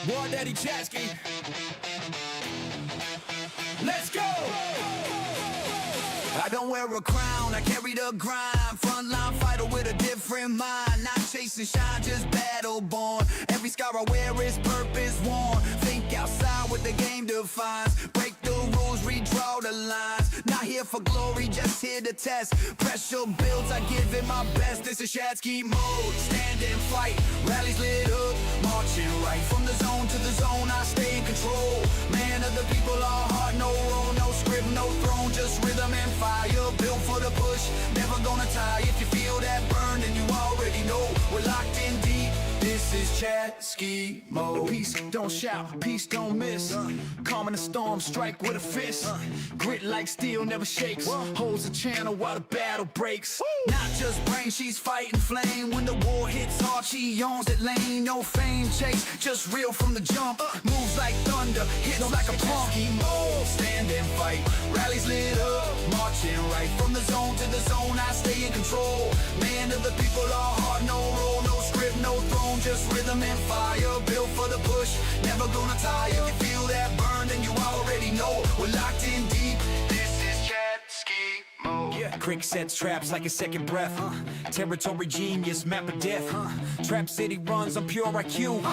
War Daddy Chasky. Let's go! I don't wear a crown, I carry the grind. Frontline fighter with a different mind. Not chasing shine, just battle born. Every scar I wear is purpose worn. Think outside what the game defines. Break the rules, redraw the lines. Not here for glory, just here to test. Pressure builds, I give it my best. This is Shadsky mode, stand and fight. Rallies lit up, marching right. From the zone to the zone, I stay in control. Man of the people, all heart, no role, no script, no throne. Just rhythm and fire, built for the push, never gonna tire. If you feel that burn, then you already know we're locked in deep. This is Chatsky mode. Peace don't shout, peace don't miss. Calm in the storm, strike with a fist. Grit like steel, never shakes. Holds the channel while the battle breaks. Not just brain, she's fighting flame. When the war hits hard, she owns that lane. No fame chase, just real from the jump. Moves like thunder, hits like a pump. Mode, stand and fight. Rallies lit up, marching right. From the zone to the zone, I stay in control. Man of the people, all heart, no role, no script, no throne. Just rhythm and fire, built for the push, never gonna tire. If you feel that burn, then you already know we're locked in deep. This is Chatsky mode. Yeah. Crick sets traps like a second breath. Territory genius, map of death. Trap city runs on pure IQ.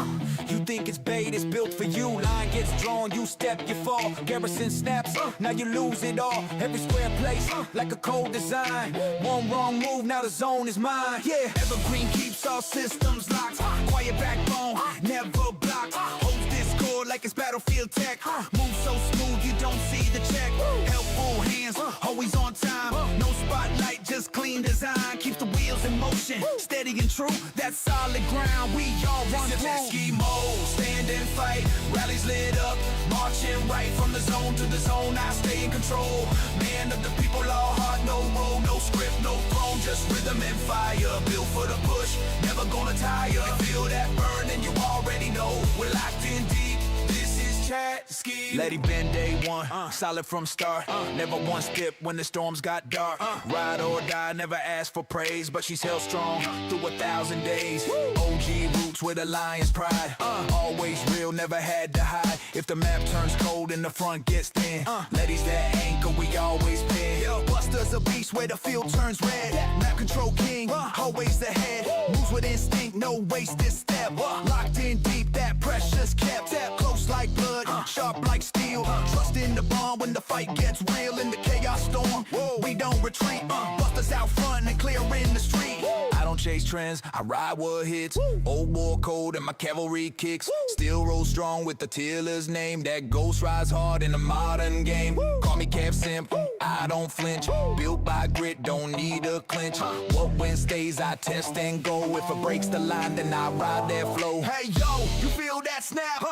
You think it's bait, it's built for you. Line gets drawn, you step, you fall. Garrison snaps, now you lose it all. Every square place, like a cold design. One wrong move, now the zone is mine. Yeah, Evergreen keeps all systems locked. Quiet backbone, never blocked. Holds discord like it's battlefield tech. Move so smooth, you don't see the check. Helpful hands, always on time. No spotlight, just clean design. Keeps the wheels in motion, steady and true. That's solid ground, we all run through. Ski mode, stand and fight. Rallies lit up, marching right. From the zone to the zone, I stay in control. Man of the people, all heart, no role, no script, no throne. Just rhythm and fire, built for the push, never gonna tire. You feel that burn and you already know we're locked in deep. This is Chatsky. Lady been day one, solid from start. Never one step when the storms got dark. Ride or die, never ask for praise, but she's held strong through 1,000 days. OG roots with a lion's pride. Always real, never had to hide. If the map turns cold and the front gets thin, ladies that anchor, we always pin. Buster's a beast where the field turns red. Map control king, always ahead. Moves with instinct, no wasted step. Locked in deep, that pressure's kept. Close like blood, sharp like steel. Trust in the bond when the fight gets real. In the chaos storm, we don't retreat. Busters out front and clearing the street. I don't chase trends, I ride what hits. Old war code and my cavalry kicks. Still roll strong with the Tiller's name. That ghost rides hard in the modern game. Call me Cav Simp, I don't flinch. Built by grit, don't need a clinch. What win stays, I test and go. If it breaks the line, then I ride that flow. Hey yo, you feel that snap?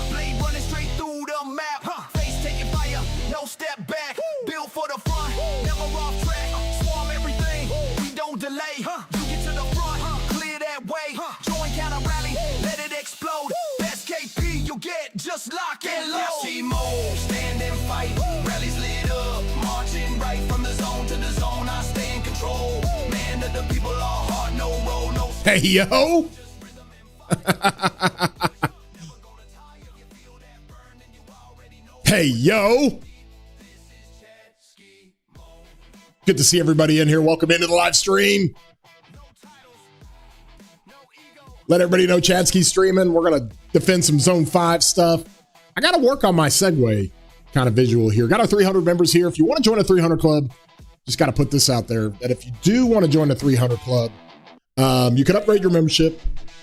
Blade running straight through the map. Face taking fire, no step back. Built for the front, never off track. Swarm everything, we don't delay. You get to the front, clear that way. Join counter rally, let it explode. Best KP you get, just lock and load. She mode, stand and fight. Rallies lit up, marching right. From the zone to the zone, I stay in control. Man of the people, all heart, no roll, no. Hey yo. Hey yo. Good to see everybody in here. Welcome into the live stream. Let everybody know Chadsky's streaming. We're going to defend some Zone 5 stuff. I got to work on my segue kind of visual here. Got our 300 members here. If you want to join a 300 club, just got to put this out there that if you do want to join the 300 club, you can upgrade your membership.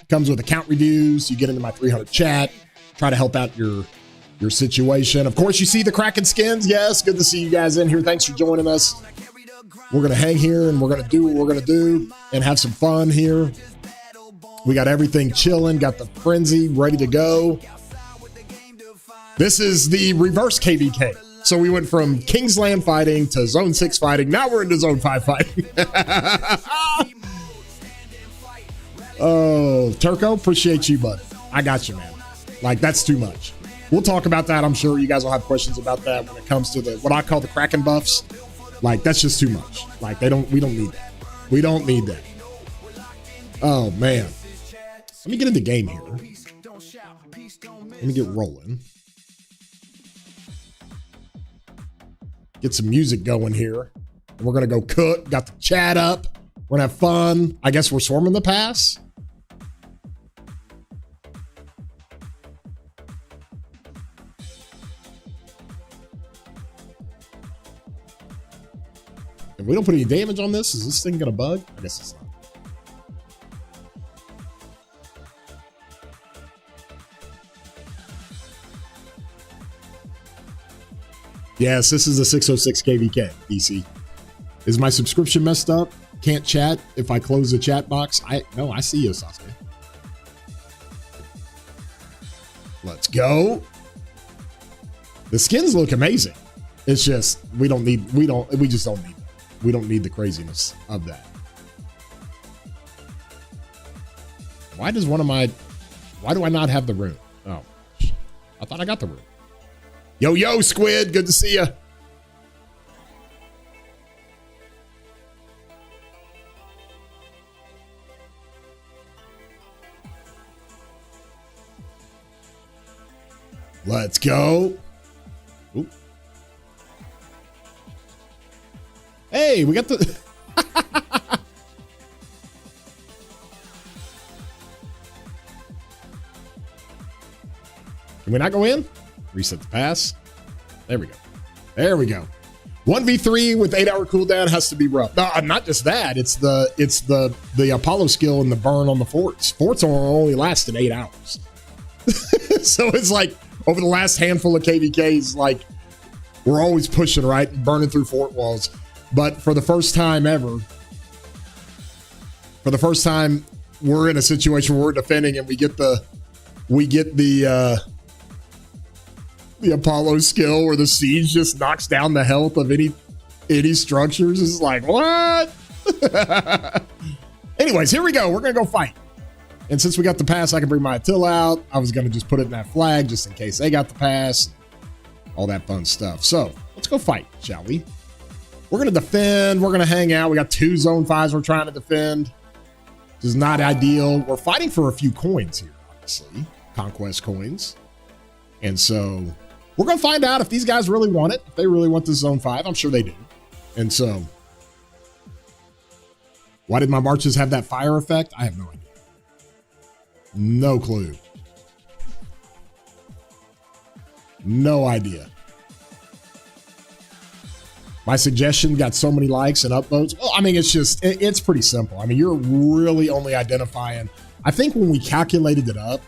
Comes with account reviews. You get into my 300 chat. Try to help out your situation. Of course, you see the Kraken skins. Yes, good to see you guys in here. Thanks for joining us. We're going to hang here and we're going to do what we're going to do and have some fun here. We got everything chilling. Got the frenzy ready to go. This is the reverse KVK. So we went from Kingsland fighting to Zone 6 fighting. Now we're into Zone 5 fighting. Oh, Turco, appreciate you, bud. I got you, man. Like, that's too much. We'll talk about that. I'm sure you guys will have questions about that when it comes to the what I call the Kraken buffs. Like, that's just too much. Like, we don't need that. We don't need that. Oh, man. Let me get in the game here. Let me get rolling. Get some music going here. And we're going to go cook. Got the chat up. We're going to have fun. I guess we're swarming the pass. If we don't put any damage on this, is this thing going to bug? I guess it's not. Yes, this is a 606 KVK, DC. Is my subscription messed up? Can't chat if I close the chat box? No, I see you, Sasuke. Let's go. The skins look amazing. It's just we don't need the craziness of that. Why do I not have the rune? Oh, I thought I got the rune. Yo, Squid, good to see you. Let's go. Oop. Hey, we got the... Can we not go in? Reset the pass. There we go. There we go. 1v3 with 8-hour cooldown has to be rough. No, not just that. It's the Apollo skill and the burn on the forts. Forts only lasted 8 hours. So it's like over the last handful of KVKs, like we're always pushing, right? Burning through fort walls. But for the first time ever, we're in a situation where we're defending and we get the Apollo skill where the siege just knocks down the health of any structures. It's like, what? Anyways, here we go. We're going to go fight. And since we got the pass, I can bring my Attila out. I was going to just put it in that flag just in case they got the pass. All that fun stuff. So let's go fight, shall we? We're going to defend. We're going to hang out. We got 2 zone 5s we're trying to defend. This is not ideal. We're fighting for a few coins here, obviously. Conquest coins. And so we're going to find out if these guys really want it. If they really want this zone 5. I'm sure they do. And so why did my marches have that fire effect? I have no idea. No clue. No idea. My suggestion got so many likes and upvotes. Well, I mean, it's pretty simple. I mean, you're really only identifying. I think when we calculated it up,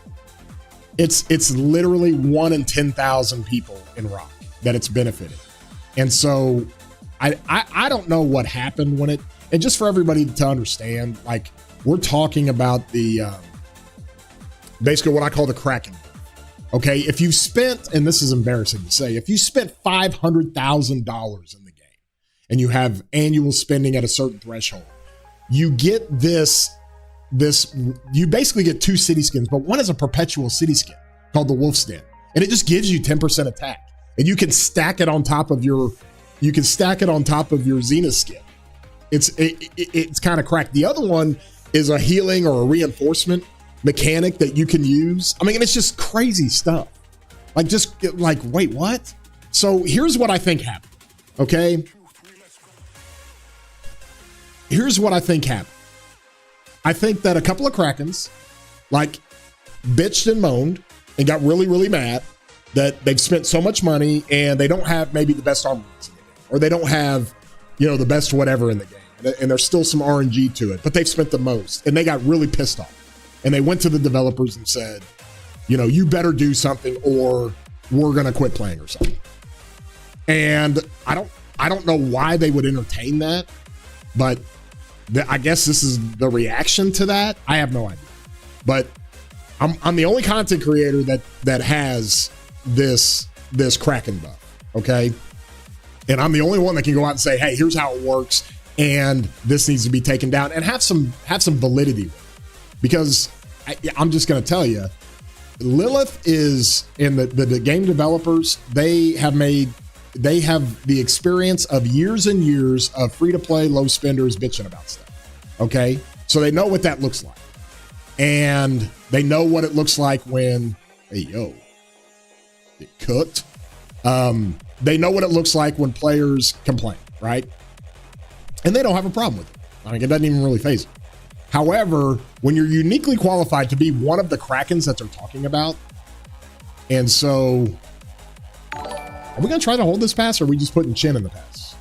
it's literally 1 in 10,000 people in Rock that it's benefited. And so I don't know what happened when and just for everybody to understand, like we're talking about the, basically what I call the Kraken. Okay. If you spent, and this is embarrassing to say, if you spent $500,000 in the game and you have annual spending at a certain threshold, you get this, you basically get 2 city skins, but one is a perpetual city skin called the Wolf's Den. And it just gives you 10% attack. And you can stack it on top of your, Zenith skin. It's kind of cracked. The other one is a healing or a reinforcement mechanic that you can use. I mean, it's just crazy stuff. Wait, what? So here's what I think happened. Okay. Here's what I think happened. I think that a couple of Krakens bitched and moaned and got really, really mad that they've spent so much money and they don't have maybe the best armaments in the game, or they don't have, the best whatever in the game. And there's still some RNG to it, but they've spent the most and they got really pissed off. And they went to the developers and said, you better do something or we're going to quit playing or something. And I don't know why they would entertain that, but I guess this is the reaction to that. I have no idea, but I'm the only content creator that has this Kraken buff. Okay. And I'm the only one that can go out and say, hey, here's how it works. And this needs to be taken down and have some validity with it. Because I'm just going to tell you, Lilith is in the game developers. They have the experience of years and years of free to play, low spenders bitching about stuff. Okay. So they know what that looks like. and they know what it looks like when, hey, yo, get cooked. They know what it looks like when players complain, right? And they don't have a problem with it. I mean, it doesn't even really faze them. However, when you're uniquely qualified to be one of the Krakens that they're talking about, and so, are we going to try to hold this pass, or are we just putting Chin in the pass?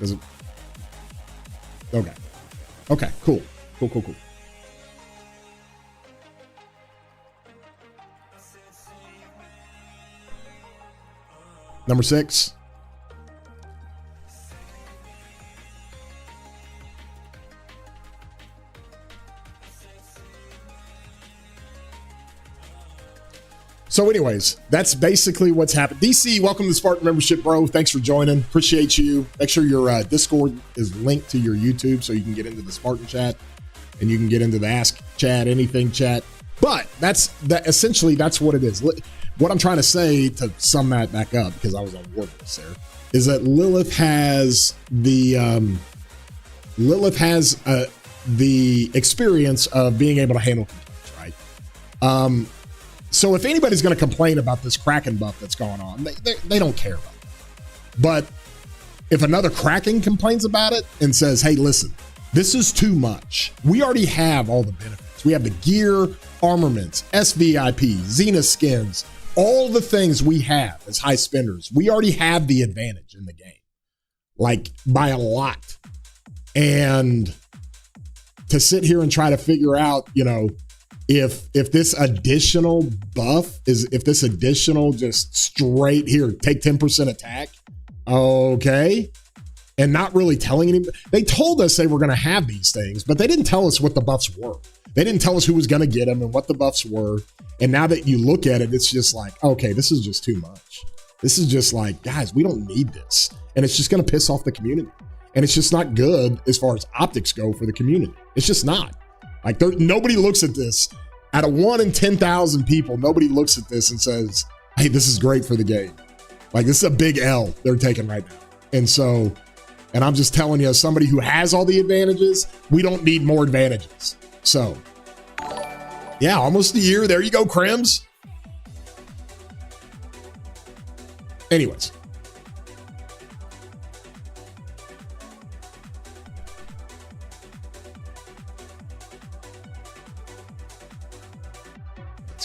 Is it? Okay. Okay, cool. Cool. Number 6. So anyways, that's basically what's happened. DC, welcome to the Spartan membership, bro. Thanks for joining. Appreciate you. Make sure your Discord is linked to your YouTube so you can get into the Spartan chat and you can get into the Ask Chat, anything chat. But essentially that's what it is. What I'm trying to say, to sum that back up, because I was on wordless there, is that Lilith has the experience of being able to handle complaints, right? So if anybody's going to complain about this Kraken buff that's going on, they don't care about it. But if another Kraken complains about it and says, hey, listen, this is too much. We already have all the benefits. We have the gear, armaments, SVIP, Xena skins, all the things we have as high spenders. We already have the advantage in the game, like by a lot. And to sit here and try to figure out, if this additional buff if this additional just straight here, take 10% attack, okay, and not really telling anybody. They told us they were going to have these things, but they didn't tell us what the buffs were. They didn't tell us who was going to get them and what the buffs were. And now that you look at it, it's just like, okay, this is just too much. This is just like, guys, we don't need this. And it's just going to piss off the community. And it's just not good as far as optics go for the community. It's just not. Like, nobody looks at this. Out of 1 in 10,000 people, nobody looks at this and says, hey, this is great for the game. Like, this is a big L they're taking right now. And I'm just telling you, as somebody who has all the advantages, we don't need more advantages. So, yeah, almost a year. There you go, Crims. Anyways.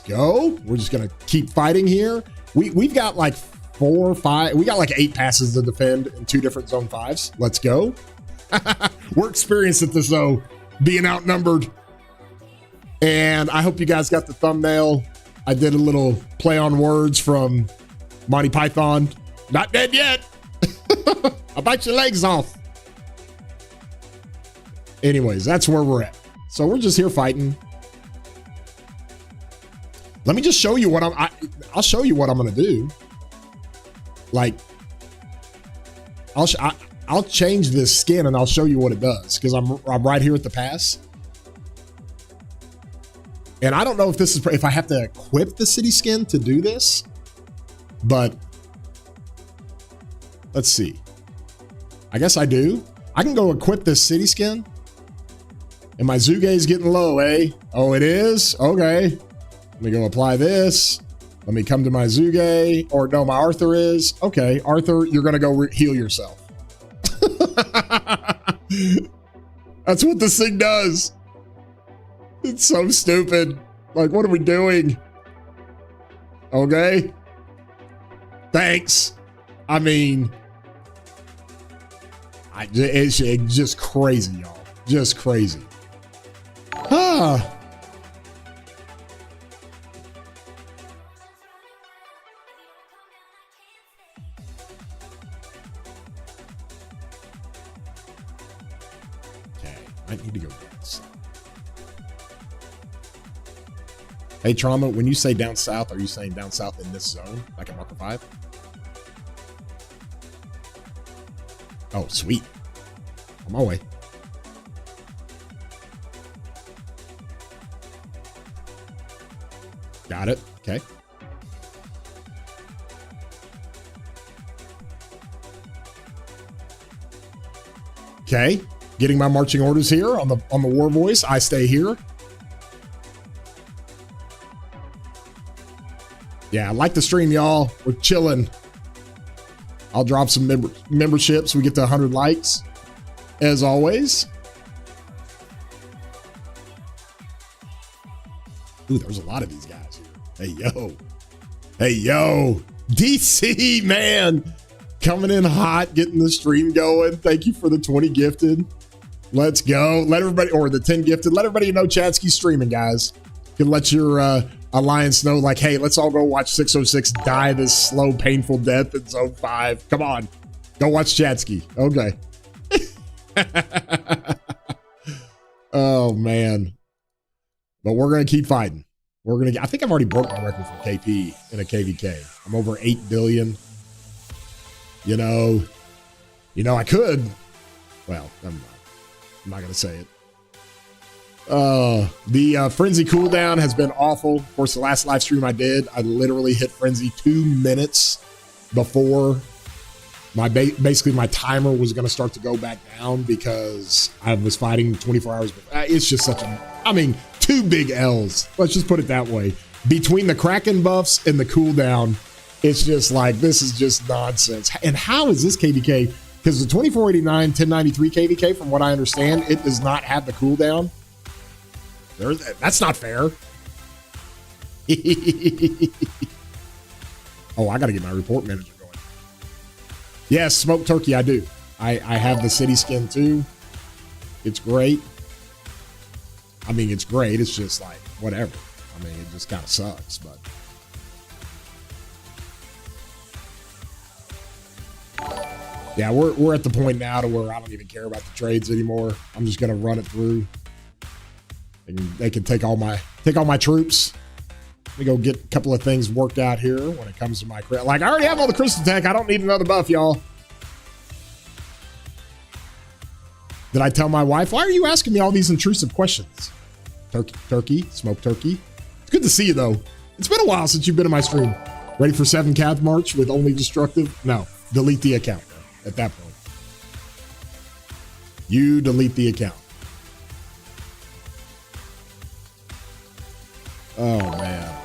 Go. We're just gonna keep fighting here. We've got like 4 or 5. We got like 8 passes to defend in 2 different zone 5s. Let's go. We're experienced at this though, being outnumbered. And I hope you guys got the thumbnail. I did a little play on words from Monty Python. Not dead yet. I'll bite your legs off. Anyways, that's where we're at. So we're just here fighting. Let me just show you what I'll show you what I'm going to do. Like, I'll change this skin and I'll show you what it does, because I'm right here at the pass. And I don't know if I have to equip the city skin to do this, but let's see. I guess I do. I can go equip this city skin. And my Zuge is getting low, eh? Oh, it is? Okay. Let me go apply this. Let me come to my Zuge. Or no, my Arthur is. Okay, Arthur, you're going to go heal yourself. That's what this thing does. It's so stupid. Like, what are we doing? Okay. Thanks. I mean, it's just crazy, y'all. Just crazy. Ah. I need to go down south. Hey, Trauma, when you say down south, are you saying down south in this zone, like at Marker 5? Oh, sweet. On my way. Got it. Okay. Okay. Getting my marching orders here on the war voice. I stay here. Yeah, I like the stream, y'all. We're chilling. I'll drop some memberships. We get to 100 likes, as always. Ooh, there's a lot of these guys here. Hey, yo. Hey, yo. DC, man. Coming in hot, getting the stream going. Thank you for the 20 gifted. Let's go. Let everybody, or the 10 gifted. Let everybody know Chadsky's streaming, guys. You can let your alliance know, like, hey, let's all go watch 606 die this slow, painful death in Zone 5. Come on. Go watch Chadsky. Okay. Oh, man. But we're going to keep fighting. We're going to, I think I've already broke my record for KP in a KVK. I'm over 8 billion. You know, I could. Well, I'm not going to say it. The Frenzy cooldown has been awful. Of course, the last live stream I did, I literally hit Frenzy 2 minutes before basically my timer was going to start to go back down because I was fighting 24 hours before. It's just such a, 2 big L's. Let's just put it that way. Between the Kraken buffs and the cooldown, it's just like, this is just nonsense. And how is this KVK? Because the 2489 1093 KVK, from what I understand, it does not have the cooldown. That's not fair. Oh, I got to get my report manager going. Yes, smoked turkey, I do. I have the city skin too. It's great. It's great. It's just like, whatever. It just kind of sucks, but. Yeah, we're at the point now to where I don't even care about the trades anymore. I'm just going to run it through. They can take all my troops. Let me go get a couple of things worked out here when it comes to my crit. Like, I already have all the crystal tech. I don't need another buff, y'all. Did I tell my wife? Why are you asking me all these intrusive questions? Turkey, smoked turkey. It's good to see you, though. It's been a while since you've been in my stream. Ready for 7 Cav March with only destructive? No, delete the account at that point. You delete the account. Oh, man.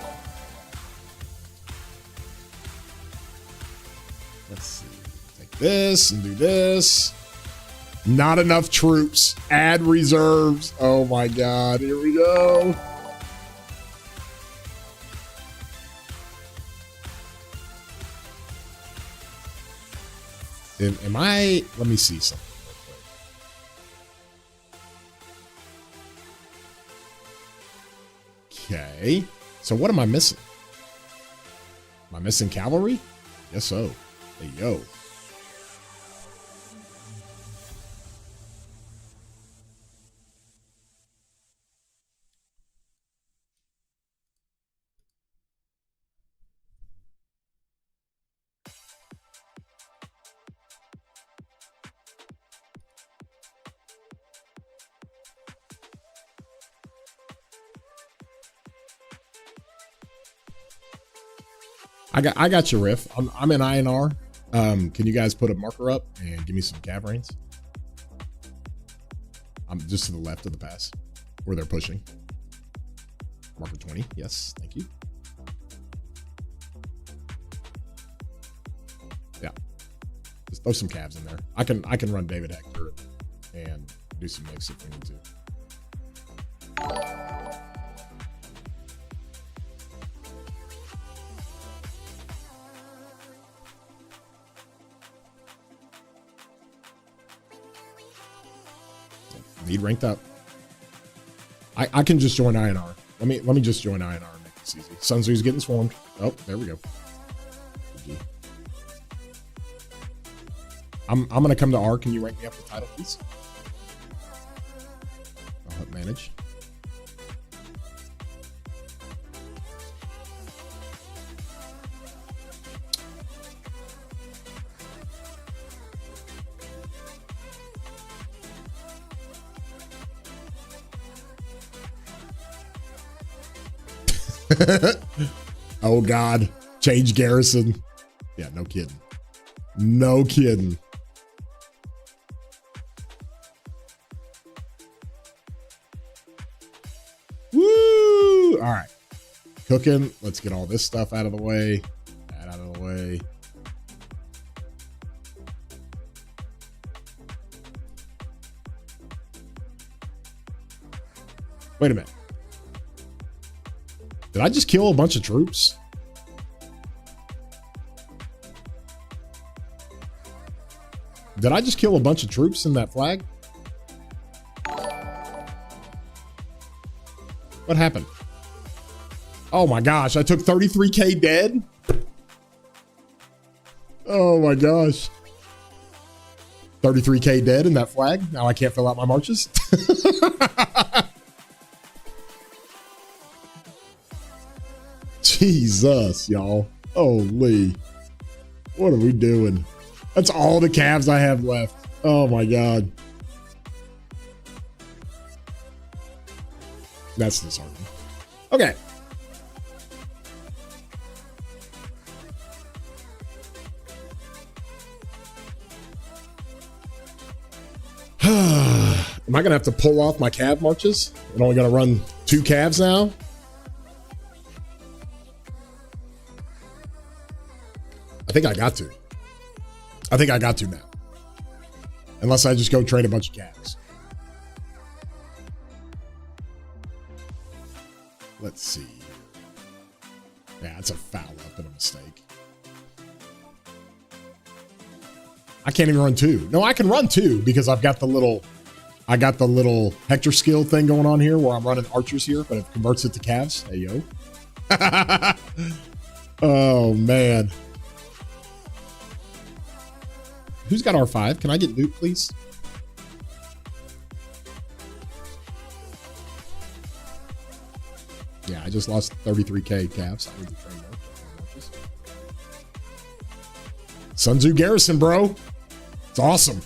Let's see. Take this and do this. Not enough troops. Add reserves. Oh, my God. Here we go. Am I? Let me see something real quick. Okay. So what am I missing? Am I missing cavalry? Yes, so. Hey, yo. I got your riff. I'm in INR. Can you guys put a marker up and give me some cav reins? I'm just to the left of the pass where they're pushing. Marker 20. Yes, thank you. Yeah, just throw some calves in there. I can run David Hector and do some mix if we need to. Need ranked up. I can just join INR. Let me just join INR and make this easy. Sun Tzu's getting swarmed. Oh, there we go. GG. I'm gonna come to R. Can you rank me up the title, please? I'll help manage. Oh God, change garrison. Yeah, no kidding. No kidding. Woo! All right, cooking. Let's get all this stuff out of the way. That out of the way. Wait a minute. Did I just kill a bunch of troops? Did I just kill a bunch of troops in that flag? What happened? Oh my gosh, I took 33K dead? Oh my gosh. 33K dead in that flag? Now I can't fill out my marches? Jesus, y'all. Holy. What are we doing? That's all the calves I have left. Oh my God. That's disheartening. Okay. Am I going to have to pull off my calf marches? I'm only going to run 2 calves now? I think I got to. I think I got to now. Unless I just go train a bunch of calves. Let's see. Yeah, it's a foul up and a mistake. I can't even run 2. No, I can run 2 because I've got the little Hector skill thing going on here where I'm running archers here, but it converts it to calves. Hey, yo. Oh, man. Who's got R5? Can I get Duke, please? Yeah, I just lost 33K calves. I need to train more. Sun Tzu Garrison, bro. It's awesome.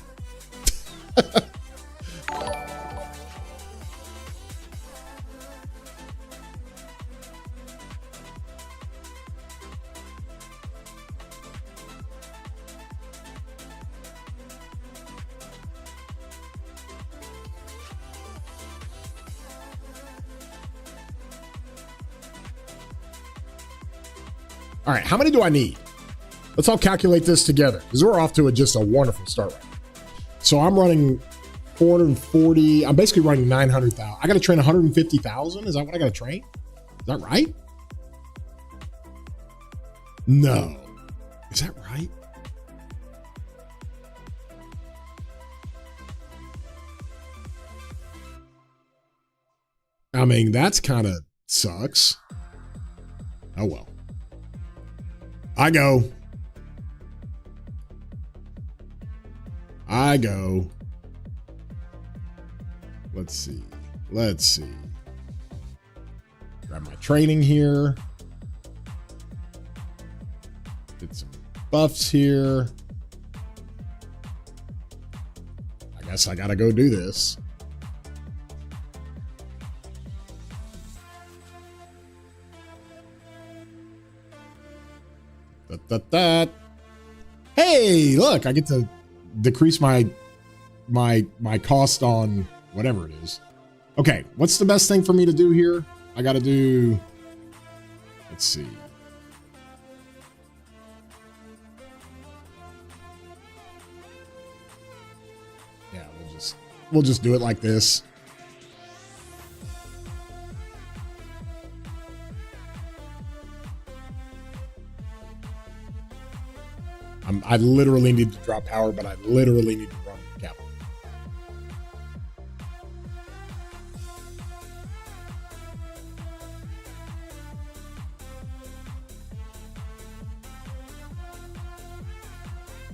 All right, how many do I need? Let's all calculate this together because we're off to just a wonderful start right now. So I'm running 440. I'm basically running 900,000. I got to train 150,000. Is that what I got to train? Is that right? No. Is that right? I mean, that's kind of sucks. Oh, well. I go. Let's see. Grab my training here. Did some buffs here. I guess I gotta go do this. Hey, look, I get to decrease my cost on whatever it is. Okay, what's the best thing for me to do here? I got to do, let's see. Yeah, we'll just do it like this. I literally need to drop power, but I literally need to run capital.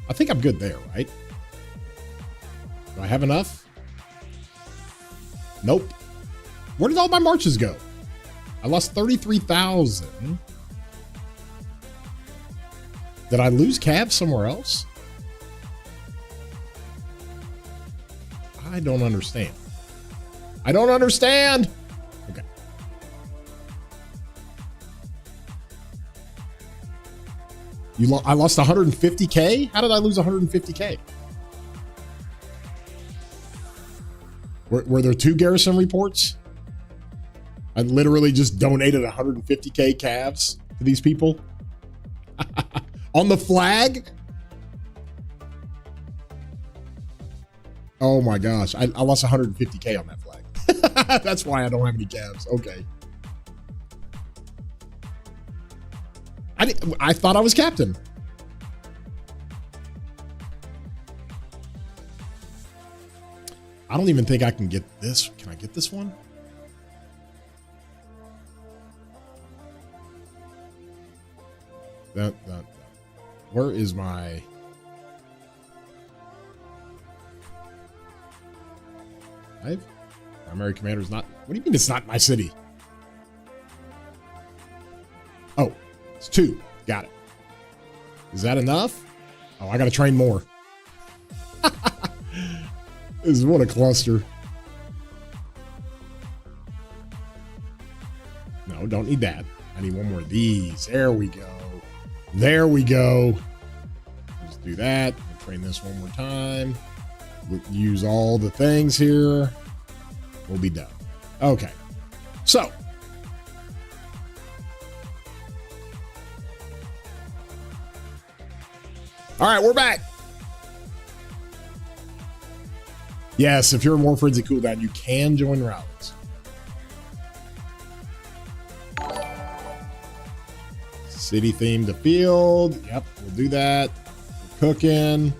I think I'm good there, right? Do I have enough? Nope. Where did all my marches go? I lost 33,000. Did I lose calves somewhere else? I don't understand. I don't understand. Okay. I lost 150K? How did I lose 150K? Were there 2 garrison reports? I literally just donated 150K calves to these people. On the flag? Oh my gosh. I lost 150K on that flag. That's why I don't have any calves. Okay. I thought I was captain. I don't even think I can get this. Can I get this one? That. Where is my... Primary commander is not... What do you mean it's not my city? Oh, it's 2. Got it. Is that enough? Oh, I got to train more. This is what a cluster. No, don't need that. I need one more of these. There we go. There we go. Just do that. We'll train this one more time. We'll use all the things here. We'll be done. Okay. So. All right, we're back. Yes, if you're in War Frenzy cooldown, you can join rallies. City theme to field. Yep, we'll do that. We're cooking.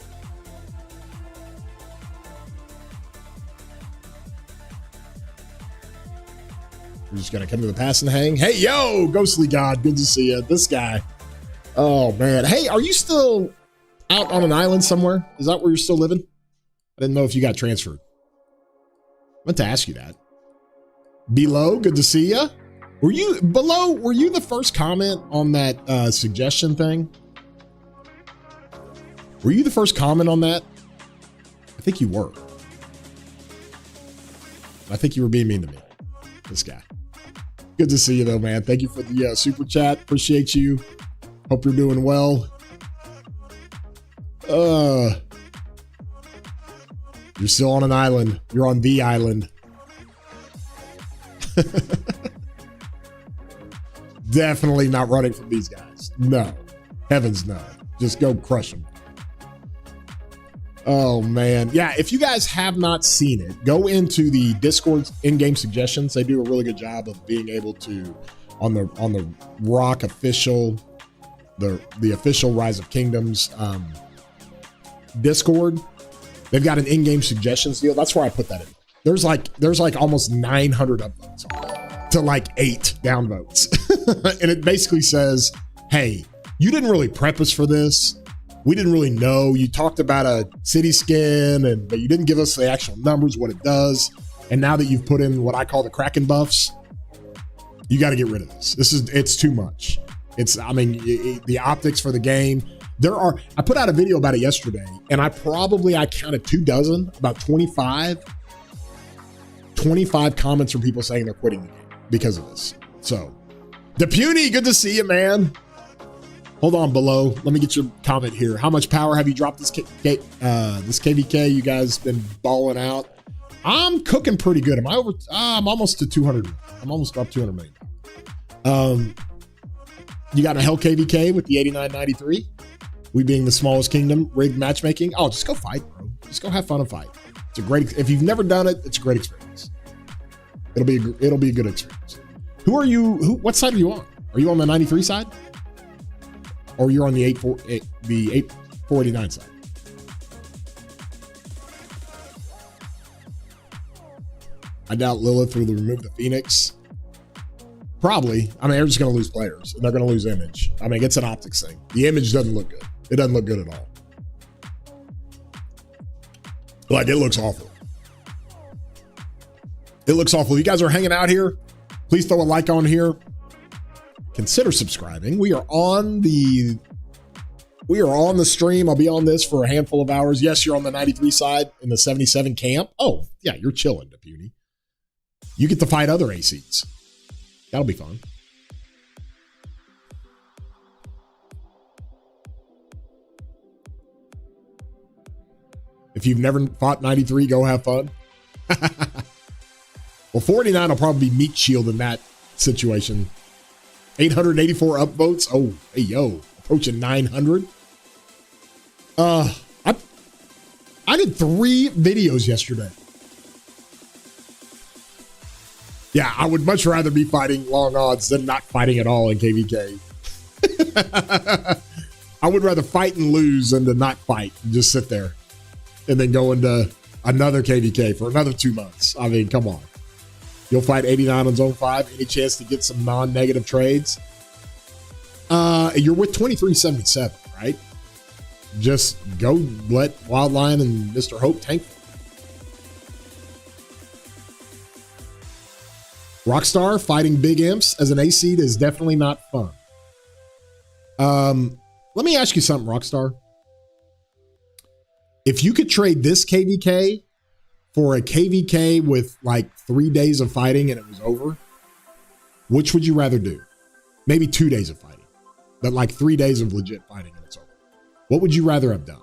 We're just going to come to the pass and hang. Hey, yo, Ghostly God. Good to see you. This guy. Oh, man. Hey, are you still out on an island somewhere? Is that where you're still living? I didn't know if you got transferred. I meant to ask you that. Below, good to see you. Were you the first comment on that suggestion thing? Were you the first comment on that? I think you were. I think you were being mean to me. This guy. Good to see you though, man. Thank you for the super chat. Appreciate you. Hope you're doing well. You're still on an island. You're on the island. Definitely not running from these guys. No. Heavens no. Just go crush them. Oh, man. Yeah, if you guys have not seen it, go into the Discord in-game suggestions. They do a really good job of being able to, on the Rock official, the official Rise of Kingdoms Discord, they've got an in-game suggestions deal. That's where I put that in. There's like almost 900 upvotes to like 8 downvotes. And it basically says, hey, you didn't really prep us for this. We didn't really know. You talked about a city skin, but you didn't give us the actual numbers, what it does. And now that you've put in what I call the Kraken buffs, you got to get rid of this. It's too much. The optics for the game. I put out a video about it yesterday, and I counted 24, about 25 comments from people saying they're quitting the game because of this. So, DePuny, good to see you, man. Hold on, below. Let me get your comment here. How much power have you dropped this KVK? You guys been balling out. I'm cooking pretty good. I'm almost to 200. I'm almost up 200 million. You got a Hell KVK with the 8993. We being the smallest kingdom, rigged matchmaking. Oh, just go fight, bro. Just go have fun and fight. It's a great. If you've never done it, it's a great experience. It'll be a good experience. Who are you? What side are you on? Are you on the 93 side? Or you're on the 8489 side? I doubt Lilith will remove the Phoenix. Probably. I mean, they're just going to lose players. And they're going to lose image. I mean, it's an optics thing. The image doesn't look good. It doesn't look good at all. Like, it looks awful. It looks awful. If you guys are hanging out here, please throw a like on here. Consider subscribing. We are on the stream. I'll be on this for a handful of hours. Yes, you're on the 93 side in the 77 camp. Oh, yeah, you're chilling, DePuny. You get to fight other ACs. That'll be fun. If you've never fought 93, go have fun. Well, 49 will probably be meat shield in that situation. 884 upvotes. Oh, hey, yo, approaching 900. I did 3 videos yesterday. Yeah, I would much rather be fighting long odds than not fighting at all in KVK. I would rather fight and lose than to not fight and just sit there and then go into another KVK for another 2 months. I mean, come on. You'll fight 89 on Zone 5. Any chance to get some non-negative trades? You're with 2377, right? Just go let Wild Lion and Mr. Hope tank. Rockstar fighting big imps as an A seed is definitely not fun. Let me ask you something, Rockstar. If you could trade this KVK for a KVK with like 3 days of fighting and it was over, which would you rather do? Maybe 2 days of fighting, but like 3 days of legit fighting and it's over. What would you rather have done?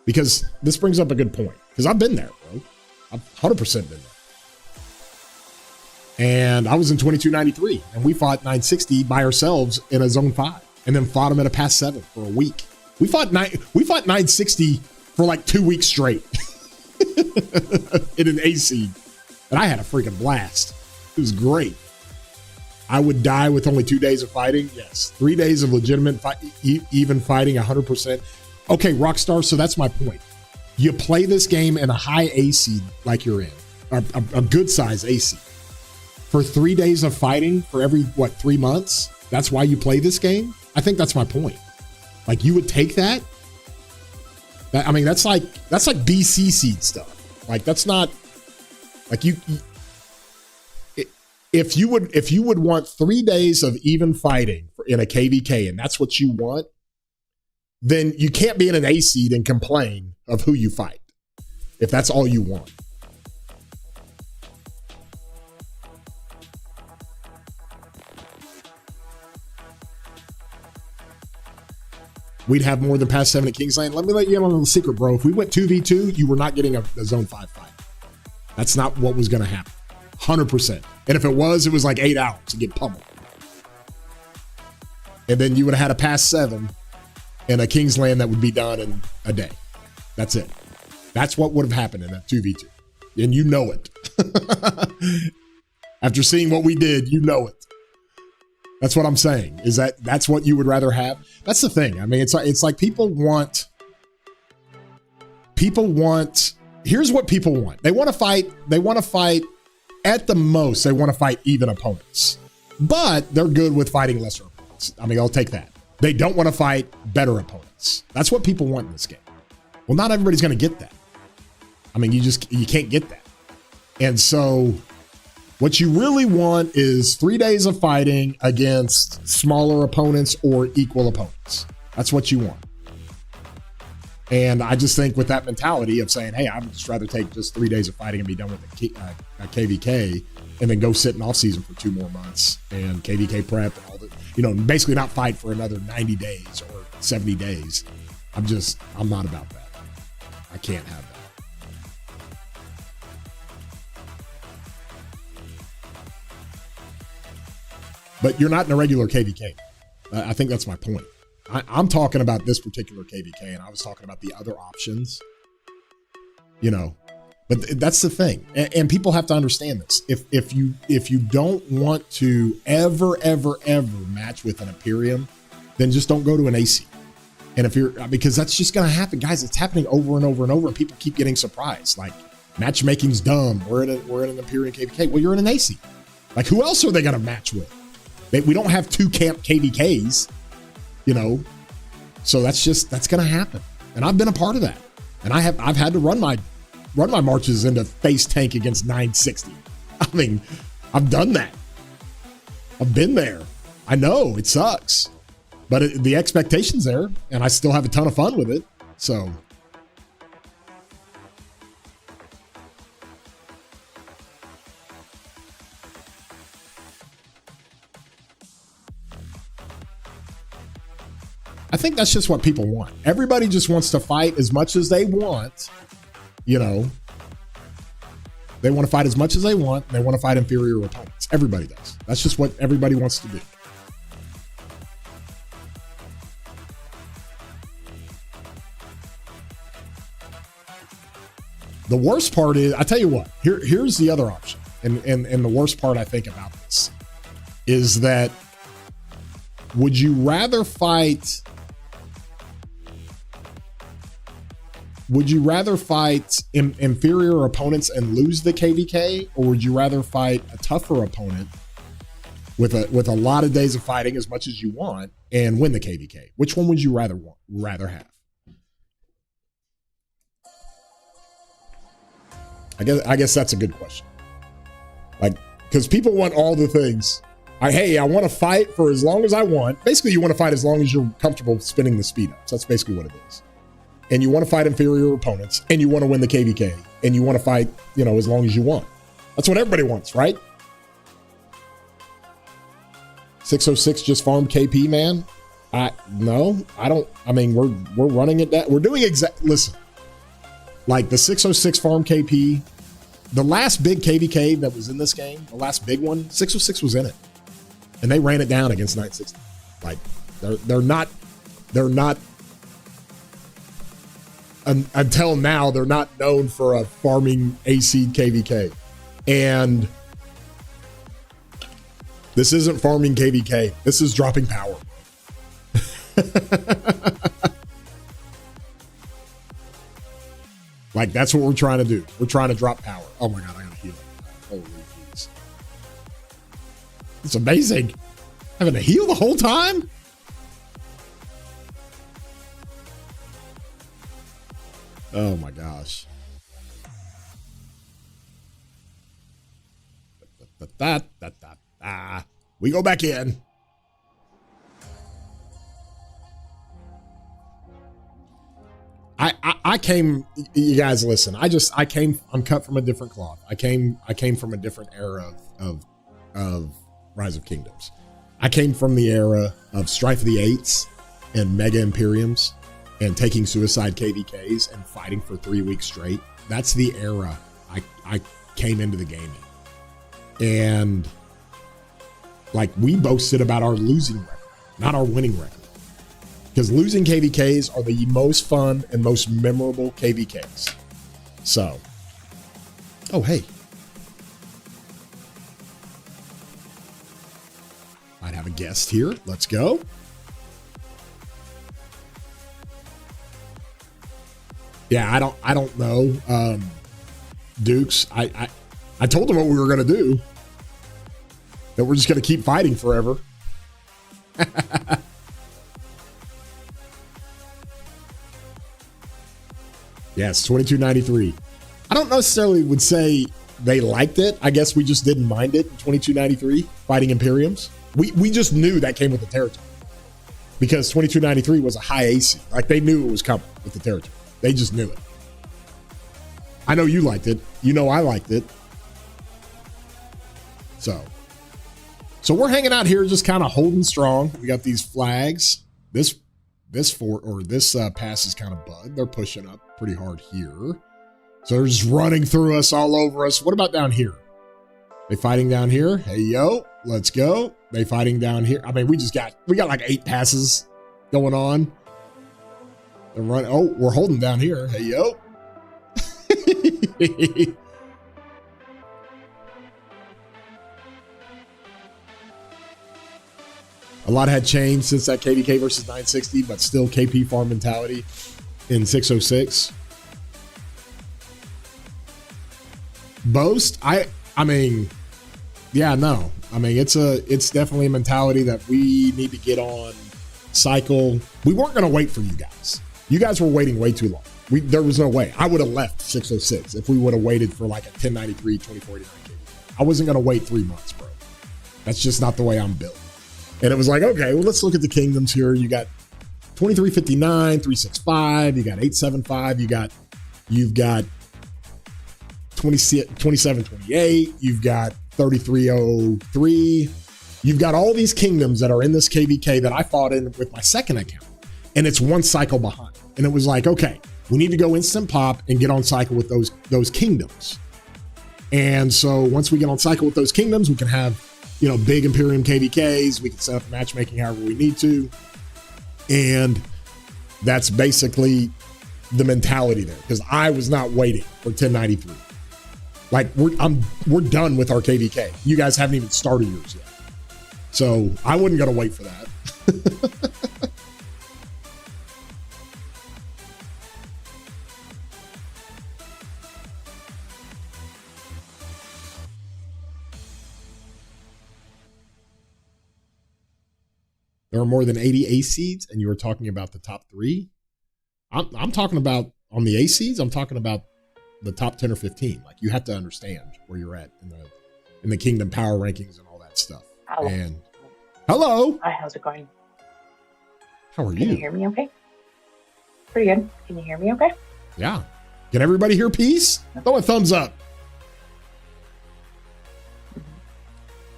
Because this brings up a good point. Because I've been there, bro. I've 100% been there. And I was in 2293 and we fought 960 by ourselves in a Zone 5 and then fought them at a Pass 7 for a week. We fought 960 for like 2 weeks straight in an A seed. And I had a freaking blast. It was great. I would die with only 2 days of fighting. Yes. 3 days of legitimate even fighting 100%. Okay, Rockstar. So that's my point. You play this game in a high A seed like you're in, a good size A seed. For 3 days of fighting for every, 3 months? That's why you play this game? I think that's my point. Like, you would take that? I mean, that's like BC seed stuff. Like, that's not, like if you would want 3 days of even fighting in a KVK and that's what you want, then you can't be in an A seed and complain of who you fight if that's all you want. We'd have more than Pass 7 at Kingsland. Let me let you in on a little secret, bro. If we went 2v2, you were not getting a Zone 5 fight. That's not what was going to happen. 100%. And if it was like 8 hours to get pummeled. And then you would have had a Pass 7 and a Kingsland that would be done in a day. That's it. That's what would have happened in a 2v2. And you know it. After seeing what we did, you know it. That's what I'm saying. Is that's what you would rather have? That's the thing. I mean, it's like people want. Here's what people want. They want to fight. At the most, they want to fight even opponents, but they're good with fighting lesser opponents. I mean, I'll take that. They don't want to fight better opponents. That's what people want in this game. Well, not everybody's going to get that. I mean, you can't get that. And so what you really want is 3 days of fighting against smaller opponents or equal opponents. That's what you want. And I just think with that mentality of saying, hey, I'd just rather take just 3 days of fighting and be done with a KVK and then go sit in off season for 2 more months and KVK prep and all that, basically not fight for another 90 days or 70 days. I'm not about that. I can't have that. But you're not in a regular KVK. I think that's my point. I'm talking about this particular KVK, and I was talking about the other options. But that's the thing, and people have to understand this. If you don't want to ever match with an Imperium, then just don't go to an AC. And because that's just going to happen, guys. It's happening over and over and over, and people keep getting surprised. Like, matchmaking's dumb. We're in an Imperium KVK. Well, you're in an AC. Like, who else are they going to match with? We don't have 2 camp KVKs, so that's going to happen. And I've been a part of that. And I've had to run my marches into face tank against 960. I mean, I've done that. I've been there. I know it sucks, but the expectation's there, and I still have a ton of fun with it. So. I think that's just what people want. Everybody just wants to fight as much as they want, They want to fight as much as they want. They want to fight inferior opponents. Everybody does. That's just what everybody wants to do. The worst part is, I tell you what, here's the other option. And the worst part I think about this is that would you rather fight inferior opponents and lose the KVK, or would you rather fight a tougher opponent with a lot of days of fighting as much as you want and win the KVK? Which one would you rather have? I guess that's a good question. Like, because people want all the things. Hey, I want to fight for as long as I want. Basically, you want to fight as long as you're comfortable spinning the speed ups. That's basically what it is. And you want to fight inferior opponents, and you want to win the KVK, and you want to fight, as long as you want. That's what everybody wants, right? 606 just farmed KP, man. No, I don't. I mean, we're running it down. We're doing listen. Like the 606 farm KP, the last big KVK that was in this game, the last big one, 606 was in it. And they ran it down against 960. Like they're not until now, they're not known for a farming AC KVK. And this isn't farming KVK. This is dropping power. Like, that's what we're trying to do. We're trying to drop power. Oh my God, I gotta heal it. Holy jeez. It's amazing. Having to heal the whole time? Oh my gosh. We go back in. I came, you guys listen, I'm cut from a different cloth. I came from a different era of Rise of Kingdoms. I came from the era of Strife of the Eights and Mega Imperiums and taking suicide KVKs and fighting for 3 weeks straight. That's the era I came into the game in. And like, we boasted about our losing record, not our winning record. Because losing KVKs are the most fun and most memorable KVKs. So, oh, hey. Might have a guest here. Let's go. Yeah, I don't know. Dukes, I told him what we were going to do. That we're just going to keep fighting forever. Yes, 2293. I don't necessarily would say they liked it. I guess we just didn't mind it in 2293, fighting Imperiums. We just knew that came with the territory. Because 2293 was a high AC. Like, they knew it was coming with the territory. They just knew it. I know you liked it. You know I liked it. So we're hanging out here, just kind of holding strong. We got these flags. This pass is kind of bugged. They're pushing up pretty hard here. So they're just running through us, all over us. What about down here? They fighting down here? Hey, yo, let's go. They fighting down here? I mean, we got like 8 passes going on. They're running. Oh, we're holding down here. Hey, yo. A lot had changed since that KVK versus 960, but still KP farm mentality in 606. Boast, I mean, yeah, no. I mean, it's definitely a mentality that we need to get on. Cycle. We weren't going to wait for you guys. You guys were waiting way too long. There was no way. I would have left 606 if we would have waited for like a 1093, 2049 KVK. I wasn't going to wait 3 months, bro. That's just not the way I'm built. And it was like, okay, well, let's look at the kingdoms here. You got 2359, 365, you got 875, you've got 2728, you've got 3303. You've got all these kingdoms that are in this KVK that I fought in with my second account. And it's one cycle behind. And it was like, okay, we need to go instant pop and get on cycle with those kingdoms. And so once we get on cycle with those kingdoms, we can have, big Imperium KVKs. We can set up matchmaking however we need to. And that's basically the mentality there, because I was not waiting for 1093. Like we're done with our KVK. You guys haven't even started yours yet. So I wasn't going to wait for that. There are more than 80 A seeds, and you were talking about the top 3. I'm talking about on the A seeds. I'm talking about the top 10 or 15. Like, you have to understand where you're at in the kingdom power rankings and all that stuff. Hello. And hello. Hi, how's it going? How are you? Can you hear me okay? Pretty good. Can you hear me okay? Yeah. Can everybody hear peace? Throw a thumbs up.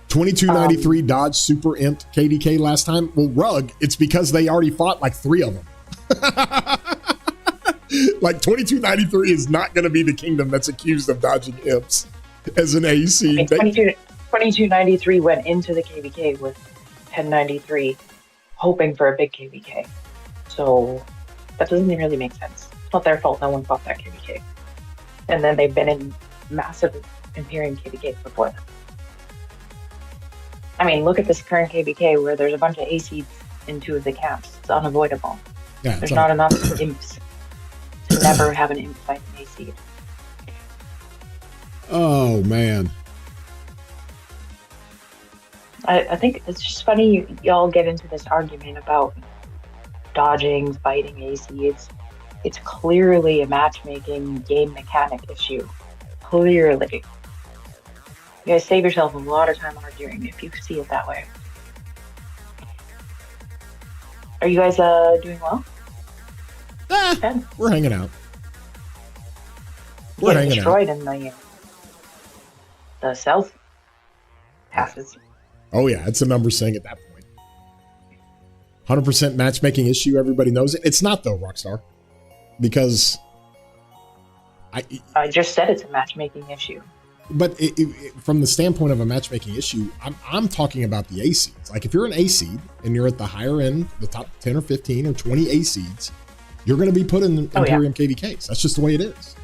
2293 Dodge Super Imped KVK last time. Well, Rug, it's because they already fought like 3 of them. Like 2293 is not going to be the kingdom that's accused of dodging imps as an AC. Okay, 2293 went into the KVK with 1093, hoping for a big KVK. So that doesn't really make sense. It's not their fault no one fought that KVK. And then they've been in massive Imperium KVKs before them. I mean, look at this current KVK where there's a bunch of ACs in 2 of the camps. It's unavoidable. Yeah, there's not enough imps to never have an imp fight an AC. Oh, man. I think it's just funny y'all get into this argument about dodging, fighting AC. It's clearly a matchmaking game mechanic issue. Clearly. You guys save yourself a lot of time arguing if you see it that way. Are you guys doing well? We're hanging out. We're hanging destroyed out. In the south passes. Oh yeah, it's a numbers thing at that point. 100% matchmaking issue. Everybody knows it. It's not though, Rockstar, because I just said it's a matchmaking issue. But from the standpoint of a matchmaking issue, I'm talking about the A seeds. Like if you're an A seed and you're at the higher end, the top 10 or 15 or 20 A seeds, you're going to be put in Imperium KVKs. That's just the way it is.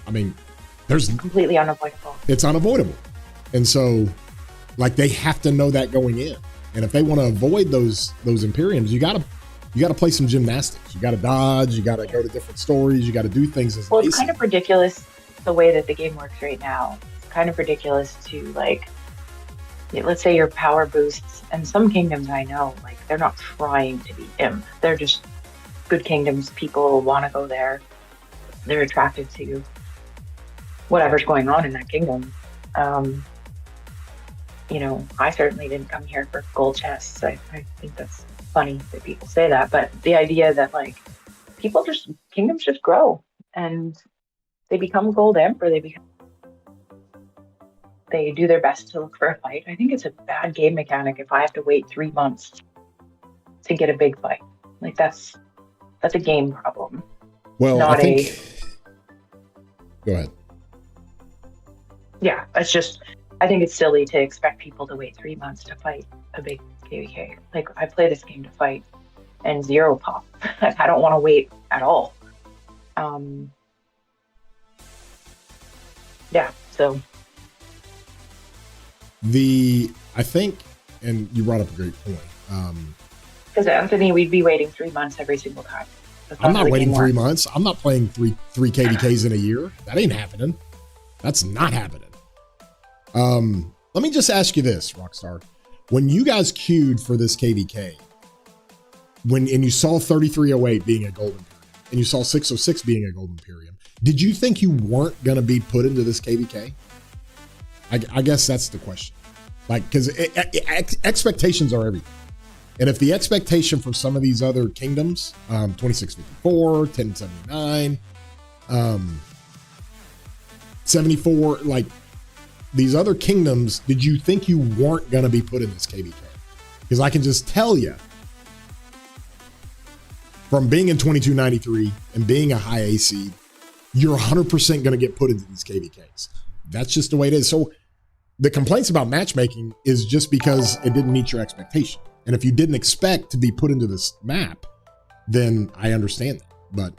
I mean, there's completely unavoidable. It's unavoidable. And so like they have to know that going in. And if they want to avoid those Imperiums, you got to play some gymnastics. You got to dodge, you got to go to different stories, you got to do things as well, it's kind of ridiculous the way that the game works right now. Kind of ridiculous to like, let's say your power boosts, and some kingdoms I know, like they're not trying to be imp, they're just good kingdoms. People want to go there, they're attracted to whatever's going on in that kingdom. I certainly didn't come here for gold chests. I think that's funny that people say that, but the idea that like kingdoms just grow and they become gold imp, or they do their best to look for a fight. I think it's a bad game mechanic if I have to wait 3 months to get a big fight. Like that's a game problem. Well, go ahead. Yeah, I think it's silly to expect people to wait 3 months to fight a big KVK. Like I play this game to fight and 0 pop. I don't want to wait at all. Yeah, so I think, and you brought up a great point. Because Anthony, we'd be waiting 3 months every single time. I'm not waiting 3 months. I'm not playing three KVKs in a year. That ain't happening. That's not happening. Let me just ask you this, Rockstar. When you guys queued for this KVK, and you saw 3308 being a gold Imperium, and you saw 606 being a gold Imperium, did you think you weren't going to be put into this KVK? I guess that's the question. Like, because expectations are everything. And if the expectation for some of these other kingdoms, 2654, 1079, 74, like these other kingdoms, did you think you weren't going to be put in this KVK? Because I can just tell you, from being in 2293 and being a high AC, you're 100% going to get put into these KVKs. that's just the way it is. So the complaints about matchmaking is just because it didn't meet your expectation. And if you didn't expect to be put into this map, then I understand that. But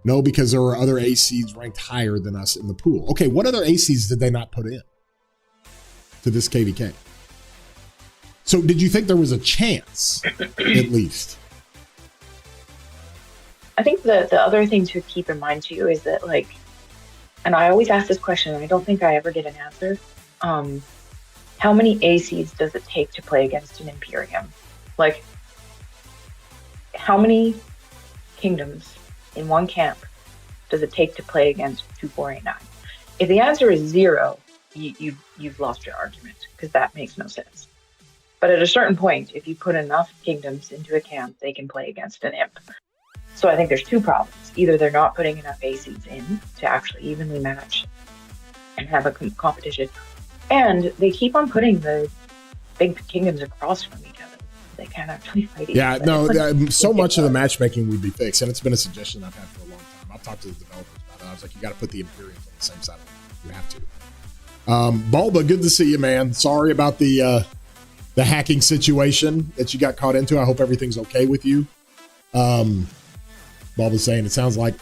no, because there were other ACs ranked higher than us in the pool. Okay, what other ACs did they not put in to this KVK? So did you think there was a chance, at least? I think the other thing to keep in mind too is that, like, and I always ask this question, and I don't think I ever get an answer. How many ACs does it take to play against an Imperium? Like, how many kingdoms in one camp does it take to play against 2489? If the answer is 0, you've lost your argument, because that makes no sense. But at a certain point, if you put enough kingdoms into a camp, they can play against an imp. So I think there's two problems. Either they're not putting enough ACs in to actually evenly match and have a competition, and they keep on putting the big kingdoms across from each other. They can't actually fight each other. Yeah, no, so much of the matchmaking would be fixed, and it's been a suggestion I've had for a long time. I've talked to the developers about it. I was like, you got to put the Imperiums on the same side of it. You have to. Bulba, good to see you, man. Sorry about the hacking situation that you got caught into. I hope everything's okay with you. Bulba's saying it sounds like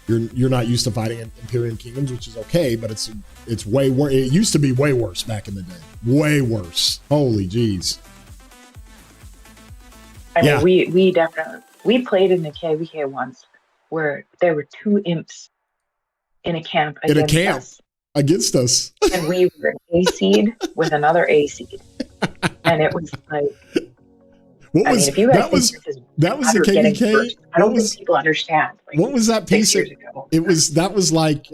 you're not used to fighting in Imperium kingdoms, which is okay, but it's way worse. It used to be way worse back in the day. Way worse. Holy jeez. I mean, we definitely played in the KVK once where there were 2 imps in a camp against us. And we were an A seed with another A seed. And it was like, if you guys that was the KVK. I don't think people understand. Like, what was that piece? That was like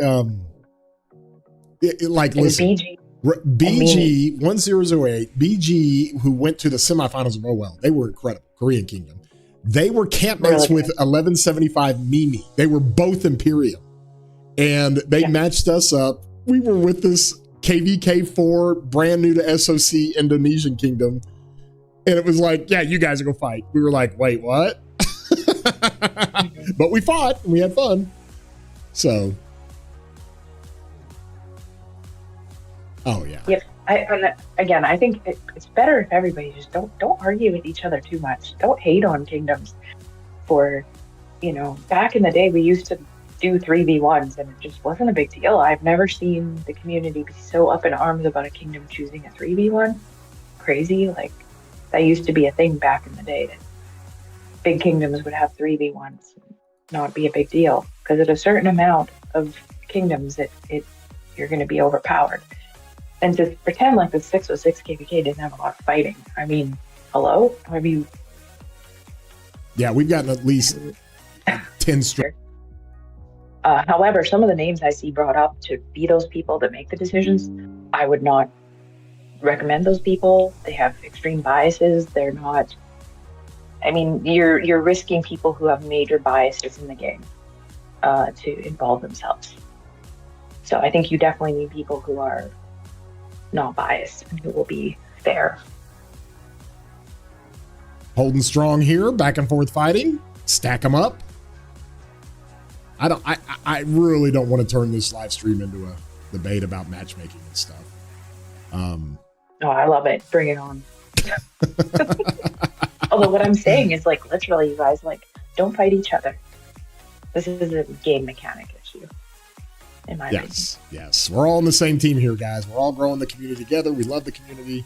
listen, BG 1008, BG, who went to the semifinals of OL. They were incredible. Korean Kingdom. They were campmates with 1175 Mimi. They were both Imperium, and they matched us up. We were with this KVK4, brand new to SOC Indonesian Kingdom. And it was like, yeah, you guys are going to fight. We were like, wait, what? But we fought and we had fun. So. Oh, yeah. Yep. I think it's better if everybody just don't argue with each other too much. Don't hate on kingdoms for, back in the day, we used to do 3v1s and it just wasn't a big deal. I've never seen the community be so up in arms about a kingdom choosing a 3v1. Crazy. Like, that used to be a thing back in the day, that big kingdoms would have 3v1s, not be a big deal, because at a certain amount of kingdoms, you're going to be overpowered. And to pretend like the 606 KVK didn't have a lot of fighting. I mean, hello? Yeah, we've gotten at least 10 straight. However, some of the names I see brought up to be those people that make the decisions, I would not recommend those people. They have extreme biases. They're not, you're risking people who have major biases in the game to involve themselves. So I think you definitely need people who are not biased and who will be fair. Holding strong here, back and forth fighting, stack them up. I really don't want to turn this live stream into a debate about matchmaking and stuff. Oh, I love it. Bring it on. Although what I'm saying is, like, literally, you guys, like, don't fight each other. This is a game mechanic issue, in my opinion. Yes. We're all on the same team here, guys. We're all growing the community together. We love the community.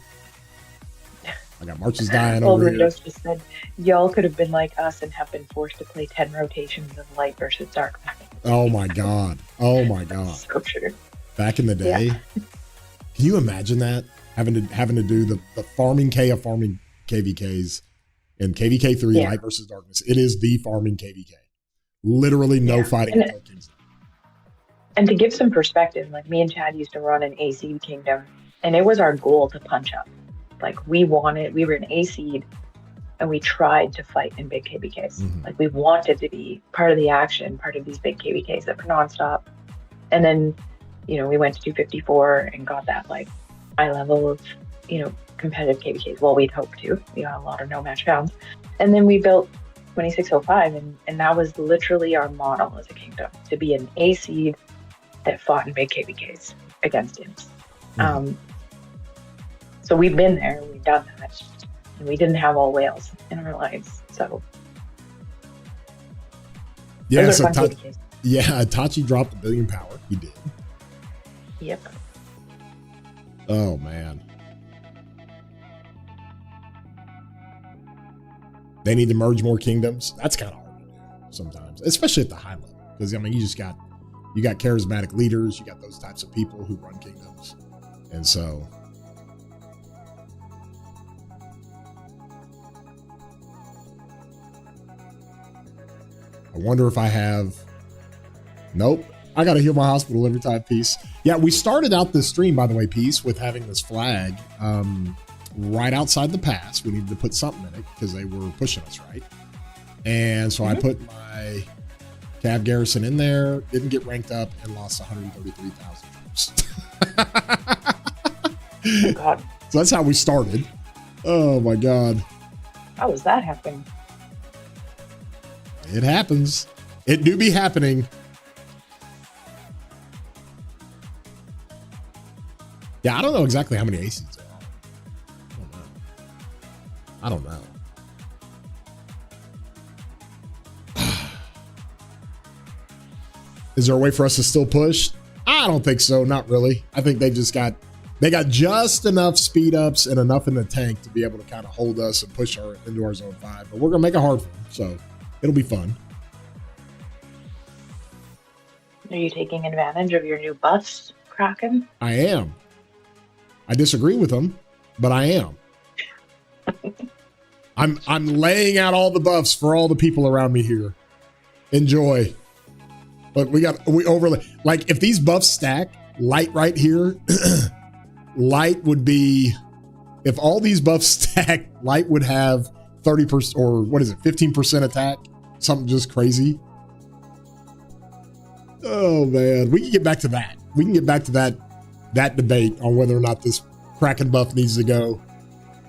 I got Marches dying over here. Just said, y'all could have been like us and have been forced to play 10 rotations of light versus dark. Oh my God. So true. Back in the day. Yeah. Can you imagine that? Having to do the farming of farming KVKs and KVK3 light versus darkness. It is the farming KVK. Literally no fighting. And to give some perspective, like, me and Chad used to run an AC kingdom, and it was our goal to punch up. Like, we were an A seed, and we tried to fight in big KVKs. Mm-hmm. Like, we wanted to be part of the action, part of these big KVKs that were nonstop. And then, we went to 254 and got that, like, high level of, competitive KVKs. Well, we'd hoped to. We got a lot of no match pounds. And then we built 2605, and that was literally our model as a kingdom, to be an A seed that fought in big KVKs against imps. So we've been there, we've done that, and we didn't have all whales in our lives. So yeah, those so are fun KVKs. yeah, Tachi dropped 1 billion power. He did. Yep. Oh man. They need to merge more kingdoms. That's kind of hard to do sometimes, especially at the high level. Because I mean, you got charismatic leaders, you got those types of people who run kingdoms. And so I wonder if I have. Nope. I got to heal my hospital every time, Peace. Yeah, we started out this stream, by the way, Peace, with having this flag right outside the pass. We needed to put something in it because they were pushing us, right? And so I put my Cav garrison in there, didn't get ranked up, and lost 133,000 troops. Oh, God. So that's how we started. Oh, my God. How does that happen? It happens. It do be happening. Yeah, I don't know exactly how many aces there are. I don't know. Is there a way for us to still push? I don't think so. Not really. I think they got just enough speed ups and enough in the tank to be able to kind of hold us and push our into our zone 5. But we're gonna make it hard for them, so it'll be fun. Are you taking advantage of your new buffs, Kraken? I am. I disagree with them, but I am. I'm laying out all the buffs for all the people around me here. Enjoy. But we overlay, like if these buffs stack, light right here, light would be, if all these buffs stack, light would have 30% or what is it, 15% attack, something just crazy. Oh man, we can get back to that. We can get back to that debate on whether or not this Kraken buff needs to go.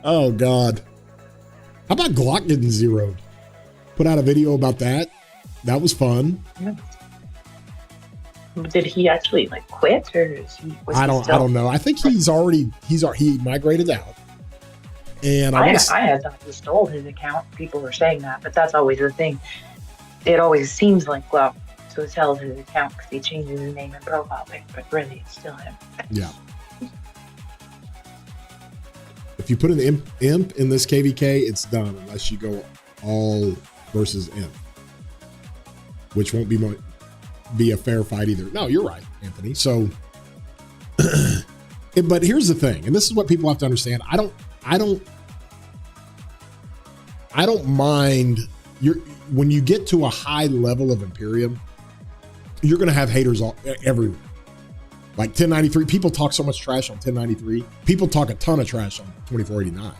Oh God. How about Glock getting zeroed? Put out a video about that. That was fun. Yeah. Did he actually like quit, or I don't know. I think he migrated out. And I had thought he stole his account. People were saying that, but that's always the thing. It always seems like, well, so sells his account because he changes his name and profile pic, but really it's still him. Yeah. If you put an imp in this KVK, it's done unless you go all versus imp, which won't be a fair fight either. No, you're right, Anthony. So, but here's the thing, and this is what people have to understand. I don't mind when you get to a high level of Imperium, you're going to have haters everywhere. Like 1093, people talk so much trash on 1093. People talk a ton of trash on 2489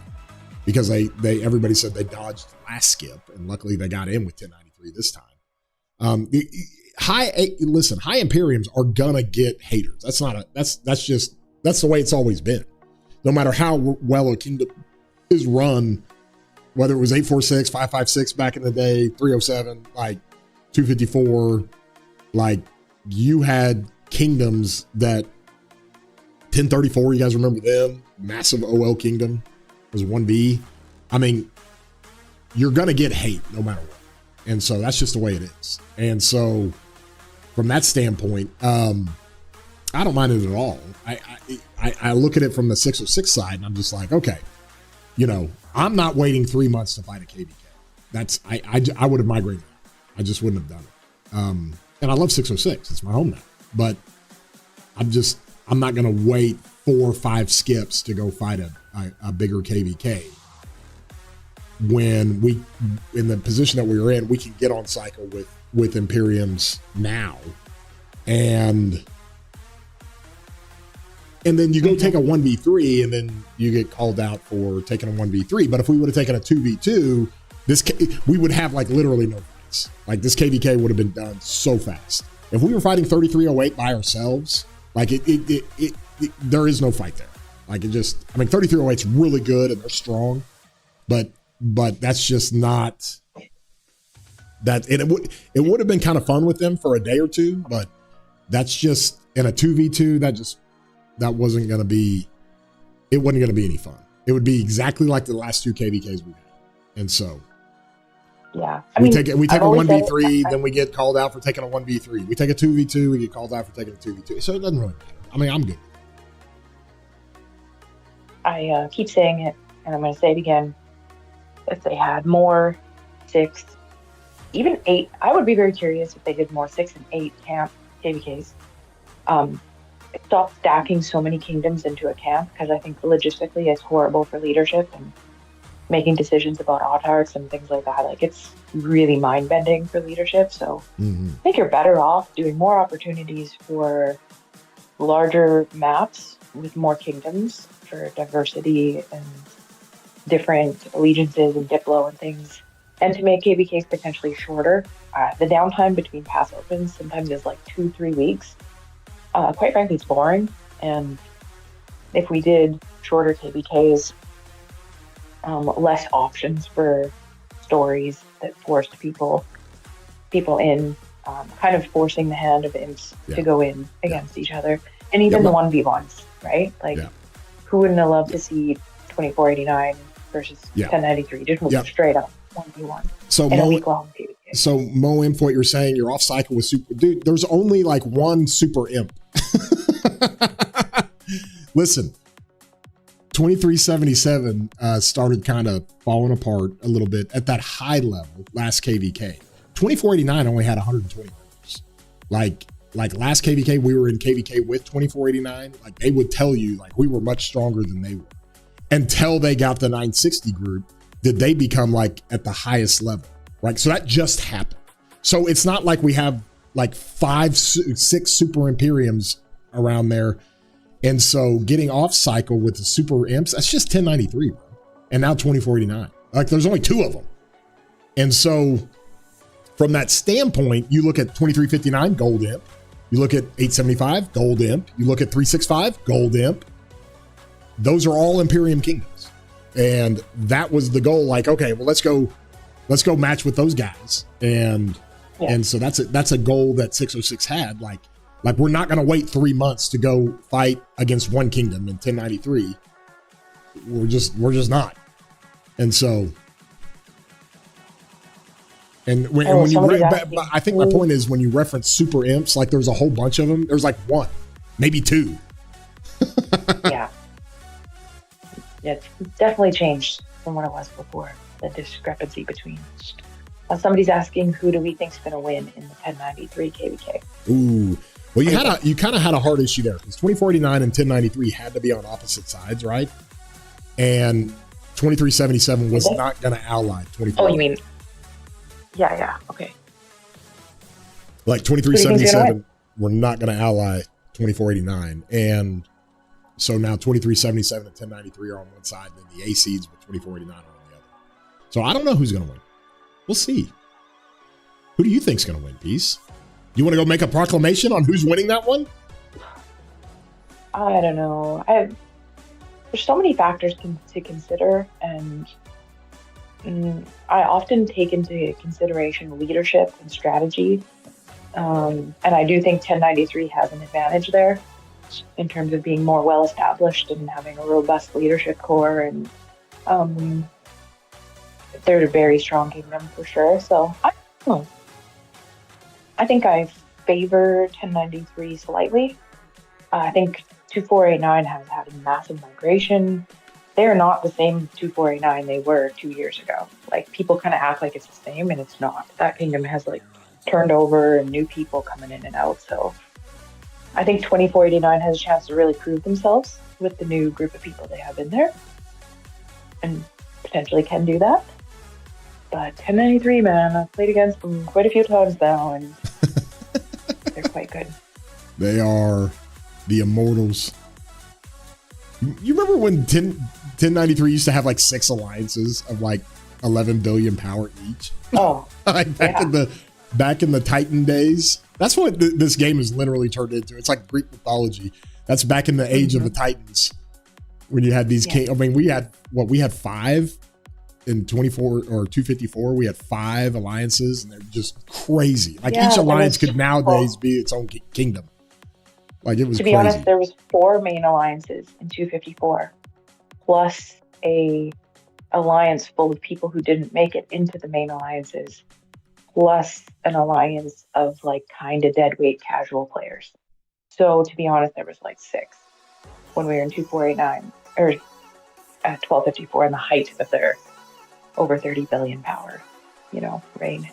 because everybody said they dodged the last skip, and luckily they got in with 1093 this time. High Imperiums are gonna get haters. That's the way it's always been. No matter how well a kingdom is run, whether it was 846, 556 back in the day, 307, like 254, like you had kingdoms that 1034, you guys remember them? Massive OL kingdom was 1B. I mean, you're gonna get hate no matter what. And so that's just the way it is. And so from that standpoint, I don't mind it at all. I look at it from the 606 side and I'm just like, okay, I'm not waiting 3 months to fight a KVK. I would have migrated. I just wouldn't have done it. And I love 606. It's my home now. But I'm not going to wait 4 or 5 skips to go fight a bigger KVK. When we, in the position that we were in, we can get on cycle with Imperiums now. And then you go take a 1v3 and then you get called out for taking a 1v3. But if we would have taken a 2v2, we would have like literally no fights. Like this KVK would have been done so fast. If we were fighting 3308 by ourselves, like there is no fight there. Like 3308 is really good and they're strong, but that's just not that. And it would have been kind of fun with them for a day or two, but that's just, in a 2v2, that wasn't going to be, it wasn't going to be any fun. It would be exactly like the last 2 KVKs we had. And so yeah, we take a 1v3, then we get called out for taking a 1v3. We take a 2v2, we get called out for taking a 2v2. So it doesn't really matter. I mean, I'm good. I keep saying it, and I'm going to say it again. If they had more 6, even 8, I would be very curious if they did more 6 and 8 camp KVKs. Stop stacking so many kingdoms into a camp, because I think logistically it's horrible for leadership and making decisions about autarchs and things like that. Like, it's really mind bending for leadership. So I think you're better off doing more opportunities for larger maps with more kingdoms for diversity and different allegiances and diplo and things, and to make KVKs potentially shorter. The downtime between pass opens sometimes is like 2-3 weeks. Quite frankly, it's boring. And if we did shorter KVKs, less options for stories that forced people in, kind of forcing the hand of imps to go in against each other, and even the 1v1s, right? Like, who wouldn't have loved to see 2489 versus 1093 just move straight up 1v1 in a week-long KVK? So, Mo Imp, what you're saying, you're off cycle with super. Dude, there's only like one super imp. Listen, 2377 started kind of falling apart a little bit at that high level last KVK. 2489 only had 120 members. Like last KVK, we were in KVK with 2489. Like, they would tell you, like, we were much stronger than they were. Until they got the 960 group, did they become like at the highest level, right? So that just happened. So it's not like we have like 5, 6 super Imperiums around there. And so getting off cycle with the super imps, that's just 1093, bro. And now 2489. Like, there's only 2 of them. And so from that standpoint, you look at 2359, gold imp. You look at 875, gold imp. You look at 365, gold imp. Those are all Imperium kingdoms. And that was the goal. Like, okay, well, let's go match with those guys. And so that's a goal that 606 had. Like we're not going to wait 3 months to go fight against one kingdom in 1093. We're just not. And so, I think my point is, when you reference super imps, like, there's a whole bunch of them. There's like 1, maybe 2. Yeah. It's definitely changed from what it was before, the discrepancy between. Somebody's asking, who do we think's going to win in the 1093 KVK? Ooh. Well, you kind of had a hard issue there, because 2489 and 1093 had to be on opposite sides, right? And 2377 was not going to ally 24. Oh, you mean? Yeah. Okay. Like, 2377 were not going to ally 2489, and so now 2377 and 1093 are on one side, and then the A seeds with 2489 are on the other. So I don't know who's going to win. We'll see. Who do you think's going to win, Peace? You want to go make a proclamation on who's winning that one? I don't know. There's so many factors to consider, and I often take into consideration leadership and strategy. And I do think 1093 has an advantage there in terms of being more well established and having a robust leadership core, and they're a very strong kingdom for sure. So I don't know. I think I favor 1093 slightly. I think 2489 has had a massive migration. They're not the same 2489 they were 2 years ago. Like, people kind of act like it's the same, and it's not. That kingdom has like turned over and new people coming in and out. So I think 2489 has a chance to really prove themselves with the new group of people they have in there, and potentially can do that. But 1093, man, I've played against them quite a few times now, and they're quite good. They are the immortals. You remember when 1093 used to have like 6 alliances of like 11 billion power each? Oh, like back in the Titan days. That's what this game has literally turned into. It's like Greek mythology. That's back in the age of the Titans, when you had these king. I mean, we had 5 in 24 or 254. We had 5 alliances, and they're just crazy. Like, each alliance could nowadays be its own kingdom. Like it was To be crazy. honest, there was 4 main alliances in 254, plus a alliance full of people who didn't make it into the main alliances, plus an alliance of like kind of deadweight casual players. So to be honest, there was like 6 when we were in 2489 or at 1254 in the height of their over 30 billion power, reign.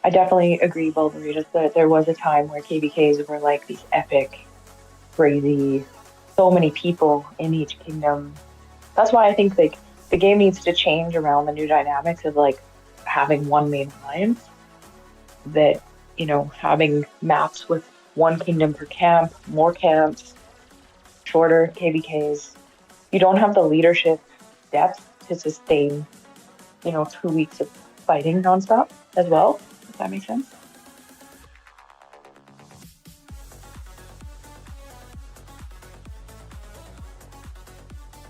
I definitely agree, Bulgaritas, that there was a time where KVKs were like these epic, crazy, so many people in each kingdom. That's why I think like the game needs to change around the new dynamics of like having one main alliance, that, having maps with one kingdom per camp, more camps, shorter KVKs. You don't have the leadership depth to sustain, 2 weeks of fighting nonstop as well, if that makes sense.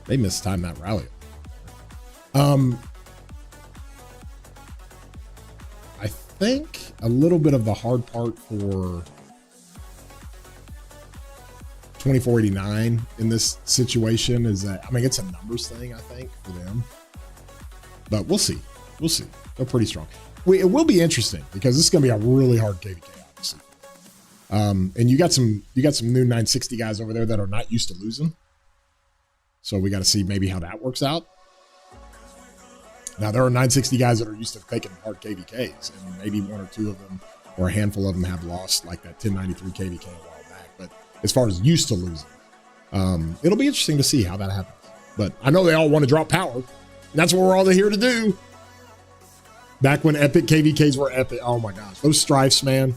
They mistimed that rally. I think a little bit of the hard part for 2489 in this situation is that, I mean, it's a numbers thing, I think, for them. But we'll see. We'll see. They're pretty strong. It will be interesting because this is going to be a really hard KVK, obviously. And you got some new 960 guys over there that are not used to losing. So we got to see maybe how that works out. Now, there are 960 guys that are used to taking hard KVKs, and maybe 1 or 2 of them or a handful of them have lost like that 1093 KVK a while back. But as far as used to losing, it'll be interesting to see how that happens. But I know they all want to drop power. And that's what we're all here to do. Back when epic KVKs were epic. Oh my gosh, those strifes, man.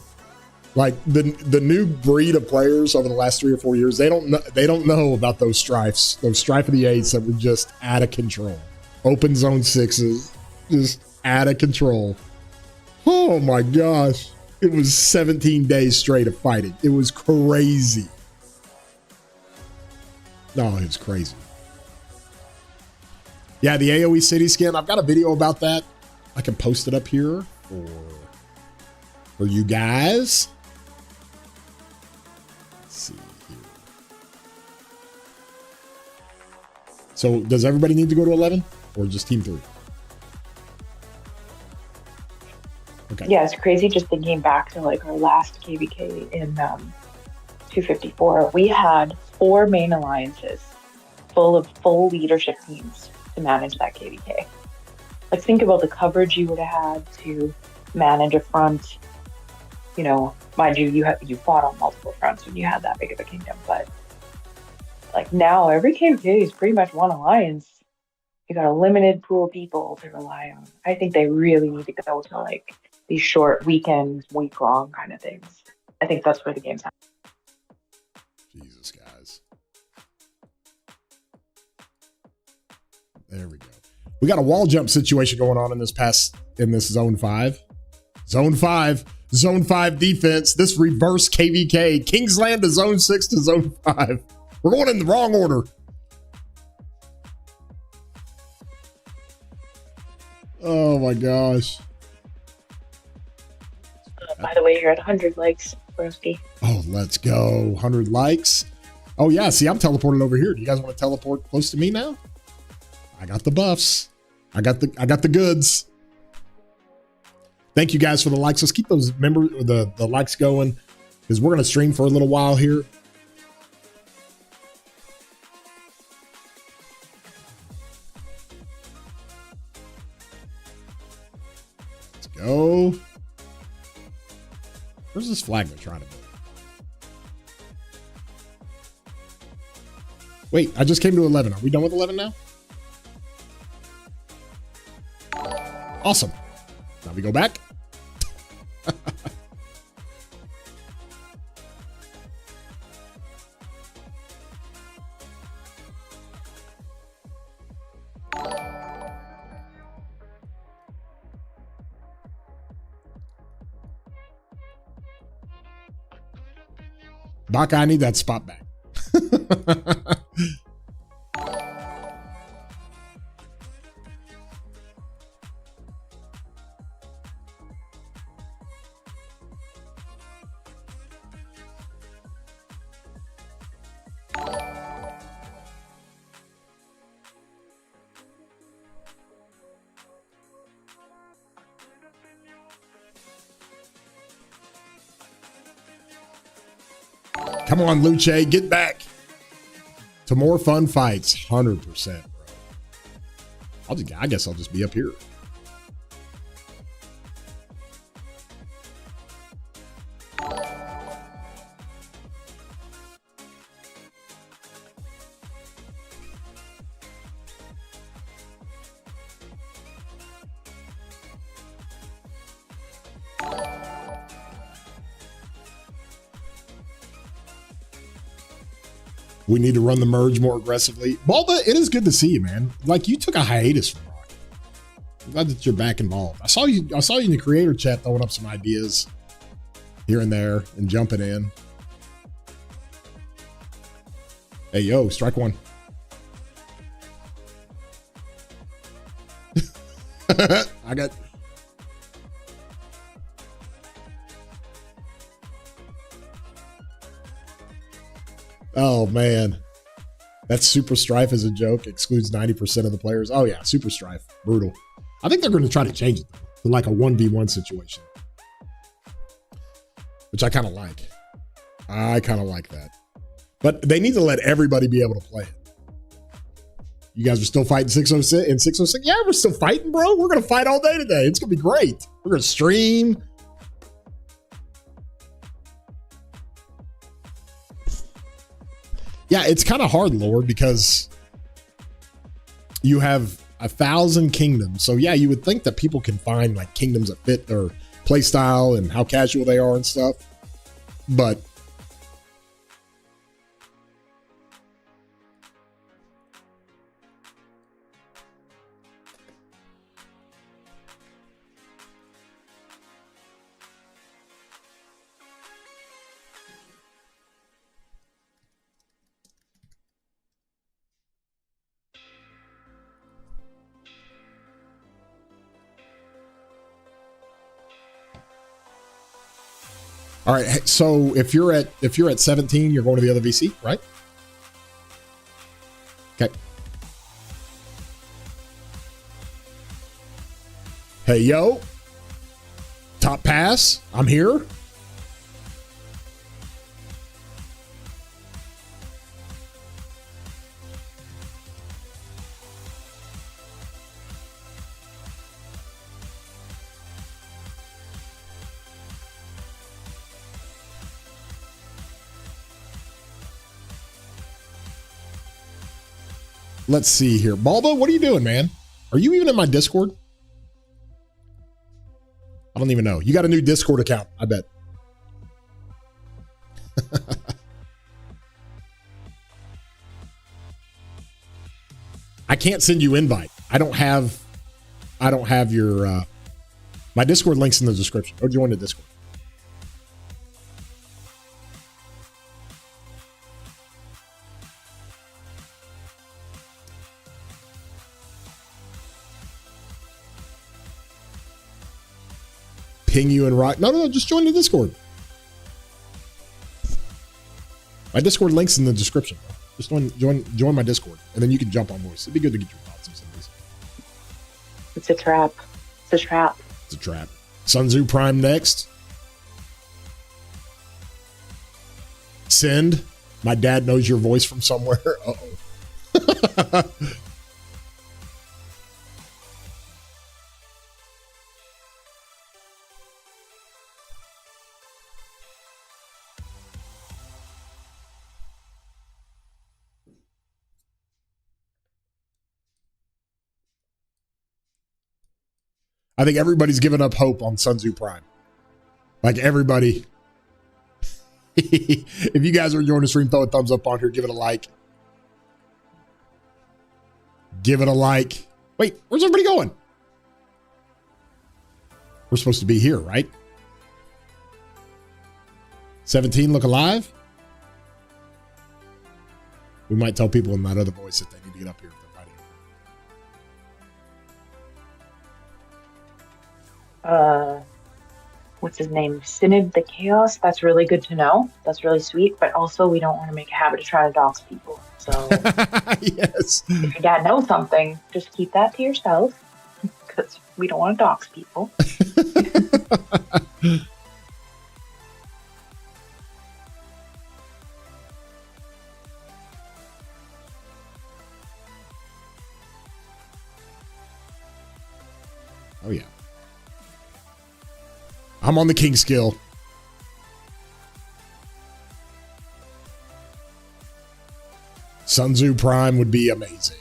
Like the new breed of players over the last 3 or 4 years, they don't know about those strifes. Those strife of the 8s that were just out of control. Open zone 6s, just out of control. Oh my gosh. It was 17 days straight of fighting. It was crazy. No, it was crazy. Yeah, the AoE city skin. I've got a video about that. I can post it up here for you guys. Let's see here. So does everybody need to go to 11 or just team 3? Okay. Yeah, it's crazy just thinking back to like our last KVK in 254. We had 4 main alliances full of full leadership teams to manage that KVK. Like, think about the coverage you would have had to manage a front. Mind you, you fought on multiple fronts when you had that big of a kingdom, but like now every KVK is pretty much one alliance. You got a limited pool of people to rely on. I think they really need to go to like these short weekend, week-long kind of things. I think that's where the game's at. Jesus, guys. There we go. We got a wall jump situation going on in this zone 5. Zone 5 defense. This reverse KVK. Kingsland to zone 6 to zone 5. We're going in the wrong order. Oh my gosh. By the way, you're at 100 likes, Broski. Oh, let's go. 100 likes. Oh yeah, see, I'm teleported over here. Do you guys want to teleport close to me now? I got the buffs. I got the goods. Thank you guys for the likes. Let's keep those the likes going because we're gonna stream for a little while here. Let's go. Where's this flag they're trying to build? Wait, I just came to 11. Are we done with 11 now? Awesome. Now we go back. Baka, I need that spot back. Come on, Luce, get back to more fun fights. 100%, bro. I guess I'll just be up here. We need to run the merge more aggressively. Balda, it is good to see you, man. Like, you took a hiatus from Rocket. I'm glad that you're back involved. I saw you in the creator chat throwing up some ideas here and there and jumping in. Hey, yo, strike one. I got... Oh, man. That Super Strife is a joke. Excludes 90% of the players. Oh, yeah. Super Strife. Brutal. I think they're going to try to change it to like a 1v1 situation. Which I kind of like. I kind of like that. But they need to let everybody be able to play it. You guys are still fighting 606 and 606? Yeah, we're still fighting, bro. We're going to fight all day today. It's going to be great. We're going to stream. Yeah, it's kind of hard, Lord, because you have 1,000 kingdoms. So, yeah, you would think that people can find, like, kingdoms that fit their play style and how casual they are and stuff. But all right, so if you're at 17, you're going to the other VC, right? Okay. Hey, yo. Top pass. I'm here. Let's see here. Balbo, what are you doing, man? Are you even in my Discord? I don't even know. You got a new Discord account, I bet. I can't send you invite. I don't have your my Discord link's in the description. Go join the Discord. Ping you and rock. No, just join the Discord. My Discord link's in the description. Just join my Discord, and then you can jump on voice. It'd be good to get your thoughts on some of these. It's a trap. It's a trap. It's a trap. Sun Tzu Prime next. Send. My dad knows your voice from somewhere. Uh-oh. I think everybody's given up hope on Sun Tzu Prime. Like everybody. If you guys are enjoying the stream, throw a thumbs up on here. Give it a like. Give it a like. Wait, where's everybody going? We're supposed to be here, right? 17 look alive? We might tell people in that other voice that they need to get up here if they're fighting. What's his name? Synod the Chaos. That's really good to know. That's really sweet. But also, we don't want to make a habit of trying to dox people. So, yes. If your dad knows something, just keep that to yourself, because we don't want to dox people. Oh, yeah. I'm on the king skill. Sun Tzu Prime would be amazing.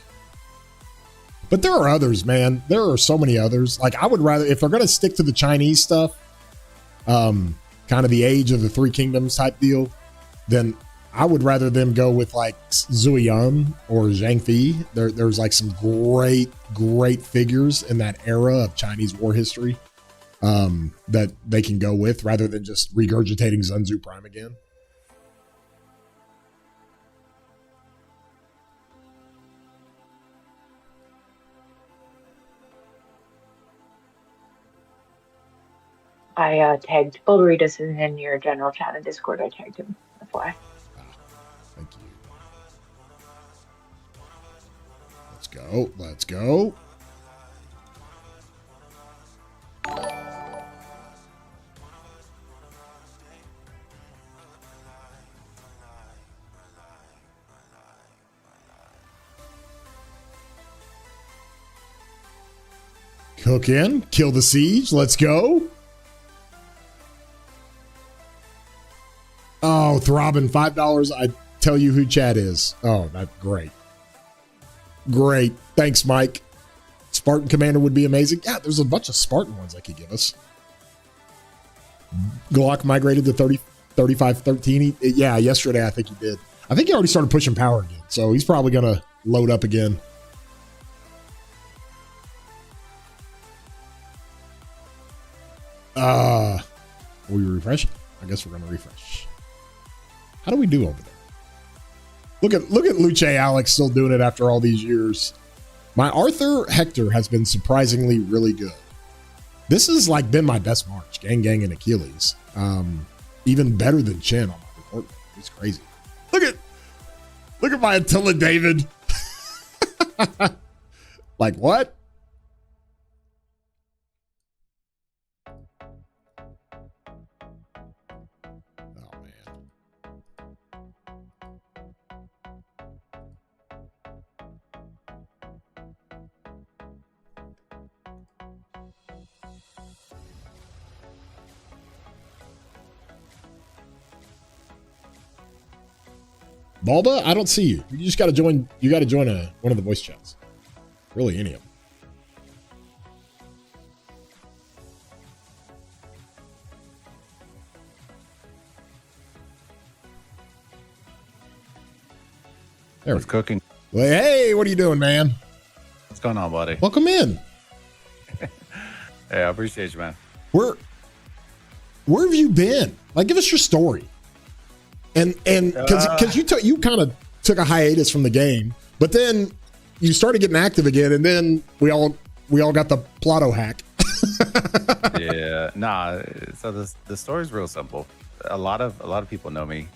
But there are others, man. There are so many others. Like, I would rather, if they're going to stick to the Chinese stuff, kind of the Age of the Three Kingdoms type deal, then I would rather them go with like Zhuyan or Zhang Fi. There's like some great figures in that era of Chinese war history that they can go with rather than just regurgitating Sun Tzu Prime again. I tagged Bullritas in your general chat and Discord. I tagged him. That's why. Thank you. Let's go. Cook in, kill the siege. Let's go. Oh, throbbing $5. I tell you who chat is. Oh, that's great. Great. Thanks, Mike. Spartan Commander would be amazing. Yeah, there's a bunch of Spartan ones I could give us. Glock migrated to 3513. Yeah, yesterday I think he did. I think he already started pushing power again, so he's probably going to load up again. Will we refresh? I guess we're going to refresh. How do we do over there? Look at Luce Alex still doing it after all these years. My Arthur Hector has been surprisingly really good. This has like been my best March. Gang and Achilles. Even better than Chen on my report. It's crazy. Look at my Attila David. Like what? Balba, I don't see you. You just got to join. You got to join one of the voice chats. Really, any of them. There What's cooking? Well, hey, what are you doing, man? What's going on, buddy? Welcome in. Hey, I appreciate you, man. Where have you been? Like, give us your story. And because you kind of took a hiatus from the game, but then you started getting active again, and then we all got the Plotto hack. Yeah, nah. So the story's real simple. A lot of people know me.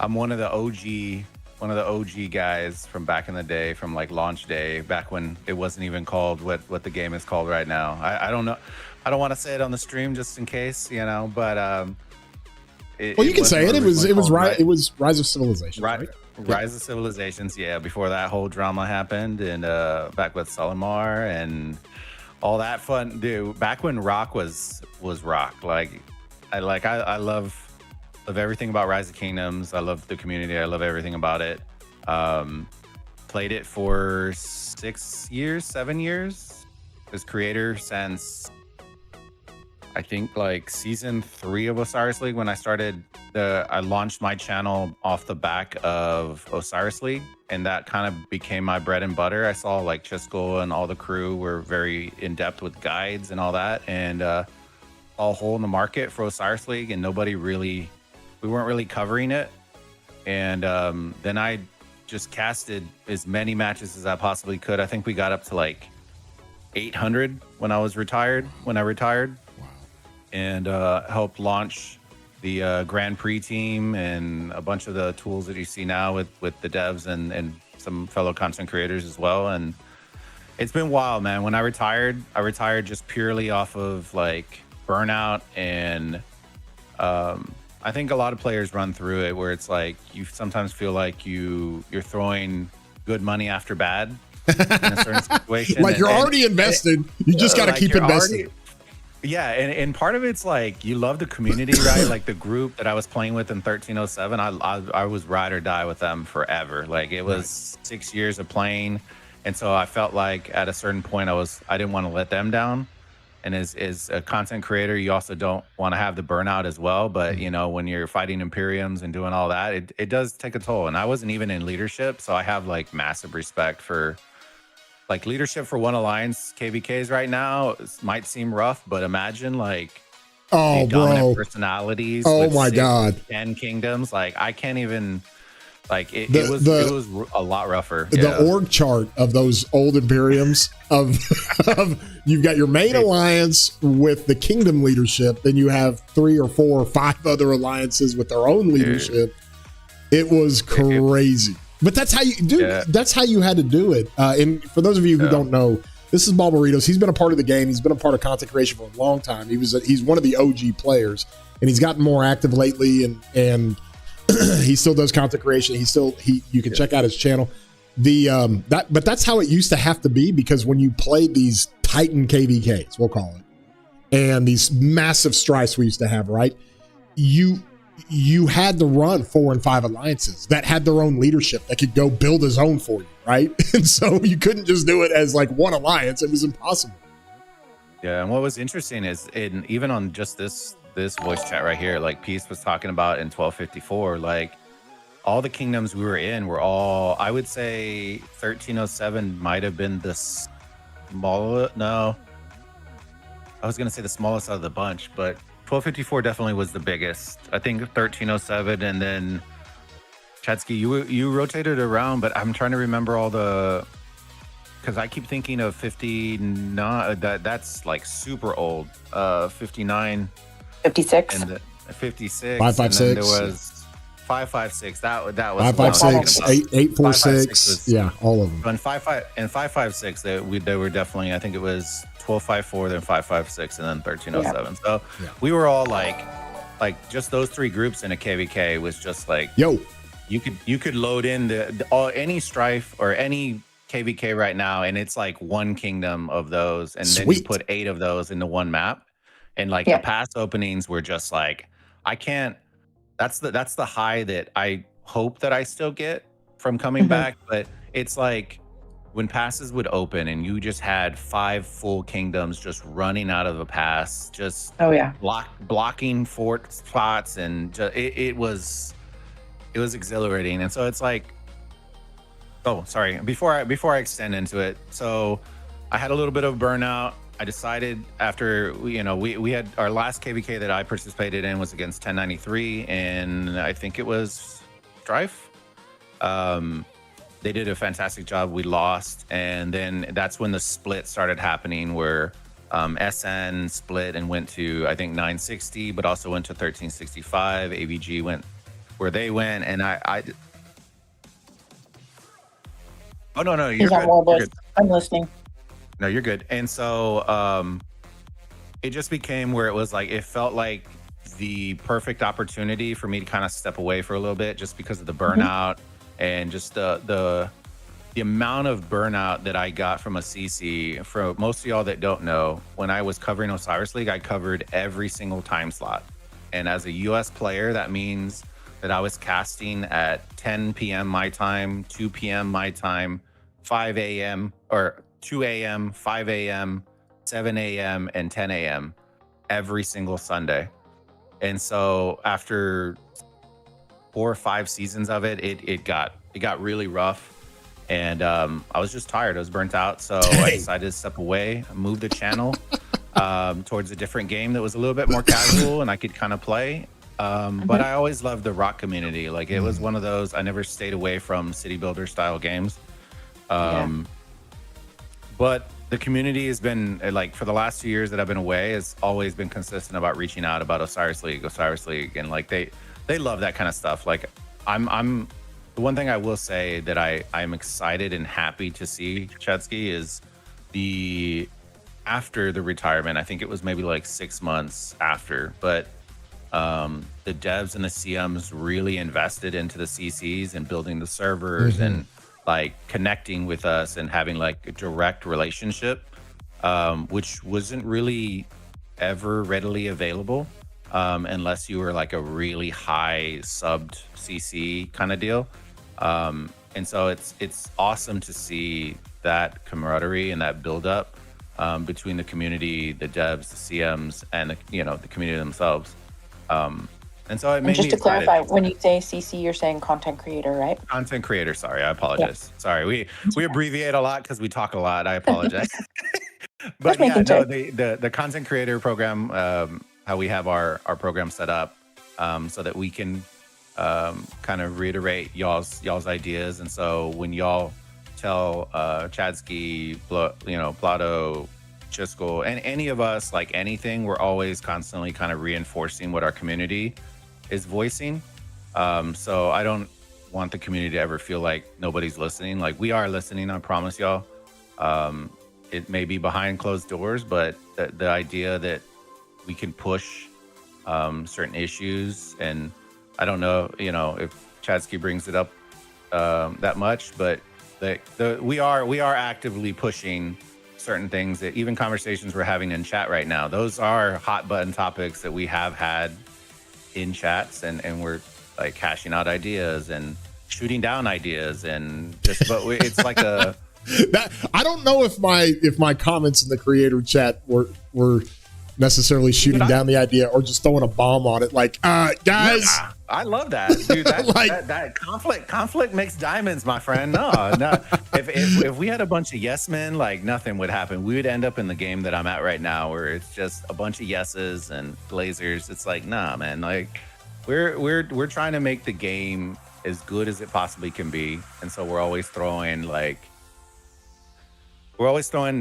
I'm one of the OG guys from back in the day, from like launch day, back when it wasn't even called what the game is called right now. I don't know. I don't want to say it on the stream just in case, but you can say it. It was Rise of Civilizations. Right? Rise of Civilizations. Yeah, before that whole drama happened, and back with Sulimar and all that fun, dude. Back when Rock was Rock. I love everything about Rise of Kingdoms. I love the community. I love everything about it. Played it for 7 years as creator since I think like season 3 of Osiris League, when I launched my channel off the back of Osiris League, and that kind of became my bread and butter. I saw like Chisco and all the crew were very in depth with guides and all that, and all hole in the market for Osiris League, and we weren't really covering it. And then I just casted as many matches as I possibly could. I think we got up to like 800 when I retired. And helped launch the Grand Prix team and a bunch of the tools that you see now with the devs and some fellow content creators as well. And it's been wild, man. When I retired just purely off of like burnout, and I think a lot of players run through it where it's like you sometimes feel like you're throwing good money after bad. in a certain situation. Like you're already invested. You just got to keep investing. Yeah, and part of it's like you love the community, right? Like the group that I was playing with in 1307, I was ride or die with them forever. Like it was 6 years of playing, and so I felt like at a certain point I didn't want to let them down. And as a content creator, you also don't want to have the burnout as well. But you know, when you're fighting Imperiums and doing all that, it does take a toll. And I wasn't even in leadership, so I have like massive respect for. Like leadership for one alliance KVKs right now might seem rough, but imagine like dominant personalities. Oh my God. 10 kingdoms. Like I can't even like it was a lot rougher. The org chart of those old Imperiums of you've got your main alliance with the kingdom leadership, then you have 3 or 4 or 5 other alliances with their own leadership. It was crazy. But that's how you do. Yeah. That's how you had to do it. And for those of you who don't know, this is Barbarritos. He's been a part of the game. He's been a part of content creation for a long time. He's one of the OG players, and he's gotten more active lately. And he still does content creation. You can check out his channel. But that's how it used to have to be, because when you played these Titan KVKs, we'll call it, and these massive strifes we used to have, right? You had to run 4 and 5 alliances that had their own leadership that could go build his own for you, right? And so you couldn't just do it as like one alliance. It was impossible. Yeah, and what was interesting is even on just this voice chat right here, like Peace was talking about in 1254, like all the kingdoms we were in were all, I would say 1307 might have been the smallest. No, I was going to say the smallest out of the bunch, but 1254 definitely was the biggest. I think 1307, and then Chatsky, you rotated around, but I'm trying to remember all the, because I keep thinking of 59. That's like super old. 59, 56, and 56. 556. And then there was 556. That was 556, 846. Yeah, all of them. And 556. They were definitely. I think it was 1254, then 556, and then 1307. Yeah. So we were all like just those 3 groups in a KVK was just like, yo, you could load in any strife or any KVK right now, and it's like one kingdom of those, and then you put 8 of those into one map, and like the pass openings were just like, I can't. That's the high that I hope that I still get from coming back, but it's like when passes would open and you just had 5 full kingdoms just running out of a pass, just blocking fort spots, and it was exhilarating. And so it's like, oh, sorry, before I extend into it, so I had a little bit of burnout. I decided after, we had our last KVK that I participated in was against 1093, and I think it was Strife. They did a fantastic job. We lost, and then that's when the split started happening, where SN split and went to, I think, 960, but also went to 1365. AVG went where they went, and I oh no, you're good. You're good. I'm listening. No, you're good. And so it just became where it was like, it felt like the perfect opportunity for me to kind of step away for a little bit, just because of the burnout and just the amount of burnout that I got from a CC. For most of y'all that don't know, when I was covering Osiris League, I covered every single time slot. And as a US player, that means that I was casting at 10 p.m. my time, 2 p.m. my time, 5 a.m. or 2 a.m., 5 a.m., 7 a.m., and 10 a.m. every single Sunday. And so after 4 or 5 seasons of it, it got really rough. And I was just tired. I was burnt out. So I decided to step away, move the channel towards a different game that was a little bit more casual and I could kind of play. But I always loved the rock community. Like, it was one of those, I never stayed away from city builder style games. But the community has been, like, for the last 2 years that I've been away, has always been consistent about reaching out about Osiris League. And like, they love that kind of stuff. Like, I'm the one thing I will say that I'm excited and happy to see, Chetsky, is after the retirement, I think it was maybe like 6 months after, but the devs and the CMs really invested into the CCs and building the servers and like connecting with us and having like a direct relationship, which wasn't really ever readily available unless you were like a really high subbed CC kind of deal. And so it's awesome to see that camaraderie and that build up between the community, the devs, the CMs, and the community themselves. And so it made just me to excited. clarify, when you say CC, you're saying content creator, right? Content creator. Sorry, I apologize. Sorry, we abbreviate a lot because we talk a lot. I apologize. But yeah, no, the content creator program, how we have our program set up, so that we can kind of reiterate y'all's ideas. And so when y'all tell Chadsky, Plato, Chisco, and any of us like anything, we're always constantly kind of reinforcing what our community is voicing. So I don't want the community to ever feel like nobody's listening. Like, we are listening, I promise y'all. It may be behind closed doors, but the idea that we can push certain issues, and I don't know, if Chadsky brings it up that much, but we are actively pushing certain things, that even conversations we're having in chat right now, those are hot button topics that we have had in chats, and we're like hashing out ideas and shooting down ideas, and just, but it's like a that, I don't know if my comments in the creator chat were necessarily shooting down the idea or just throwing a bomb on it. Like, guys, yeah, I love that, dude. That conflict makes diamonds, my friend. No. If we had a bunch of yes men, like, nothing would happen. We would end up in the game that I'm at right now, where it's just a bunch of yeses and lasers. It's like, nah, man. Like, we're trying to make the game as good as it possibly can be, and so we're always throwing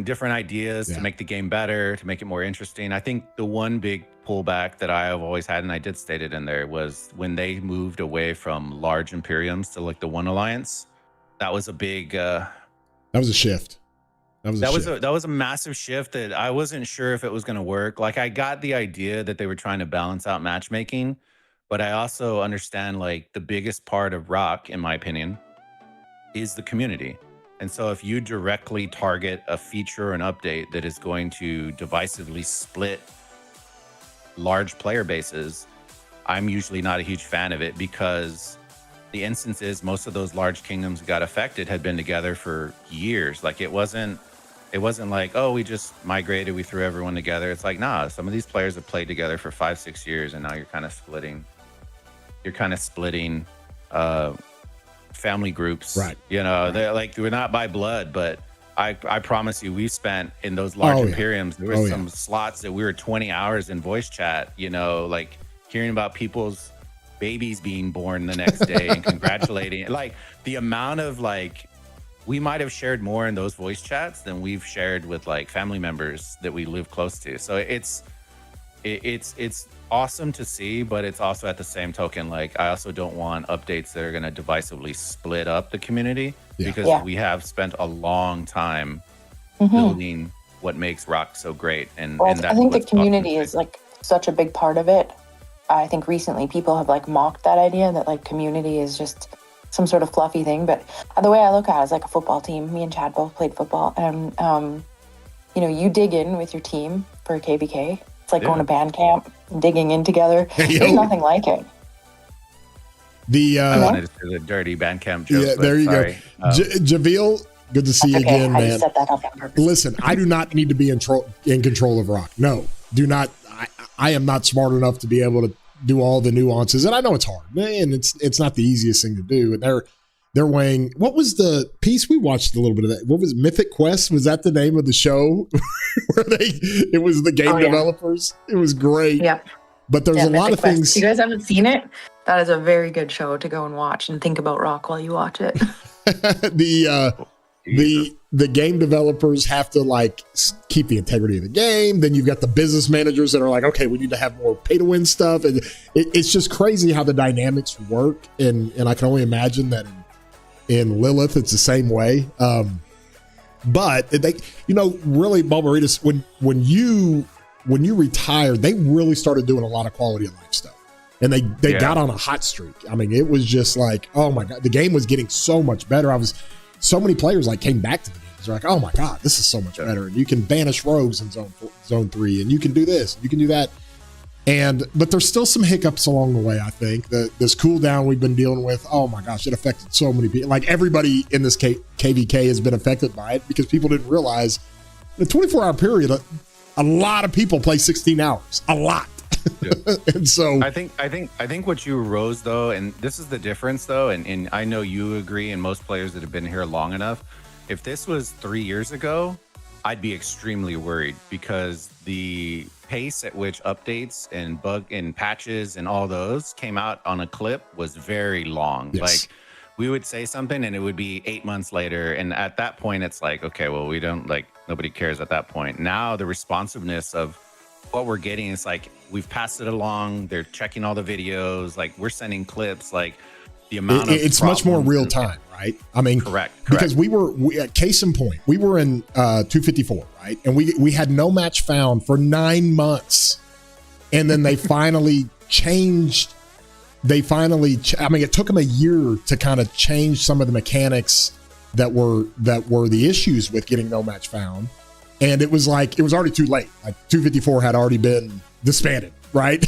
different ideas to make the game better, to make it more interesting. I think the one big pullback that I have always had, and I did state it in there, was when they moved away from large Imperiums to like the One Alliance. That was a big that was a shift. That was a massive shift that I wasn't sure if it was going to work. Like, I got the idea that they were trying to balance out matchmaking, but I also understand, like, the biggest part of Rock, in my opinion, is the community. And so if you directly target a feature or an update that is going to divisively split large player bases, I'm usually not a huge fan of it, because the instances most of those large kingdoms got affected had been together for years. Like, it wasn't like, oh, we just migrated, we threw everyone together. It's like, nah, some of these players have played together for 5-6 years, and now you're kind of splitting family groups, right? They're like, we're not by blood, but I promise you, we've spent in those large Imperiums, there were some slots that we were 20 hours in voice chat, like hearing about people's babies being born the next day and congratulating. Like, the amount of, like, we might have shared more in those voice chats than we've shared with like family members that we live close to. So it's awesome to see, but it's also, at the same token, like, I also don't want updates that are going to divisively split up the community, because we have spent a long time building what makes Rock so great. And I think the community is like such a big part of it. I think recently people have like mocked that idea that like community is just some sort of fluffy thing, but the way I look at it is like a football team. Me and Chad both played football, and you dig in with your team for a KVK. It's like going to band camp, digging in together. There's nothing like it. I wanted to do the dirty band camp joke. Yeah, there you go. Javiel, good to see you again, man. I set that up on purpose. Listen, I do not need to be in control of Rock. No, do not. I am not smart enough to be able to do all the nuances, and I know it's hard, and it's not the easiest thing to do. And they're weighing. What was the piece we watched a little bit of that? What was Mythic Quest? Was that the name of the show? Where it was the game developers. It was great. Yeah. But there's a lot of things. If you guys haven't seen it, that is a very good show to go and watch and think about Rock while you watch it. The game developers have to like keep the integrity of the game. Then you've got the business managers that are like, okay, we need to have more pay to win stuff. And it's just crazy how the dynamics work. And I can only imagine that in Lilith, it's the same way. But they, really, Barbaritas, when you retired, they really started doing a lot of quality of life stuff. And they got on a hot streak. I mean, it was just like, oh my God, the game was getting so much better. so many players like came back to the game. They're like, oh my God, this is so much better. And you can banish rogues in zone 3, and you can do this, you can do that. But there's still some hiccups along the way, I think. This cooldown we've been dealing with, oh my gosh, it affected so many people. Like everybody in this KVK has been affected by it because people didn't realize in a 24-hour period, a lot of people play 16 hours. A lot. Yeah. And so I think what you rose though, and this is the difference though, and I know you agree, and most players that have been here long enough, if this was 3 years ago, I'd be extremely worried because the pace at which updates and bug and patches and all those came out on a clip was very long. Yes. Like we would say something and it would be 8 months later. And at that point, it's like, okay, well, we don't like, nobody cares at that point. Now the responsiveness of what we're getting is like, we've passed it along. They're checking all the videos. Like we're sending clips, like the amount of it's much more real time, right? I mean, correct. Because we case in point, we were in 254, right? And we had no match found for 9 months. And then they finally changed. I mean, it took them a year to kind of change some of the mechanics that were the issues with getting no match found. And it was like, it was already too late. Like 254 had already been disbanded, right?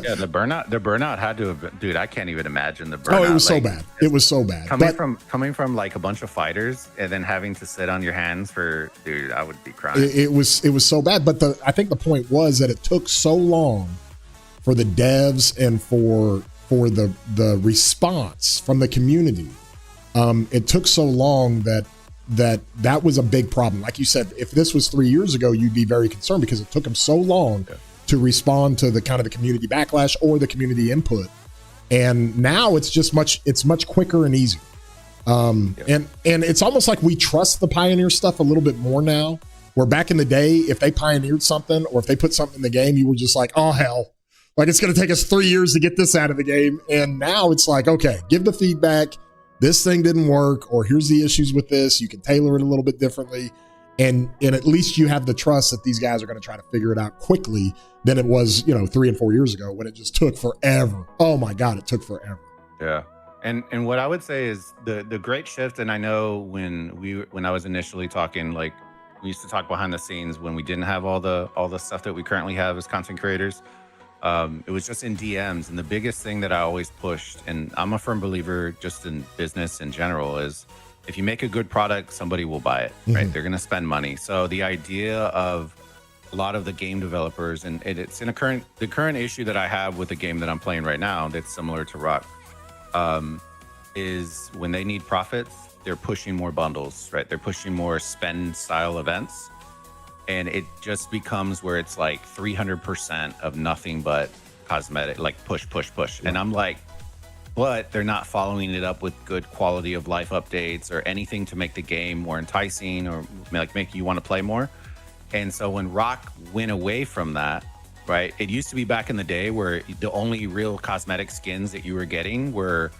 Yeah, the burnout had to have been, dude, I can't even imagine the burnout. Oh, it was so bad. It was so bad. Coming from like a bunch of fighters and then having to sit on your hands for, dude, I would be crying. It was so bad. But I think the point was that it took so long for the devs and for the response from the community. It took so long that was a big problem. Like you said, if this was 3 years ago, you'd be very concerned because it took them so long to respond to the kind of the community backlash or the community input. And now it's just much quicker and easier. And it's almost like we trust the Pioneer stuff a little bit more now, where back in the day, if they pioneered something or if they put something in the game, you were just like, oh hell, like it's going to take us 3 years to get this out of the game. And now it's like, okay, give the feedback. This thing didn't work, or here's the issues with this. You can tailor it a little bit differently. And at least you have the trust that these guys are going to try to figure it out quickly than it was, 3 and 4 years ago when it just took forever. Oh my God, it took forever. Yeah. And what I would say is the great shift. And I know when I was initially talking, like we used to talk behind the scenes when we didn't have all the stuff that we currently have as content creators. It was just in DMs. And the biggest thing that I always pushed, and I'm a firm believer just in business in general, is if you make a good product, somebody will buy it, right? Mm-hmm. They're going to spend money. So the idea of a lot of the game developers, and it's in the current issue that I have with the game that I'm playing right now that's similar to Rock, is when they need profits, they're pushing more bundles, right? They're pushing more spend style events. And it just becomes where it's like 300% of nothing but cosmetic, like push. Yeah. And I'm like, but they're not following it up with good quality of life updates or anything to make the game more enticing or like make you want to play more. And so when Rock went away from that, right, it used to be back in the day where the only real cosmetic skins that you were getting were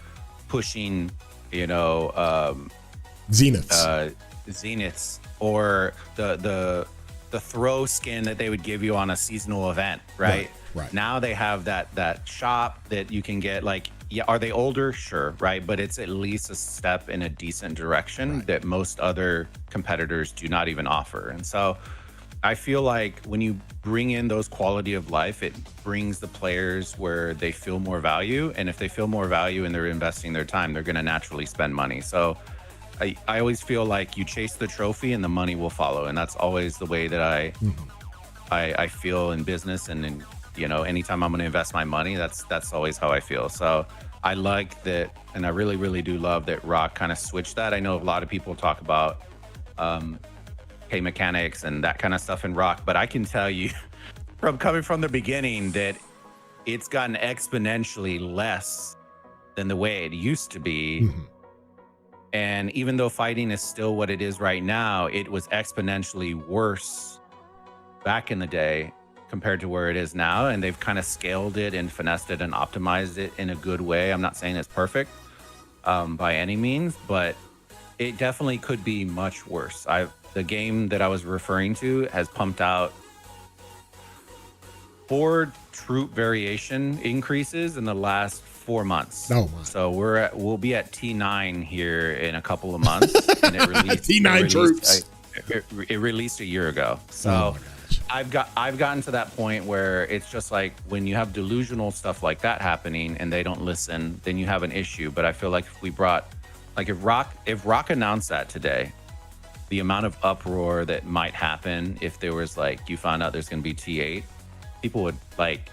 pushing, Zeniths or the throw skin that they would give you on a seasonal event, right? Right. Now they have that shop that you can get, like, yeah, are they older? Sure, right? But it's at least a step in a decent direction that most other competitors do not even offer. And so I feel like when you bring in those quality of life, it brings the players where they feel more value. And if they feel more value and they're investing their time, they're going to naturally spend money. So I always feel like you chase the trophy and the money will follow. And that's always the way that I feel in business. And in, anytime I'm going to invest my money, that's always how I feel. So I like that. And I really, really do love that Rock kind of switched that. I know a lot of people talk about pay mechanics and that kind of stuff in Rock, but I can tell you from coming from the beginning that it's gotten exponentially less than the way it used to be. Mm-hmm. And even though fighting is still what it is right now, it was exponentially worse back in the day compared to where it is now. And they've kind of scaled it and finessed it and optimized it in a good way. I'm not saying it's perfect by any means, but it definitely could be much worse. The game that I was referring to has pumped out 4 troop variation increases in the last 4 months. Oh my. So we'll be at T9 here in a couple of months. And it released T9 troops. It released a year ago. So Oh my gosh. I've gotten to that point where it's just like when you have delusional stuff like that happening and they don't listen, then you have an issue. But I feel like if we brought, like if Rock announced that today, the amount of uproar that might happen if there was like, you found out there's going to be T8, people would like,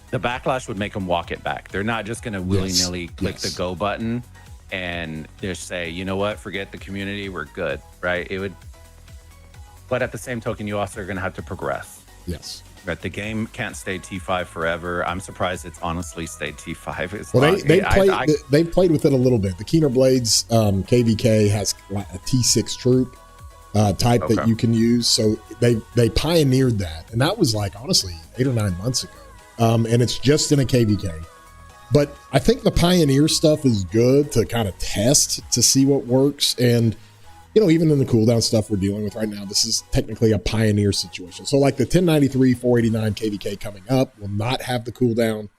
the backlash would make them walk it back. They're not just going to willy-nilly click the go button and just say, you know what, forget the community, we're good, right? It would. But at the same token, you also are going to have to progress. Yes. Right? The game can't stay T5 forever. I'm surprised it's honestly stayed T5. Well, they've played with it a little bit. The Keener Blades KVK has a T6 troop type that you can use. So they pioneered that. And that was like, honestly, 8 or 9 months ago. And it's just in a KVK. But I think the Pioneer stuff is good to kind of test to see what works. And even in the cooldown stuff we're dealing with right now, this is technically a Pioneer situation. So like the 1093, 489 KVK coming up will not have the cooldown,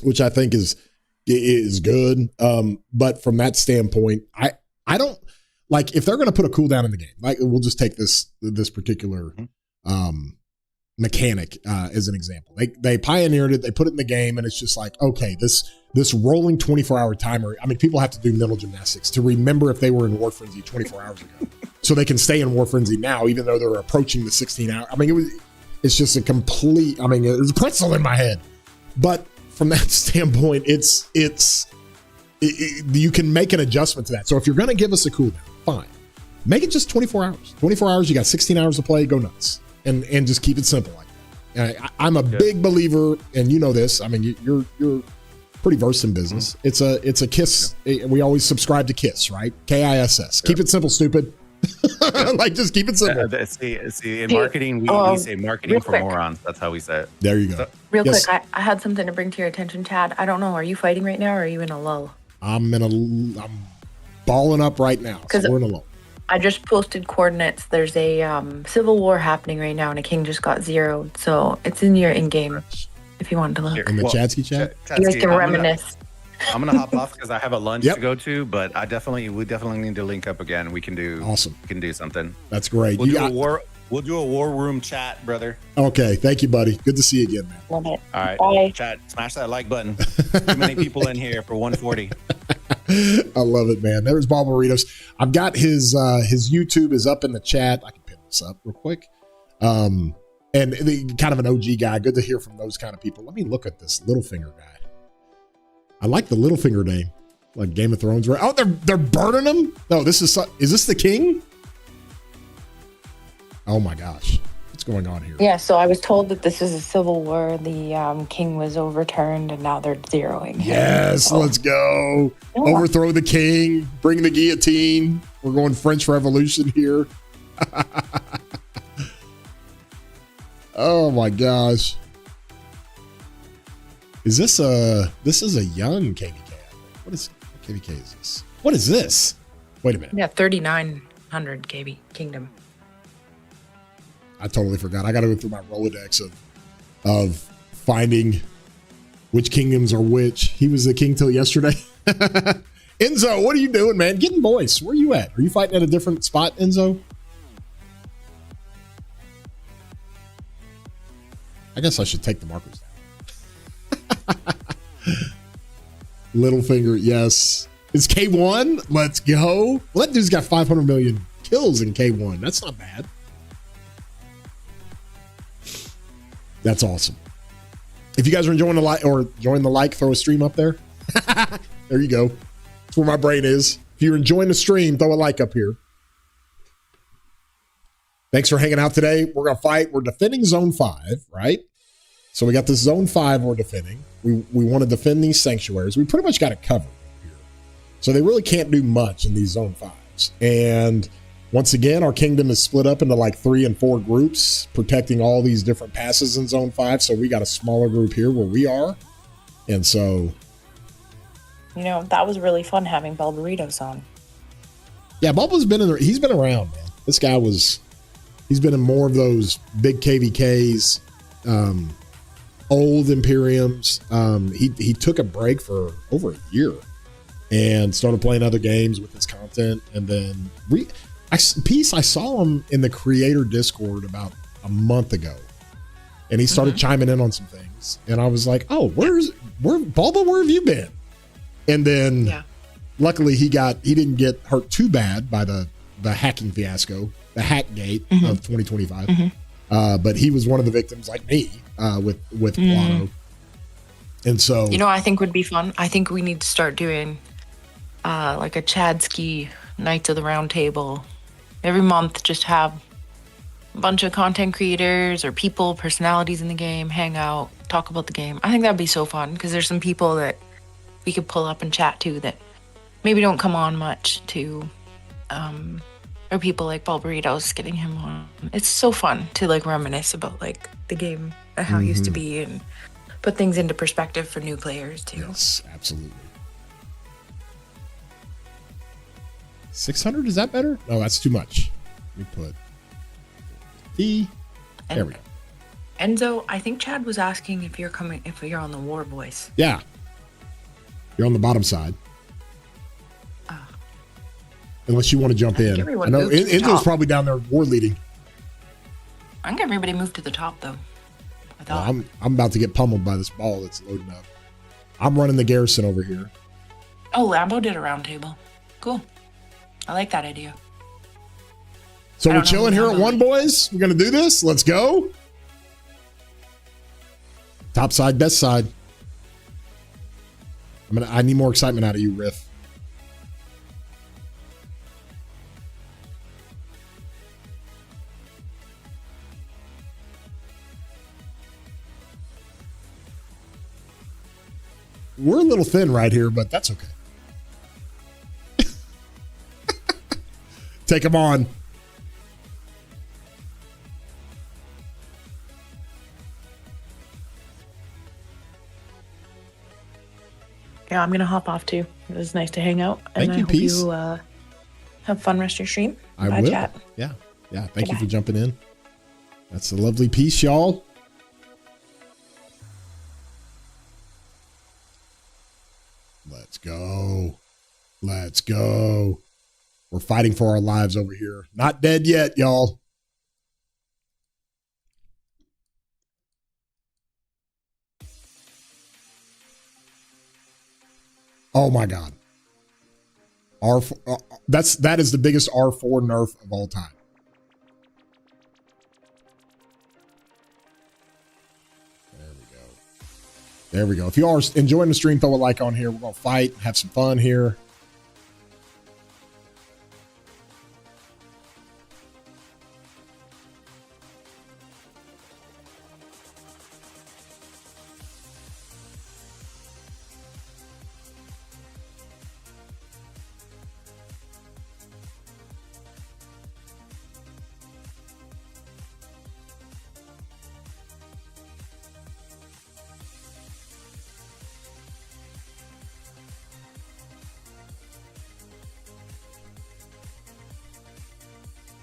which I think is good. But from that standpoint, I don't like if they're going to put a cooldown in the game. Like we'll just take this particular mechanic as an example. They pioneered it, they put it in the game, and it's just like, okay, this rolling 24-hour timer. I mean, people have to do mental gymnastics to remember if they were in War Frenzy 24 hours ago, so they can stay in War Frenzy now, even though they're approaching the 16-hour. I mean, it's just a complete. I mean, there's a pretzel in my head. But from that standpoint, you can make an adjustment to that. So if you're going to give us a cooldown, fine, make it just 24 hours. 24 hours, you got 16 hours to play. Go nuts. And just keep it simple like that. I'm a big believer, and you know this. I mean, you're pretty versed in business. It's a KISS. We always subscribe to KISS, right? KISS. Keep it simple, stupid. Like just keep it simple. See, in marketing, we say marketing for morons. That's how we say it. There you go. Real quick, I had something to bring to your attention, Chad. I don't know. Are you fighting right now, or are you in a lull? I'm balling up right now. So we're in a lull. I just posted coordinates. There's a civil war happening right now, and a king just got zeroed. So it's in your in-game if you wanted to look. In the Chatsky chat? You guys can reminisce. I'm going to hop off because I have a lunch to go to, but we definitely need to link up again. We can do something. That's great. We'll do a war room chat, brother. Okay. Thank you, buddy. Good to see you again, man. Love it. All right. Bye. Chat, smash that like button. Too many people in here for 140. I love it, man. There's Bob Burritos. I've got his YouTube is up in the chat. I can pin this up real quick. And kind of an OG guy. Good to hear from those kind of people. Let me look at this Littlefinger guy. I like the Littlefinger name, like Game of Thrones. Oh, they're burning him. No, is this the king? Oh my gosh, what's going on here? Yeah, so I was told that this is a civil war. The king was overturned, and now they're zeroing him. Yes, let's go. Yeah. Overthrow the king, bring the guillotine. We're going French Revolution here. Oh my gosh. This is a young KVK. What KVK is this? What is this? Wait a minute. Yeah, 3,900 KV Kingdom. I totally forgot. I got to go through my Rolodex of finding which kingdoms are which. He was the king till yesterday. Enzo, what are you doing, man? Getting voice. Where are you at? Are you fighting at a different spot, Enzo? I guess I should take the markers down. Littlefinger, yes. It's K1. Let's go. Well, that dude's got 500 million kills in K1. That's not bad. That's awesome. If you guys are enjoying the like or join the like, throw a stream up there. There you go. That's where my brain is. If you're enjoying the stream, throw a like up here. Thanks for hanging out today. We're going to fight. We're defending Zone 5, right? So we got this Zone 5 we're defending. We want to defend these sanctuaries. We pretty much got it covered here. So they really can't do much in these Zone 5s. And once again, our kingdom is split up into like 3 and 4 groups, protecting all these different passes in Zone 5. So we got a smaller group here where we are. And so... You know, that was really fun having Burritos on. Yeah, Bubba's he's been around, man. This guy he's been in more of those big KVKs. old Imperiums. He took a break for over a year and started playing other games with his content. And then I saw him in the creator Discord about a month ago, and he started chiming in on some things. And I was like, oh, where Bulba, where have you been? And then luckily he didn't get hurt too bad by the hacking fiasco, the hack gate of 2025. But he was one of the victims, like me, with Plano. And so, I think would be fun. I think we need to start doing like a Chadsky Knights of the Round Table every month. Just have a bunch of content creators or people, personalities in the game, hang out, talk about the game. I think that'd be so fun because there's some people that we could pull up and chat to that maybe don't come on much to, or people like Paul Burritos, getting him on. It's so fun to like reminisce about like the game and how it used to be and put things into perspective for new players too. Yes, absolutely. 600, is that better? No, that's too much. We put there we go. Enzo, I think Chad was asking if you're on the War Voice. Yeah. You're on the bottom side. Unless you want to jump in. I know Enzo's probably down there war leading. I think everybody moved to the top though. I'm about to get pummeled by this ball that's loading up. I'm running the garrison over here. Oh, Lambo did a round table. Cool. I like that idea. So we're chilling here at one, boys. We're going to do this. Let's go. Top side, best side. I need more excitement out of you, Riff. We're a little thin right here, but that's okay. Take them on. Yeah, I'm going to hop off too. It was nice to hang out. Thank you, Peace. I hope you have fun rest of your stream. I will. Chat. Yeah. Thank you for jumping in. That's a lovely piece, y'all. Let's go. Let's go. We're fighting for our lives over here. Not dead yet, y'all. Oh my God. That is the biggest R4 nerf of all time. There we go. If you are enjoying the stream, throw a like on here. We're going to fight, have some fun here.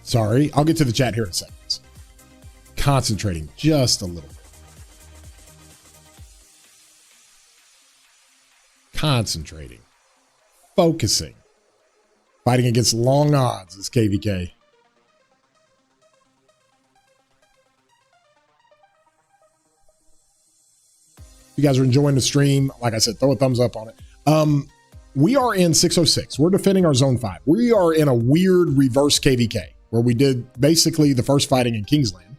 Sorry, I'll get to the chat here in a second. Concentrating just a little bit. Concentrating. Focusing. Fighting against long odds is KVK. If you guys are enjoying the stream, like I said, throw a thumbs up on it. We are in 606. We're defending our zone 5. We are in a weird reverse KVK where we did basically the first fighting in Kingsland.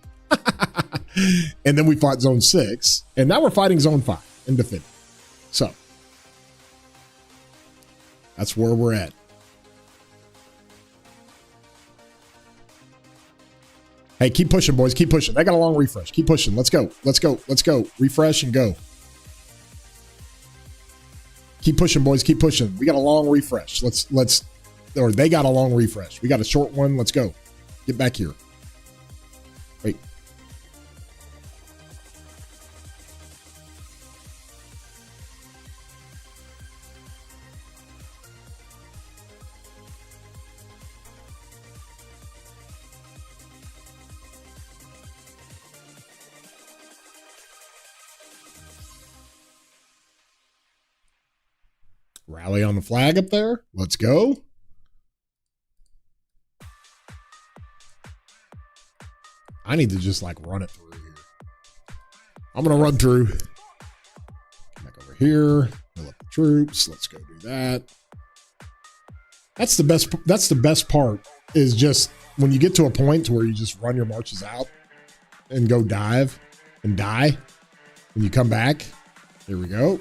And then we fought zone 6. And now we're fighting zone 5 and defending. So that's where we're at. Hey, keep pushing, boys. Keep pushing. They got a long refresh. Keep pushing. Let's go. Let's go. Let's go. Refresh and go. Keep pushing, boys. Keep pushing. We got a long refresh. Or they got a long refresh. We got a short one. Let's go. Get back here. Wait. rally on the flag up there. Let's go. I need to just like run it through here. I'm going to run through. Come back over here. Fill up the troops. Let's go do that. That's the best part is just when you get to a point where you just run your marches out and go dive and die. When you come back, here we go.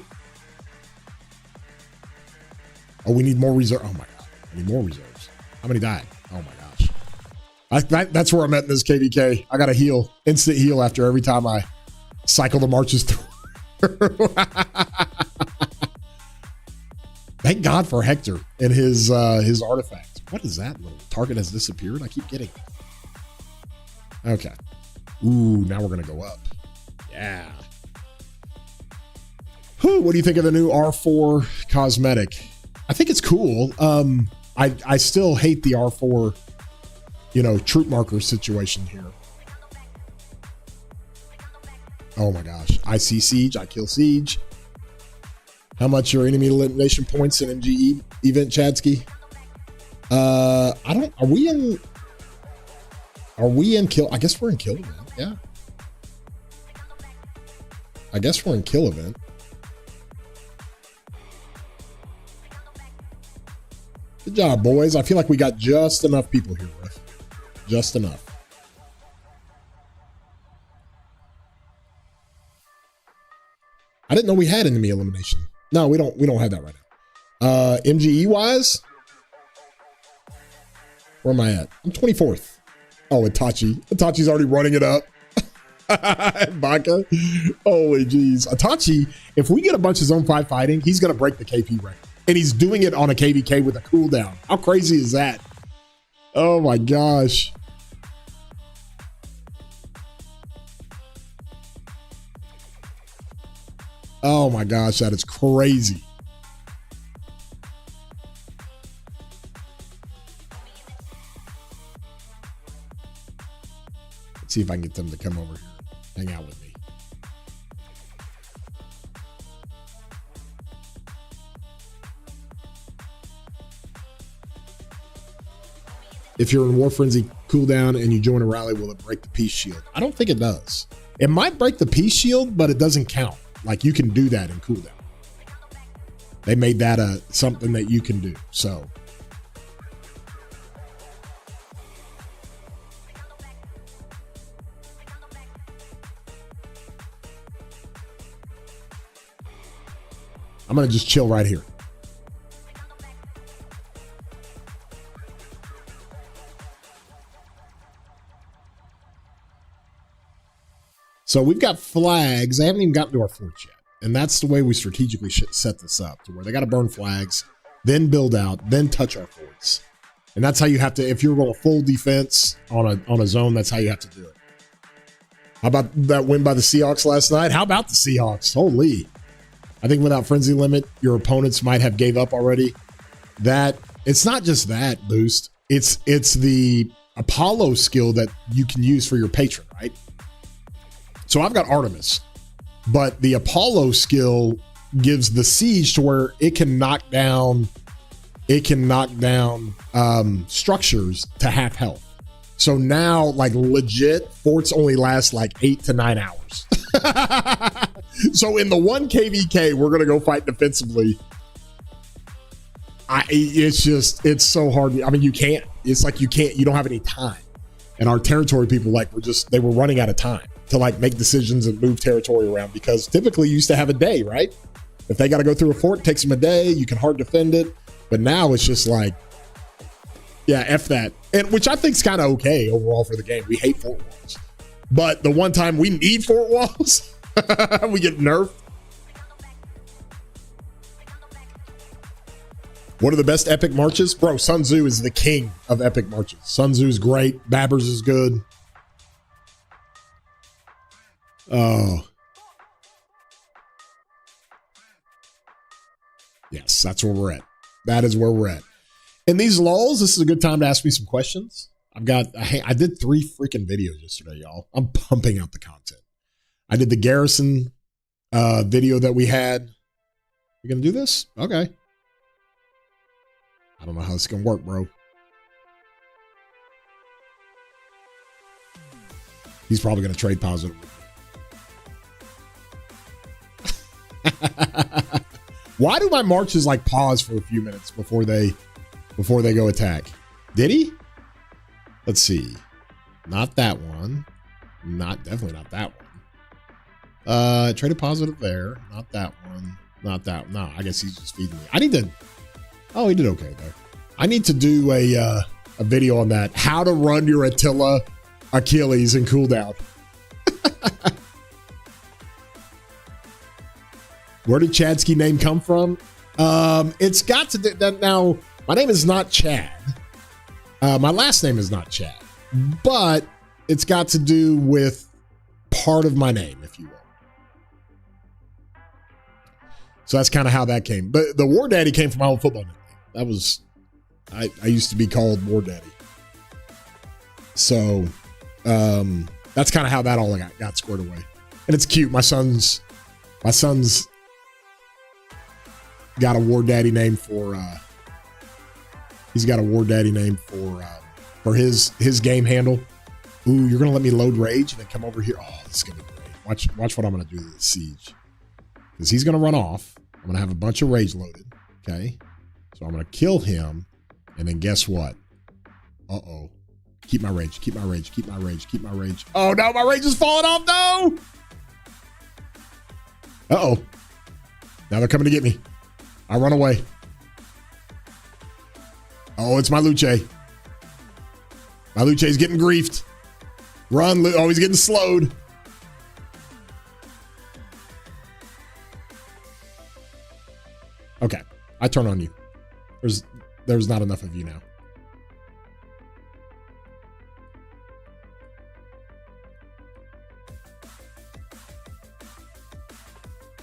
Oh, we need more reserve. Oh my God. I need more reserves. How many died? Oh my gosh. That's where I'm at in this KVK. I got to heal. Instant heal after every time I cycle the marches through. Thank God for Hector and his artifacts. What is that? Little target has disappeared. I keep getting it. Okay. Ooh, now we're going to go up. Yeah. Whew, what do you think of the new R4 cosmetic? I think it's cool. I still hate the R4, troop marker situation here. Oh my gosh. I see siege. I kill siege. How much your enemy elimination points in MGE event, Chadsky? Are we in kill? I guess we're in kill event. Yeah. I guess we're in kill event. Good job, boys. I feel like we got just enough people here, Riff. Just enough. I didn't know we had enemy elimination. No, we don't have that right now. MGE wise, where am I at? I'm 24th. Oh, Itachi. Itachi's already running it up. Baka. Holy jeez. Itachi, if we get a bunch of zone 5 fighting, he's going to break the KP record. And he's doing it on a KVK with a cooldown. How crazy is that? Oh my gosh. Oh my gosh, that is crazy. Let's see if I can get them to come over here, hang out with me. If you're in War Frenzy cooldown and you join a rally, will it break the peace shield? I don't think it does. It might break the peace shield, but it doesn't count. Like you can do that in cooldown. They made that something that you can do. So I'm going to just chill right here. So we've got flags. They haven't even gotten to our forts yet. And that's the way we strategically should set this up, to where they got to burn flags, then build out, then touch our forts. And that's how you have to, if you're going full defense on a zone, that's how you have to do it. How about that win by the Seahawks last night? How about the Seahawks? Holy. I think without Frenzy Limit, your opponents might have gave up already. That, it's not just that boost. It's the Apollo skill that you can use for your patron, right? So I've got Artemis, but the Apollo skill gives the siege to where it can knock down structures to half health. So now, like legit, forts only last like 8 to 9 hours. So in the one KVK, we're gonna go fight defensively. It's so hard. I mean, you can't. It's like you don't have any time. And our territory people, like, they were running out of time to like make decisions and move territory around, because typically you used to have a day, right? If they got to go through a fort, it takes them a day. You can hard defend it. But now it's just like, yeah, F that. And which I think is kind of okay overall for the game. We hate fort walls. But the one time we need fort walls, we get nerfed. What are the best epic marches? Bro, Sun Tzu is the king of epic marches. Sun Tzu's great. Babbers is good. Oh. Yes, that's where we're at. That is where we're at. In these lulls, this is a good time to ask me some questions. I did 3 freaking videos yesterday, y'all. I'm pumping out the content. I did the Garrison video that we had. We gonna do this? Okay. I don't know how this is going to work, bro. He's probably going to trade positive. Why do my marches like pause for a few minutes before they go attack? Did he? Let's see. Not that one. Definitely not that one. Traded positive there. Not that one. Not that. No, I guess he's just feeding me. I need to. Oh, he did okay there. I need to do a video on that. How to run your Attila Achilles and cooldown. Where did Chadsky name come from? It's got to do that. Now, my name is not Chad. My last name is not Chad, but it's got to do with part of my name, if you will. So that's kind of how that came. But the War Daddy came from my old football name. That was, I used to be called War Daddy. So that's kind of how that all got squared away. And it's cute. My son's got a War Daddy name for he's got a War Daddy name for his game handle. Ooh, you're gonna let me load Rage and then come over here. Oh, this is gonna be great. Watch what I'm gonna do to the Siege. Because he's gonna run off. I'm gonna have a bunch of Rage loaded. Okay. So I'm gonna kill him. And then guess what? Uh-oh. Keep my Rage, keep my Rage, keep my Rage, keep my Rage. Oh no, my Rage is falling off, no! Uh-oh. Now they're coming to get me. I run away. Oh, it's my Luce. My Luce's getting griefed. Run, oh, he's getting slowed. Okay, I turn on you. There's not enough of you now.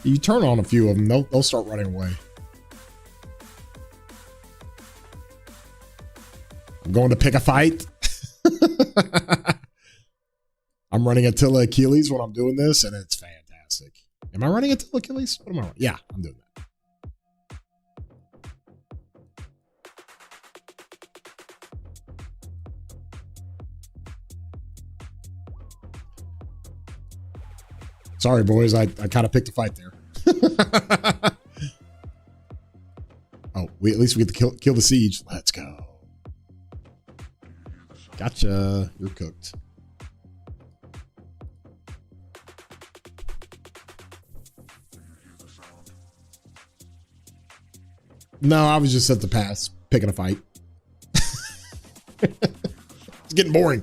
You turn on a few of them, they'll start running away. I'm going to pick a fight. I'm running Attila Achilles when I'm doing this, and it's fantastic. Am I running Attila Achilles? What am I running? Yeah, I'm doing that. Sorry, boys. I kind of picked a fight there. Oh, at least we get to kill the Siege. Let's go. Gotcha. You're cooked. No, I was just at the pass, picking a fight. It's getting boring.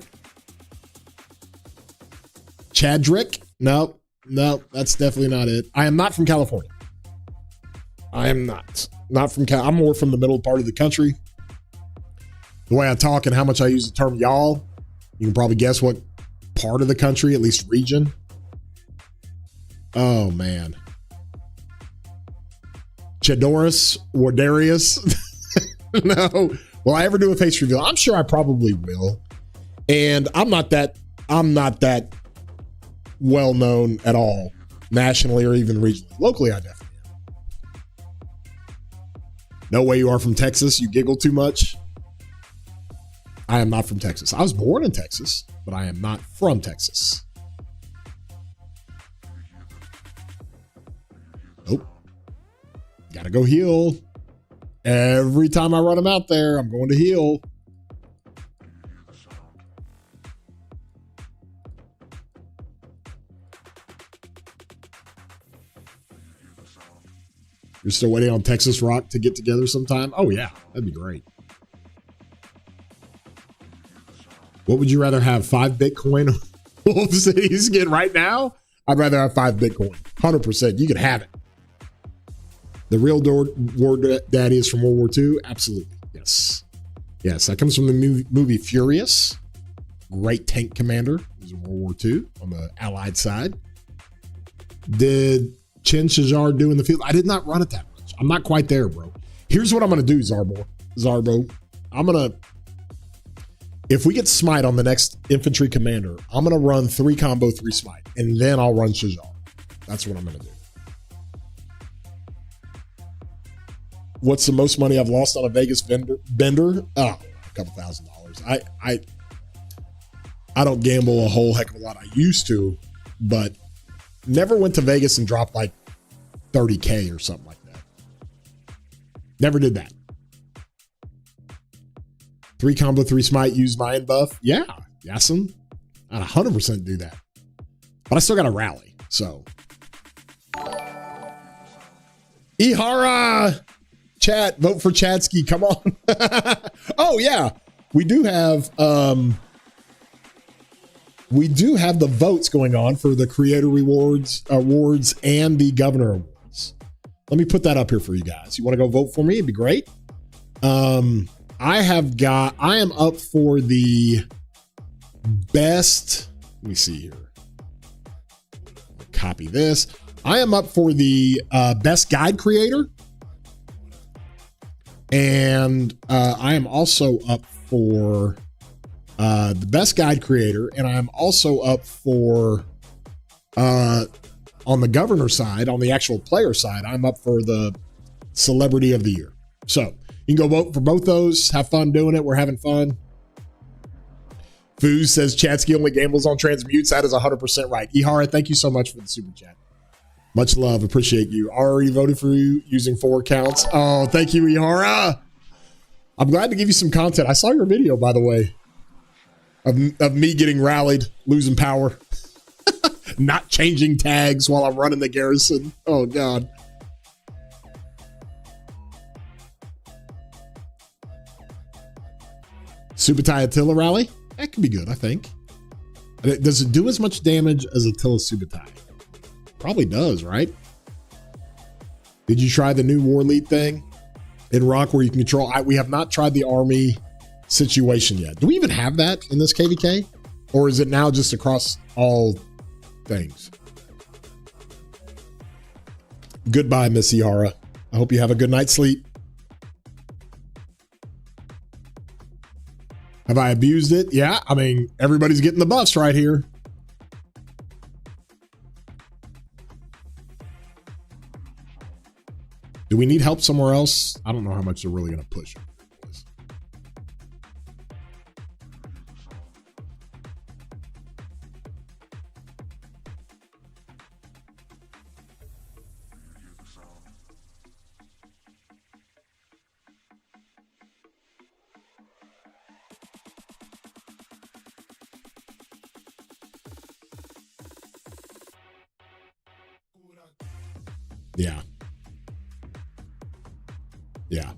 Chadrick? Nope. No, that's definitely not it. I am not from California. I am not from I'm more from the middle part of the country. The way I talk and how much I use the term y'all, you can probably guess what part of the country, at least region. Oh, man. Chadoris Wardarius. No. Will I ever do a face reveal? I'm sure I probably will. And I'm not that well known at all, nationally or even regionally. Locally, I definitely am. No way you are from Texas. You giggle too much. I am not from Texas. I was born in Texas, but I am not from Texas. Nope. Gotta go heal. Every time I run him out there, I'm going to heal. You're still waiting on Texas Rock to get together sometime? Oh, yeah. That'd be great. What would you rather have, 5 Bitcoin Wolf Cities get right now? I'd rather have 5 Bitcoin. 100%. You could have it. The real War Daddy is from World War II? Absolutely. Yes. Yes, that comes from the movie Furious. Great tank commander. He was in World War II on the Allied side. Did Chen Shajar do in the field? I did not run it that much. I'm not quite there, bro. Here's what I'm going to do, Zarbo. I'm going to, if we get smite on the next infantry commander, I'm going to run 3 combo, 3 smite, and then I'll run Shajar. That's what I'm going to do. What's the most money I've lost on a Vegas bender? Oh, a couple $1,000s. I don't gamble a whole heck of a lot. I used to, but never went to Vegas and dropped like 30K or something like that. Never did that. 3 combo, 3 smite, use Mayan buff. Yeah, Yasin. I'd 100% do that. But I still got to rally, so. Ihara! Chat, vote for Chatsky. Come on. Oh, yeah. We do have the votes going on for the creator awards and the governor awards. Let me put that up here for you guys. You want to go vote for me? It'd be great. I am up for the best. Let me see here. Copy this. I am up for the best guide creator. And I am also up for the best guide creator. And I'm also up for, on the governor side, on the actual player side, I'm up for the celebrity of the year. So you can go vote for both those. Have fun doing it. We're having fun. Foos says Chatsky only gambles on transmutes. That is 100% right. Ihara, thank you so much for the super chat. Much love. Appreciate you. Already voted for you using 4 accounts. Oh, thank you, Ihara. I'm glad to give you some content. I saw your video, by the way, of me getting rallied, losing power, not changing tags while I'm running the garrison. Oh, God. Subutai Attila rally? That could be good, I think. Does it do as much damage as Attila Subutai? Probably does, right? Did you try the new war lead thing in Rock where you can control? We have not tried the army situation yet. Do we even have that in this KVK? Or is it now just across all things? Goodbye, Miss Ihara. I hope you have a good night's sleep. Have I abused it? Yeah, I mean, everybody's getting the buffs right here. Do we need help somewhere else? I don't know how much they're really going to push. Yeah. Yeah.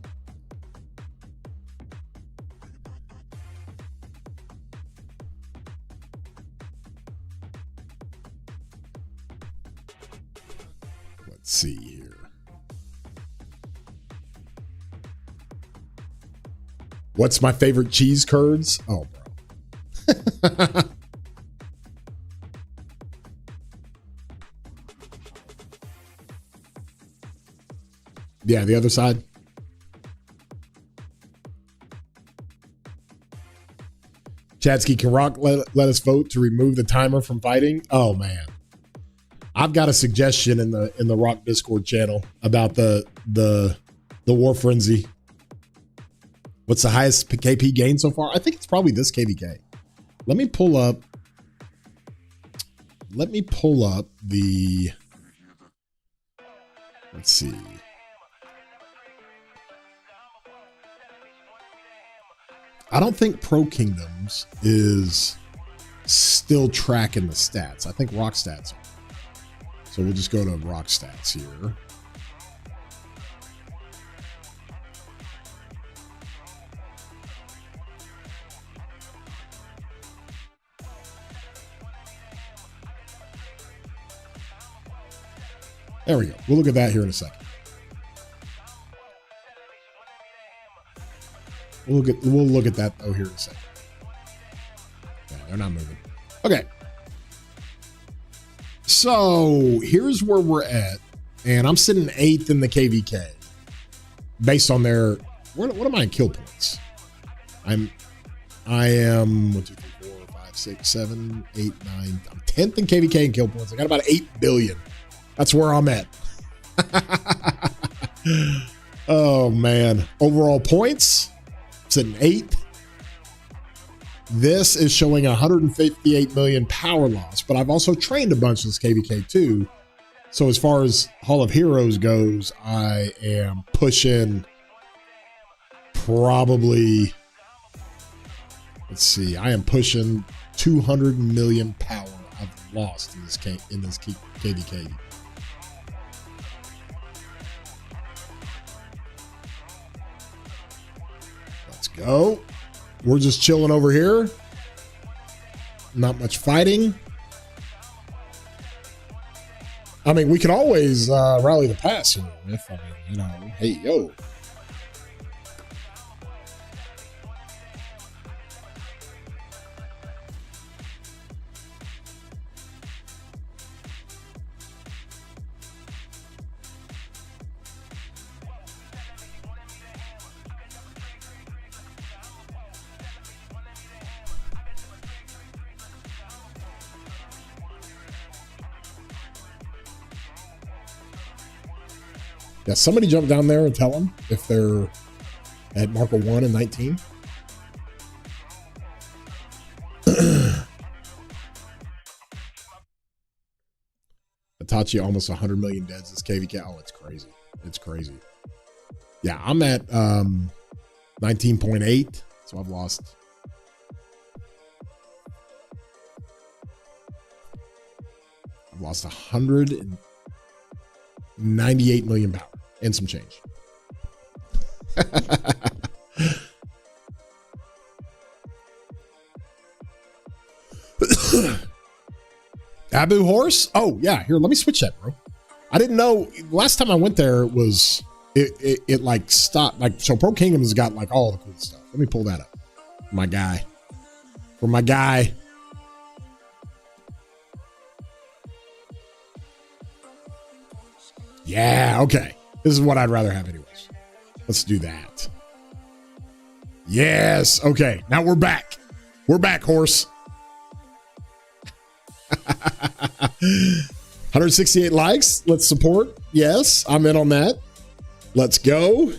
Let's see here. What's my favorite cheese curds? Oh, bro. Yeah, the other side. Chatsky, can Rock let us vote to remove the timer from fighting? Oh man, I've got a suggestion in the Rock Discord channel about the War Frenzy. What's the highest KP gain so far? I think it's probably this KVK. Let me pull up the. Let's see. I don't think Pro Kingdoms is still tracking the stats. I think Rock Stats are. So we'll just go to Rock Stats here. There we go. We'll look at that here in a second. We'll look at that here in a second. Yeah, they're not moving. Okay. So here's where we're at, and I'm sitting 8th in the KVK based on their. What am I in kill points? I am 1, 2, 3, 4, 5, 6, 7, 8, 9. I'm 10th in KVK in kill points. I got about 8 billion. That's where I'm at. Oh, man. Overall points, it's an 8. This is showing 158 million power loss, but I've also trained a bunch of this KVK too. So as far as Hall of Heroes goes, I am pushing probably, let's see, I am pushing 200 million power I've lost in this KVK. Let's go. We're just chilling over here. Not much fighting. I mean, we could always rally the pass here. If I mean, you know, hey, yo. Yeah, somebody jump down there and tell them if they're at Marco 1 and 19. Itachi almost 100 million deads this KVK. Oh, it's crazy. It's crazy. Yeah, I'm at 19.8, so I've lost. I've lost 198 million power and some change. Abu horse? Oh yeah, here, let me switch that, bro. I didn't know last time I went there it like stopped. Like, so Pro Kingdom's got like all the cool stuff. Let me pull that up. My guy. For my guy. Yeah, okay. This is what I'd rather have anyways. Let's do that. Yes, okay. Now we're back. We're back, horse. 168 likes. Let's support. Yes, I'm in on that. Let's go.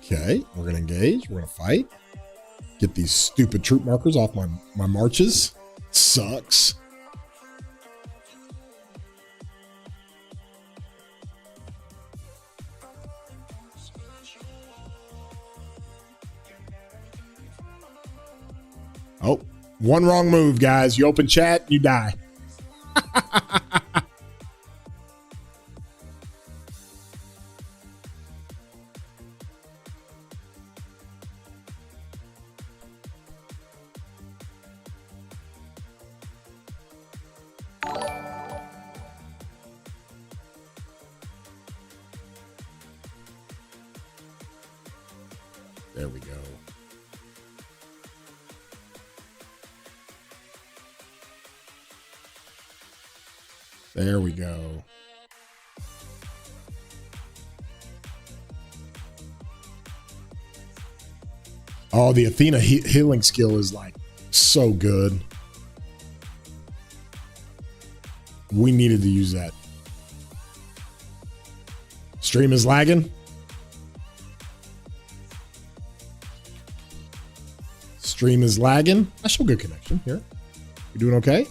Okay, we're going to engage. We're going to fight. Get these stupid troop markers off my marches. Sucks. Oh, one wrong move, guys. You open chat, you die. There we go. There we go. Oh, the Athena healing skill is like so good. We needed to use that. Stream is lagging. Stream is lagging. I show good connection here. You doing okay?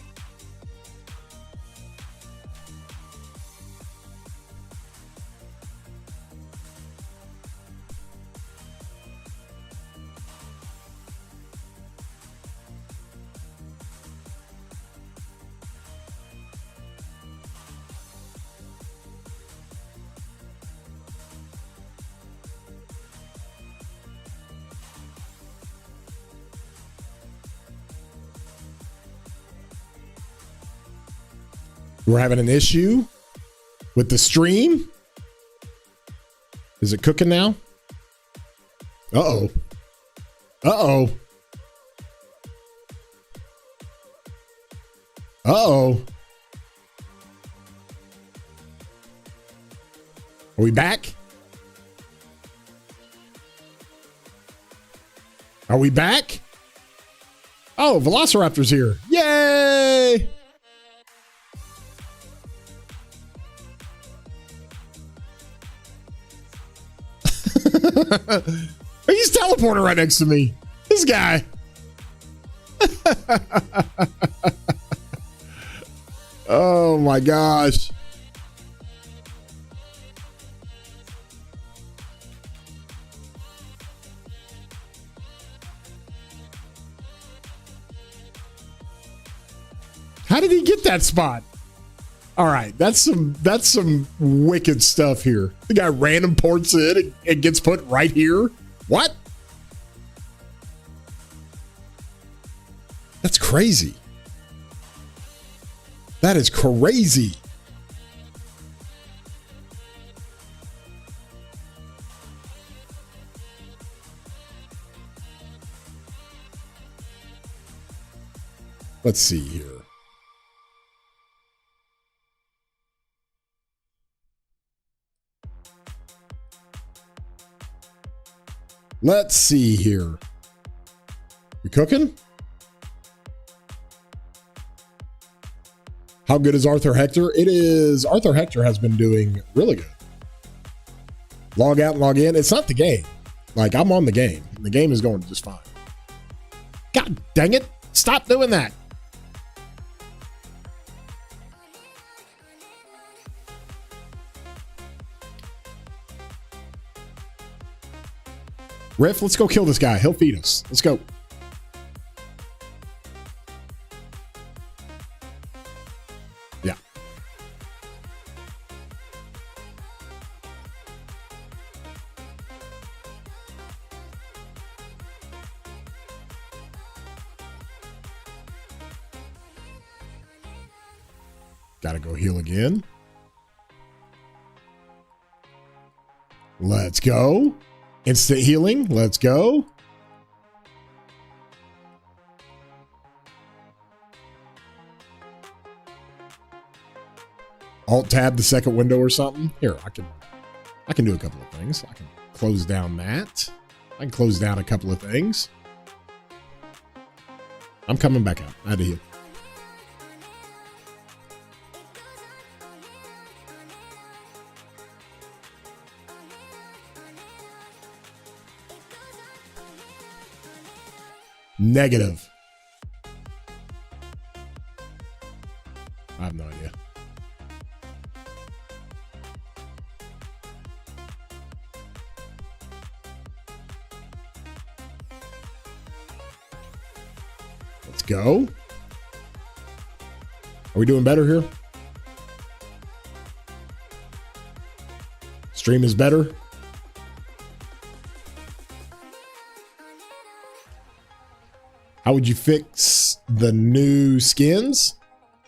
We're having an issue with the stream. Is it cooking now? Uh-oh. Uh-oh. Uh-oh. Are we back? Are we back? Oh, Velociraptor's here. Yay! He's teleporting right next to me. This guy. Oh my gosh. How did he get that spot? All right, that's some wicked stuff here. The guy random ports in and gets put right here. What? That's crazy. That is crazy. Let's see here. Let's see here. We cooking? How good is Arthur Hector? It is. Arthur Hector has been doing really good. Log out and log in. It's not the game. Like, I'm on the game. The game is going just fine. God dang it. Stop doing that. Riff, let's go kill this guy. He'll feed us. Let's go. Yeah. Gotta go heal again. Let's go. Instant healing. Let's go. Alt tab the second window or something. Here, I can do a couple of things. I can close down that. I can close down a couple of things. I'm coming back out. I had to heal. Negative. I have no idea. Let's go. Are we doing better here? Stream is better. How would you fix the new skins?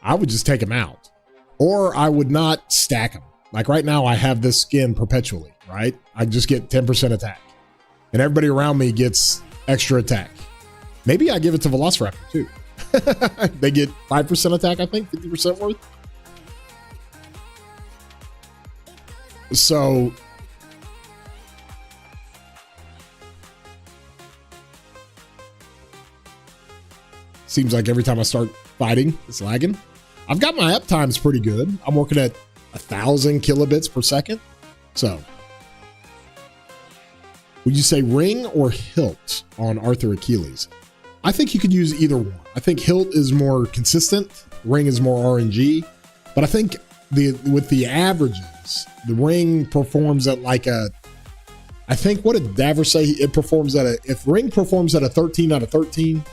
I would just take them out. Or I would not stack them. Like right now, I have this skin perpetually, right? I just get 10% attack. And everybody around me gets extra attack. Maybe I give it to Velociraptor too. They get 5% attack, I think, 50% worth. So seems like every time I start fighting, it's lagging. I've got my uptimes pretty good. I'm working at 1,000 kilobits per second. So, would you say ring or hilt on Arthur Achilles? I think you could use either one. I think hilt is more consistent. Ring is more RNG. But I think with the averages, the ring performs at like a, I think what did Davers say? It performs at a, if ring performs at a 13 out of 13,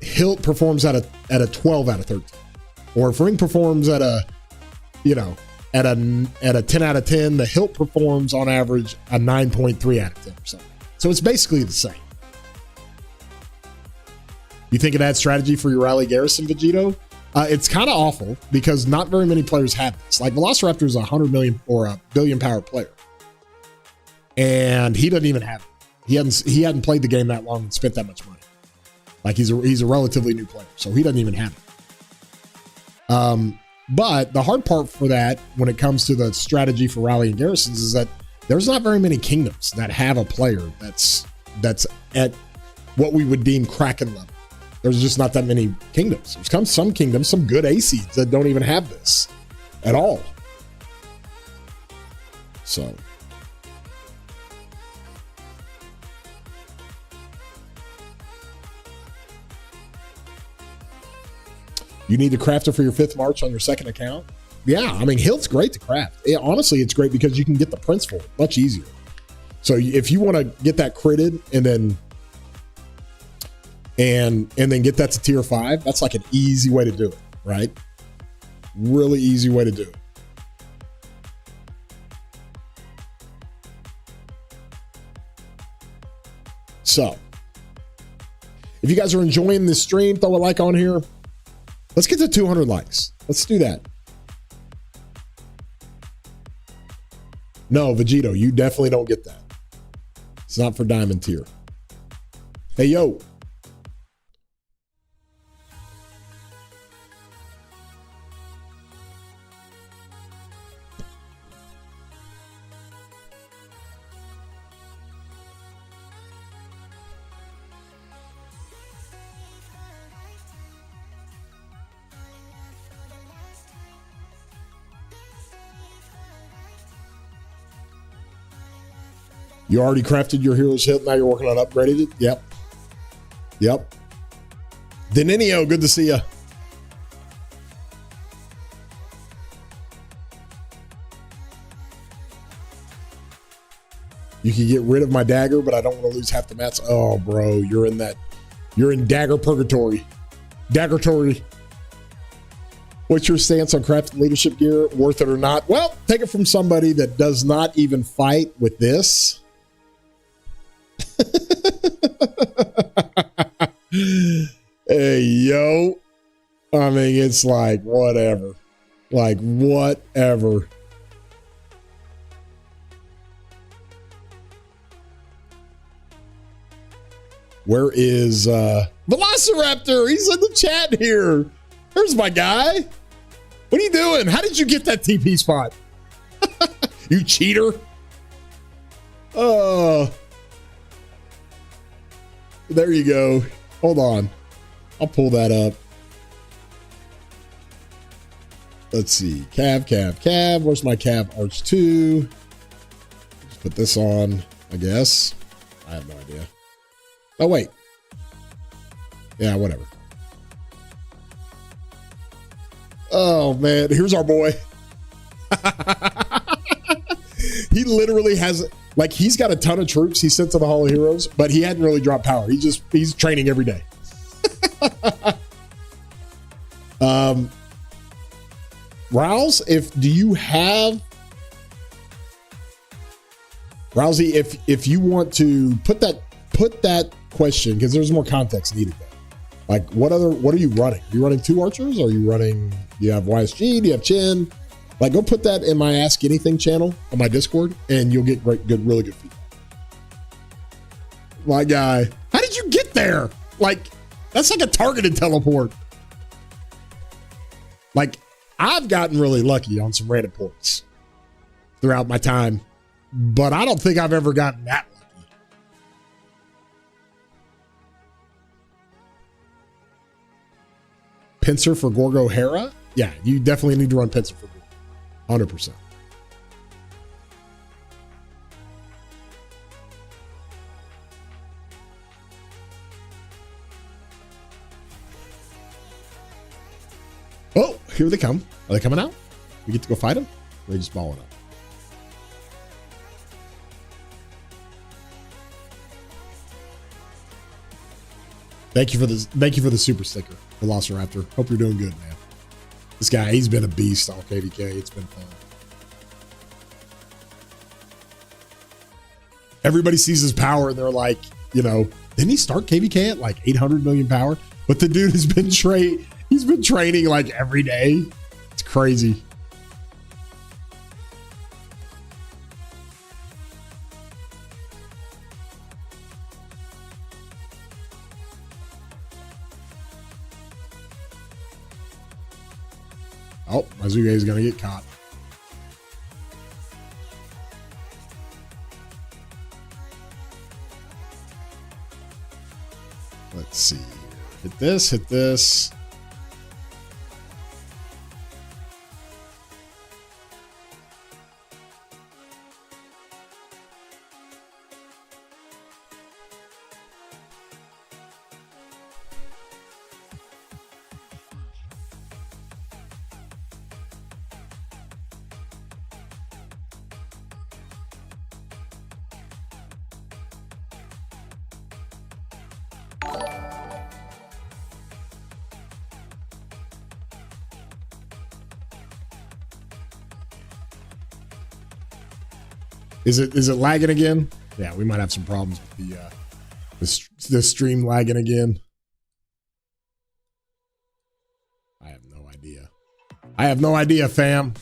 hilt performs at a 12 out of 13. Or if ring performs at a, you know, at a 10 out of 10, the hilt performs on average a 9.3 out of 10 or something. So it's basically the same. You think it adds strategy for your rally garrison, Vegito? It's kind of awful because not very many players have this. Like Velociraptor is 100 million or a billion power player. And he doesn't even have it. He hadn't played the game that long and spent that much money. Like he's a relatively new player, so he doesn't even have it. But the hard part for that, when it comes to the strategy for rallying garrisons, is that there's not very many kingdoms that have a player that's at what we would deem Kraken level. There's just not that many kingdoms. There's some kingdoms, some good A seeds that don't even have this at all. So. You need to craft it for your 5th March on your 2nd account? Yeah, I mean, Hilt's great to craft. Honestly, it's great because you can get the prints for it much easier. So if you want to get that critted and then get that to tier 5, that's like an easy way to do it, right? Really easy way to do it. So, if you guys are enjoying this stream, throw a like on here. Let's get to 200 likes. Let's do that. No, Vegito, you definitely don't get that. It's not for diamond tier. Hey, yo. You already crafted your hero's hilt. Now you're working on upgrading it. Yep. Yep. Denenio, good to see you. You can get rid of my dagger, but I don't want to lose half the mats. Oh, bro, you're in dagger purgatory. Daggertory. What's your stance on crafting leadership gear? Worth it or not? Well, take it from somebody that does not even fight with this. Hey, yo. I mean, it's like, whatever. Like, whatever. Where is Velociraptor? He's in the chat here. There's my guy. What are you doing? How did you get that TP spot? You cheater. Oh. There you go. Hold on. I'll pull that up. Let's see. Cav. Where's my Cav Arch 2? Just put this on, I guess. I have no idea. Oh, wait. Yeah, whatever. Oh, man. Here's our boy. He literally has, like, he's got a ton of troops he sent to the Hall of Heroes, but he hadn't really dropped power. He's training every day. Rouse, Rousey, if you want to put that question, because there's more context needed there. Like, what are you running? Are you running 2 archers? Or are you running, do you have YSG? Do you have Chin? Like, go put that in my Ask Anything channel on my Discord, and you'll get really good feedback. My guy, how did you get there? Like, that's like a targeted teleport. Like, I've gotten really lucky on some random ports throughout my time, but I don't think I've ever gotten that lucky. Pincer for Gorgo Hera? Yeah, you definitely need to run Pincer for Gorgo. 100%. Oh, here they come. Are they coming out? We get to go fight them? Or are they just balling up? Thank you for the super sticker, Velociraptor. Hope you're doing good, man. This guy, he's been a beast on KVK. It's been fun. Everybody sees his power and they're like, you know, didn't he start KVK at like 800 million power? But the dude has been he's been training like every day. It's crazy. Oh, Mazuge is going to get caught. Let's see. Hit this, hit this. Is it lagging again? Yeah, we might have some problems with the stream lagging again. I have no idea. I have no idea, fam.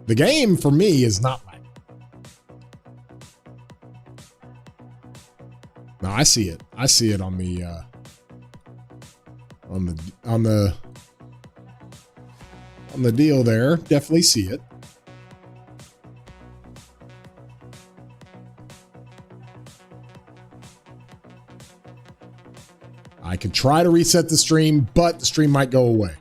The game for me is not lagging. No, I see it. I see it on the deal there. Definitely see it. I could try to reset the stream, but the stream might go away.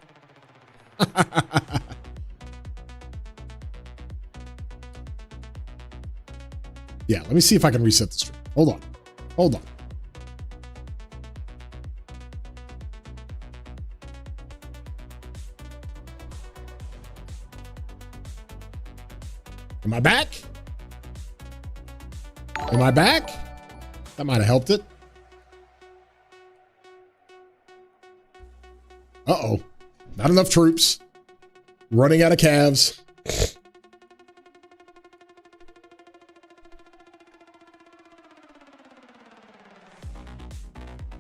Yeah, let me see if I can reset the stream. Hold on. Hold on. Am I back? Am I back? That might have helped it. Uh-oh. Not enough troops. Running out of calves.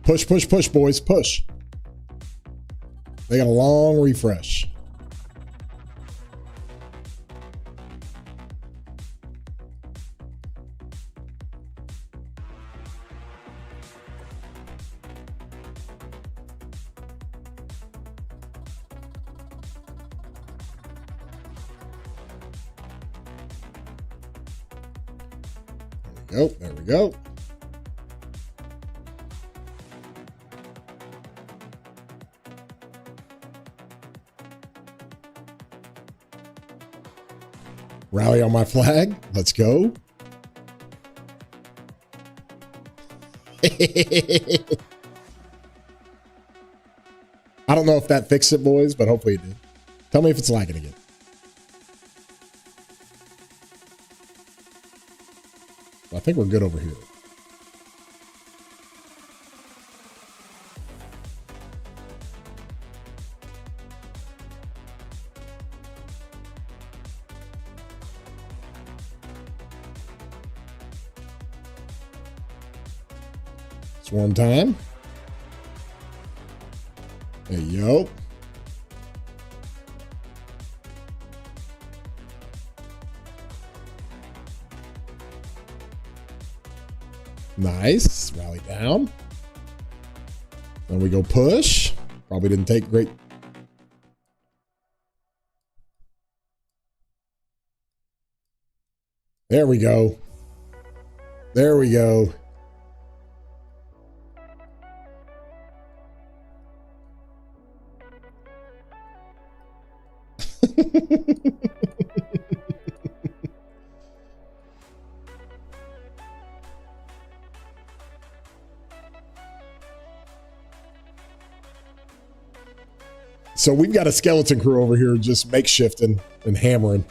Push, push, push, boys. Push. They got a long refresh. There we go. Rally on my flag. Let's go. I don't know if that fixed it, boys, but hopefully it did. Tell me if it's lagging again. I think we're good over here. Swarm time. Hey, yo. Nice. Rally down. Then we go push. Probably didn't take great. There we go. There we go. So we've got a skeleton crew over here just makeshifting and hammering.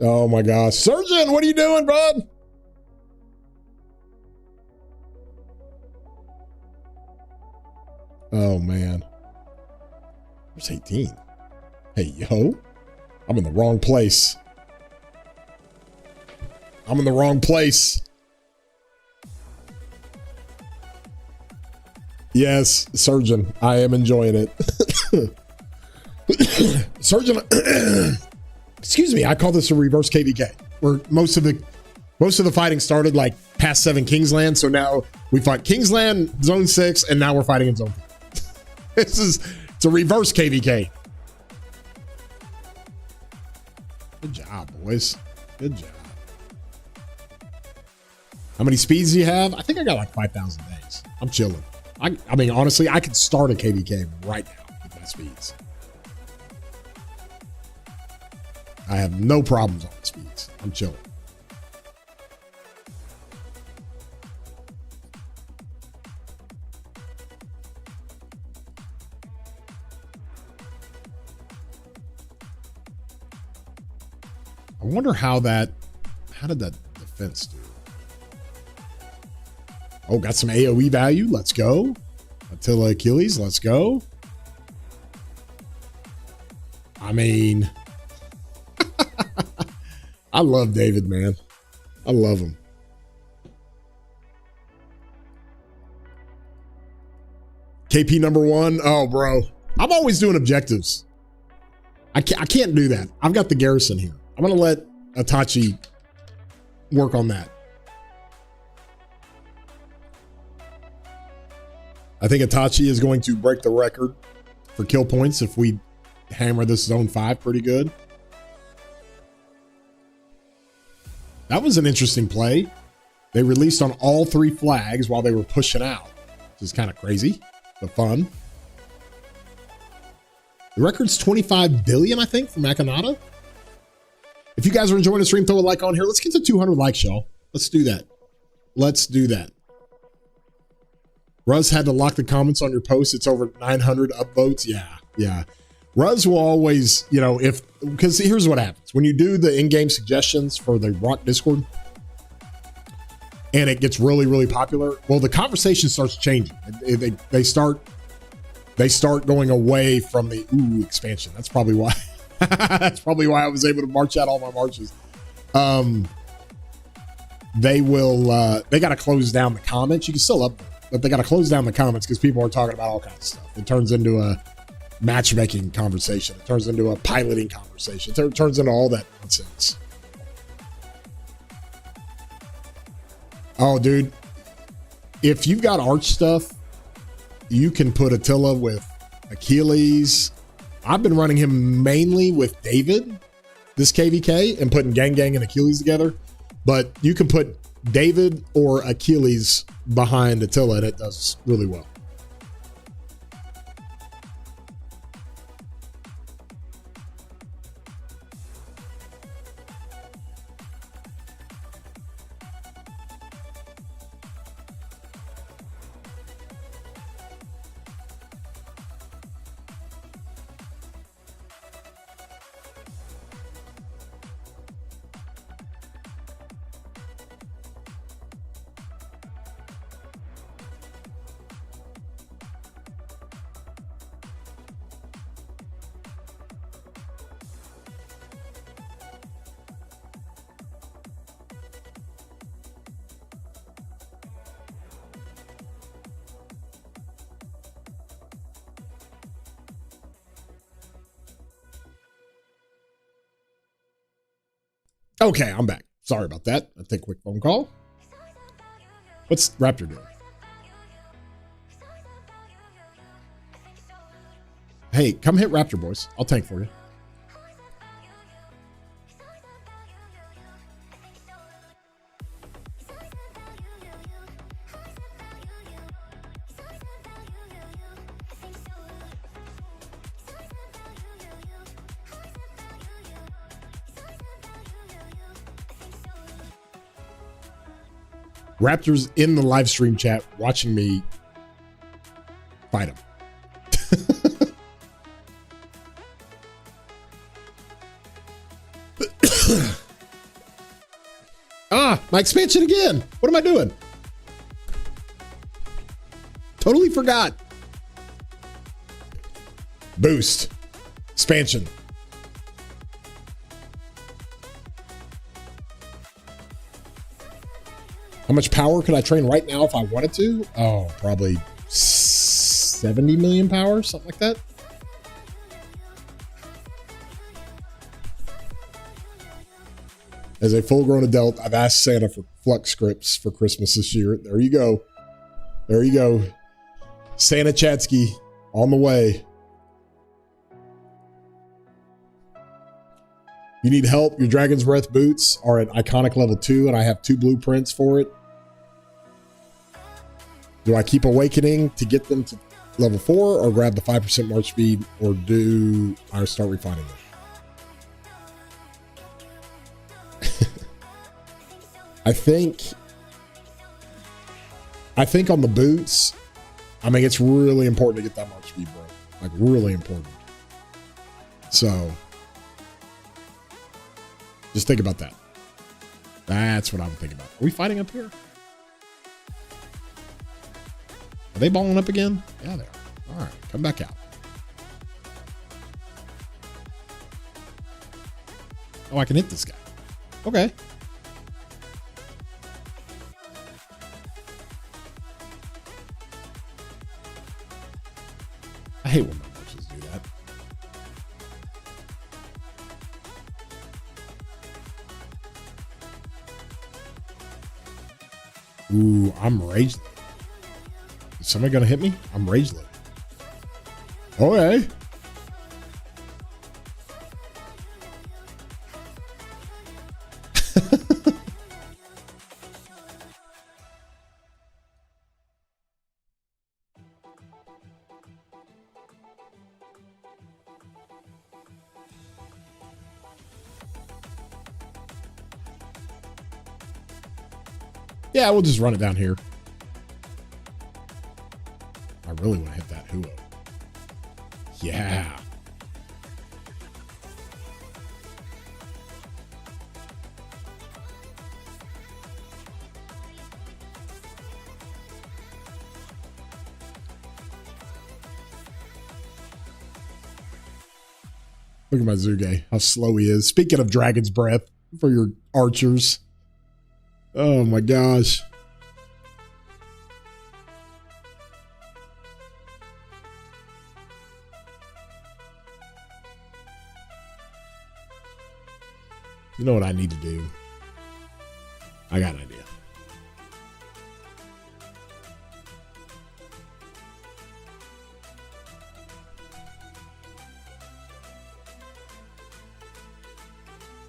Oh my gosh. Surgeon, what are you doing, bud? Oh man. Where's 18? Hey, yo. I'm in the wrong place. I'm in the wrong place. Yes, surgeon. I am enjoying it. Surgeon. excuse me, I call this a reverse KVK, where most of the fighting started like past 7 Kingsland. So now we fight Kingsland, Zone 6, and now we're fighting in Zone 5. It's a reverse KVK. Good job, boys. Good job. How many speeds do you have? I think I got like 5,000 days. I'm chilling. I mean, honestly, I could start a KVK right now with my speeds. I have no problems on the speeds. I'm chilling. I wonder how did that defense do? Oh, got some AoE value. Let's go. Attila Achilles. Let's go. I mean, I love David, man. I love him. KP number 1. Oh, bro. I'm always doing objectives. I can't do that. I've got the garrison here. I'm going to let Itachi work on that. I think Itachi is going to break the record for kill points if we hammer this Zone 5 pretty good. That was an interesting play. They released on all 3 flags while they were pushing out, which is kind of crazy, but fun. The record's 25 billion, I think, from Akanata. If you guys are enjoying the stream, throw a like on here. Let's get to 200 likes, y'all. Let's do that. Let's do that. Ruz had to lock the comments on your post. It's over 900 upvotes. Yeah. Ruz will always, because here's what happens. When you do the in-game suggestions for the Rock Discord and it gets really, really popular, well, the conversation starts changing. They start going away from the expansion. That's probably why. That's probably why I was able to march out all my marches. They got to close down the comments. You can still upvote, but they got to close down the comments because people are talking about all kinds of stuff. It turns into a matchmaking conversation. It turns into a piloting conversation. It turns into all that nonsense. Oh, dude. If you've got arch stuff, you can put Attila with Achilles. I've been running him mainly with David, this KVK, and putting Gang and Achilles together. But you can put David or Achilles behind Attila, and it does really well. Okay, I'm back. Sorry about that. I'll take a quick phone call. What's Raptor doing? Hey, come hit Raptor, boys. I'll tank for you. Raptor's in the live stream chat watching me fight him. My expansion again. What am I doing? Totally forgot. Boost. Expansion. How much power could I train right now if I wanted to? Oh, probably 70 million power, something like that. As a full-grown adult, I've asked Santa for Flux scripts for Christmas this year. There you go. There you go. Santa Chatsky on the way. You need help? Your Dragon's Breath boots are at iconic level 2, and I have 2 blueprints for it. Do I keep awakening to get them to level 4, or grab the 5% march speed, or do I start refining them? I think on the boots, I mean, it's really important to get that march speed, bro. Like, really important. So, just think about that. That's what I'm thinking about. Are we fighting up here? Are they balling up again? Yeah, they are. All right, come back out. Oh, I can hit this guy. Okay. I hate when my marches do that. Ooh, I'm rage. Is somebody gonna hit me? I'm rage lit. Okay. Yeah, we'll just run it down here. I really want to hit that Huo. Yeah. Look at my Zuge, how slow he is. Speaking of Dragon's Breath for your archers. Oh my gosh. You know what I need to do? I got an idea.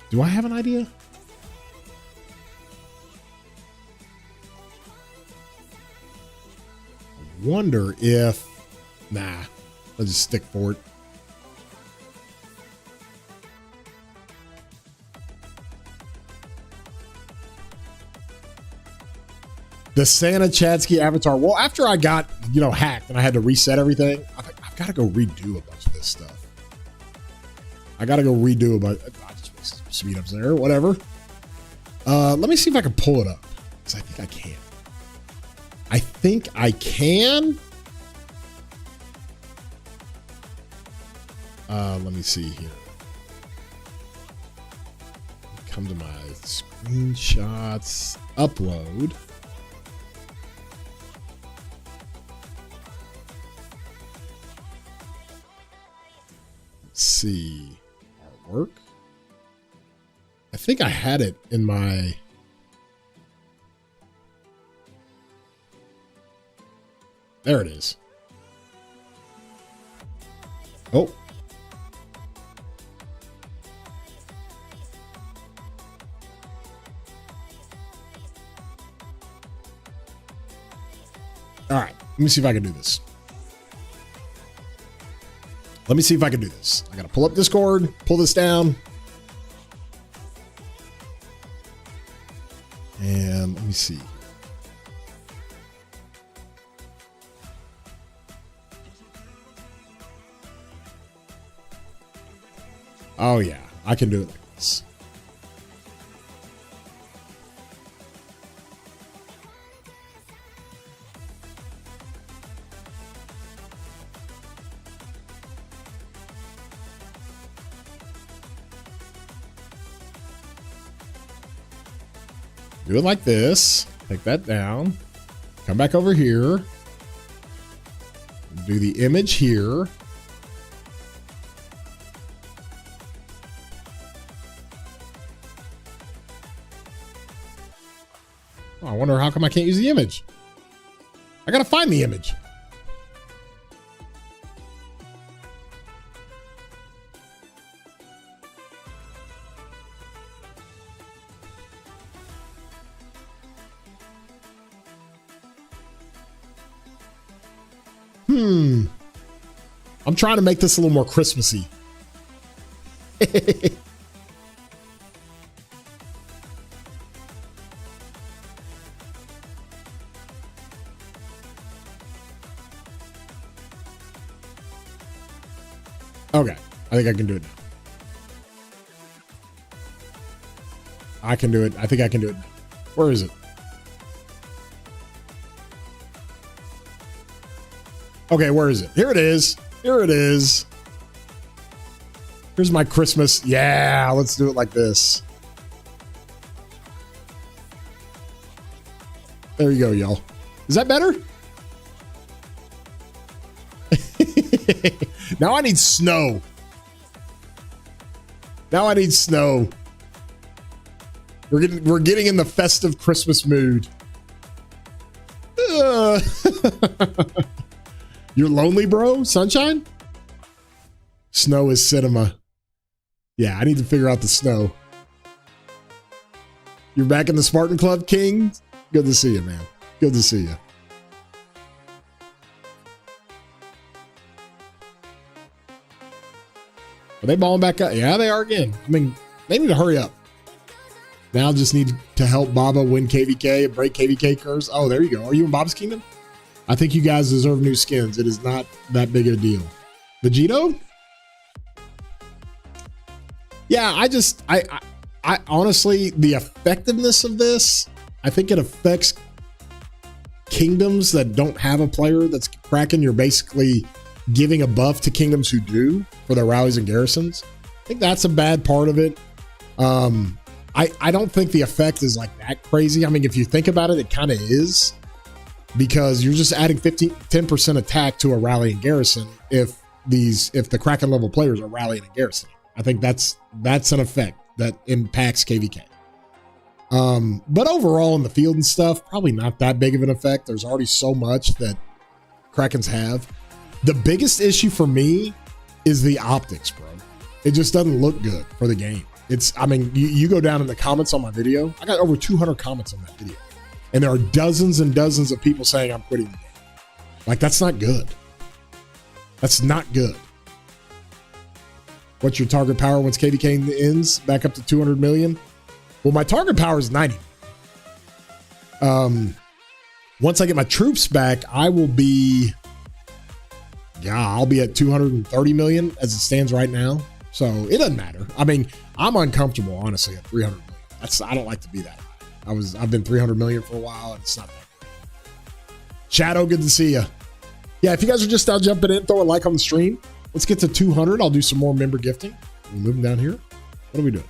Do I have an idea? I wonder if... Nah, I'll just stick for it. The Santa Chatsky avatar. Well, after I got, hacked and I had to reset everything, I've got to go redo a bunch of this stuff. I got to go redo a bunch. I just wasted some speed ups there. Whatever. Let me see if I can pull it up. Because I think I can. I think I can. Let me see here. Come to my screenshots. Upload. See artwork. I think I had it in my there it is. Oh, all right, let me see if I can do this. Let me see if I can do this. I got to pull up Discord, pull this down. And let me see. Oh, yeah. I can do it like this. Do it like this. Take that down. Come back over here. Do the image here. Oh, I wonder how come I can't use the image. I gotta find the image. I'm trying to make this a little more Christmassy. Okay, I think I can do it now. I can do it. I think I can do it now. Where is it? Okay, where is it? Here it is. Here it is. Here's my Christmas. Yeah, let's do it like this. There you go, y'all. Is that better? Now I need snow. Now I need snow. We're getting in the festive Christmas mood. You're lonely, bro? Sunshine? Snow is cinema. Yeah, I need to figure out the snow. You're back in the Spartan Club, King? Good to see you, man. Good to see you. Are they balling back up? Yeah, they are again. I mean, they need to hurry up. Now just need to help Baba win KVK and break KVK curse. Oh, there you go. Are you in Bob's Kingdom? I think you guys deserve new skins. It is not that big of a deal. Vegito? Yeah, I honestly, the effectiveness of this, I think it affects kingdoms that don't have a player that's Kraken. You're basically giving a buff to kingdoms who do for their rallies and garrisons. I think that's a bad part of it. I don't think the effect is like that crazy. I mean, if you think about it, it kind of is, because you're just adding 10% attack to a rally and garrison if the Kraken level players are rallying and garrisoning. I think that's an effect that impacts KVK. But overall in the field and stuff, probably not that big of an effect. There's already so much that Krakens have. The biggest issue for me is the optics, bro. It just doesn't look good for the game. I mean, you go down in the comments on my video. I got over 200 comments on that video. And there are dozens and dozens of people saying I'm quitting the game. Like, that's not good. That's not good. What's your target power once KVK ends? Back up to 200 million? Well, my target power is 90. Once I get my troops back, I will be... Yeah, I'll be at 230 million as it stands right now. So it doesn't matter. I mean, I'm uncomfortable, honestly, at 300 million. I don't like to be that high. I've been 300 million for a while, and it's not that good. Shadow, good to see you. Yeah, if you guys are just now jumping in, throw a like on the stream. Let's get to 200. I'll do some more member gifting. We're moving down here. What are we doing?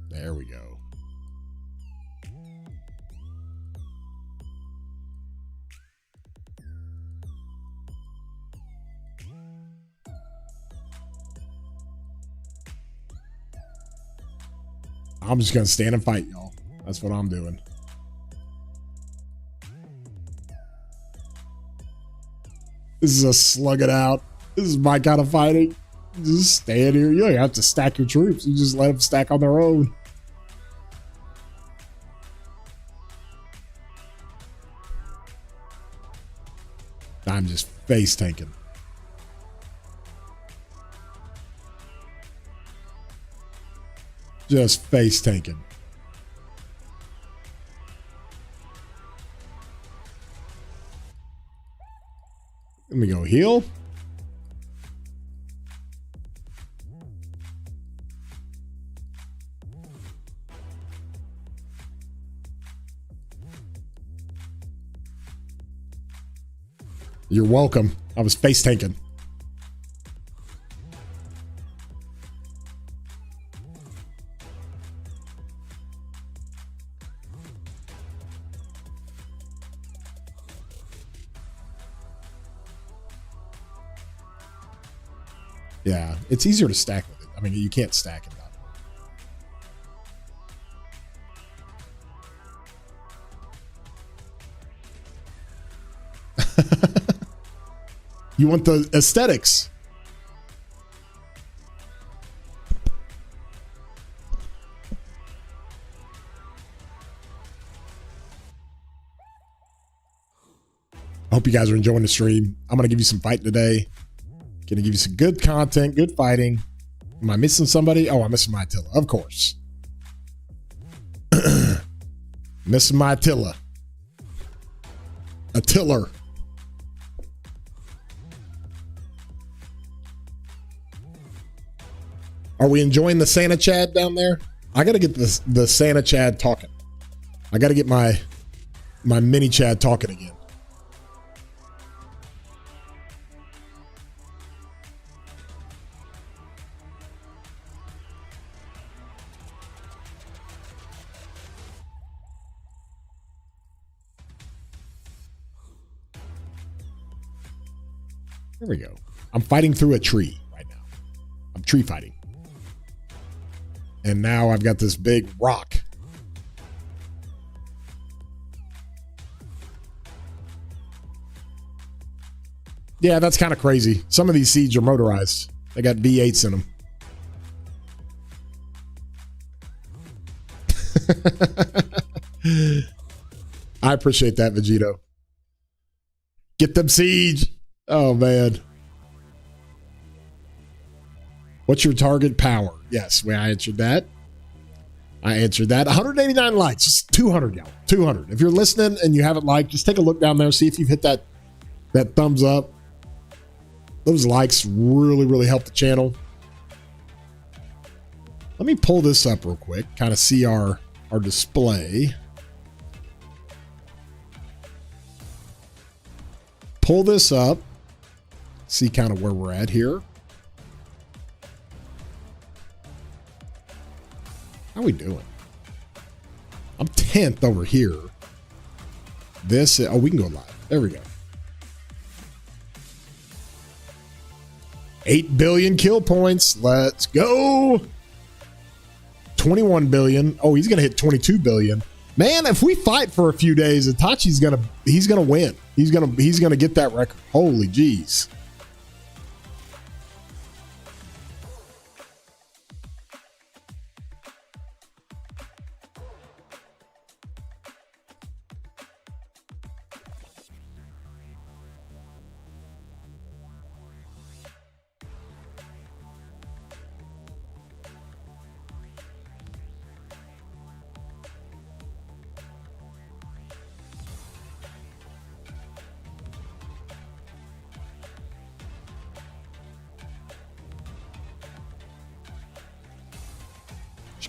There we go. I'm just going to stand and fight, y'all. That's what I'm doing. This is a slug it out. This is my kind of fighting. Just stand here. You don't have to stack your troops. You just let them stack on their own. I'm just face tanking. Just face tanking. Let me go heal. You're welcome. I was face tanking. Yeah, it's easier to stack with it. I mean, you can't stack it. You want the aesthetics. I hope you guys are enjoying the stream. I'm going to give you some fighting today. Going to give you some good content, good fighting. Am I missing somebody? Oh, I'm missing my Attila, of course. Missing my Attila. Attila. Are we enjoying the Santa Chad down there? I got to get the Santa Chad talking. I got to get my mini Chad talking again. There we go. I'm fighting through a tree right now. I'm tree fighting. And now I've got this big rock. Yeah, that's kind of crazy. Some of these seeds are motorized. They got V8s in them. I appreciate that, Vegito. Get them siege. Oh, man. What's your target power? Yes, I answered that. 189 likes. Just 200, y'all. 200. If you're listening and you haven't liked, just take a look down there. See if you've hit that thumbs up. Those likes really, really help the channel. Let me pull this up real quick. Kind of see our display. Pull this up. See kind of where we're at here. How we doing? I'm 10th over here. This, oh, we can go live. There we go. 8 billion kill points. Let's go. 21 billion. Oh, he's going to hit 22 billion. Man, if we fight for a few days, Itachi's he's going to win. He's going to get that record. Holy jeez.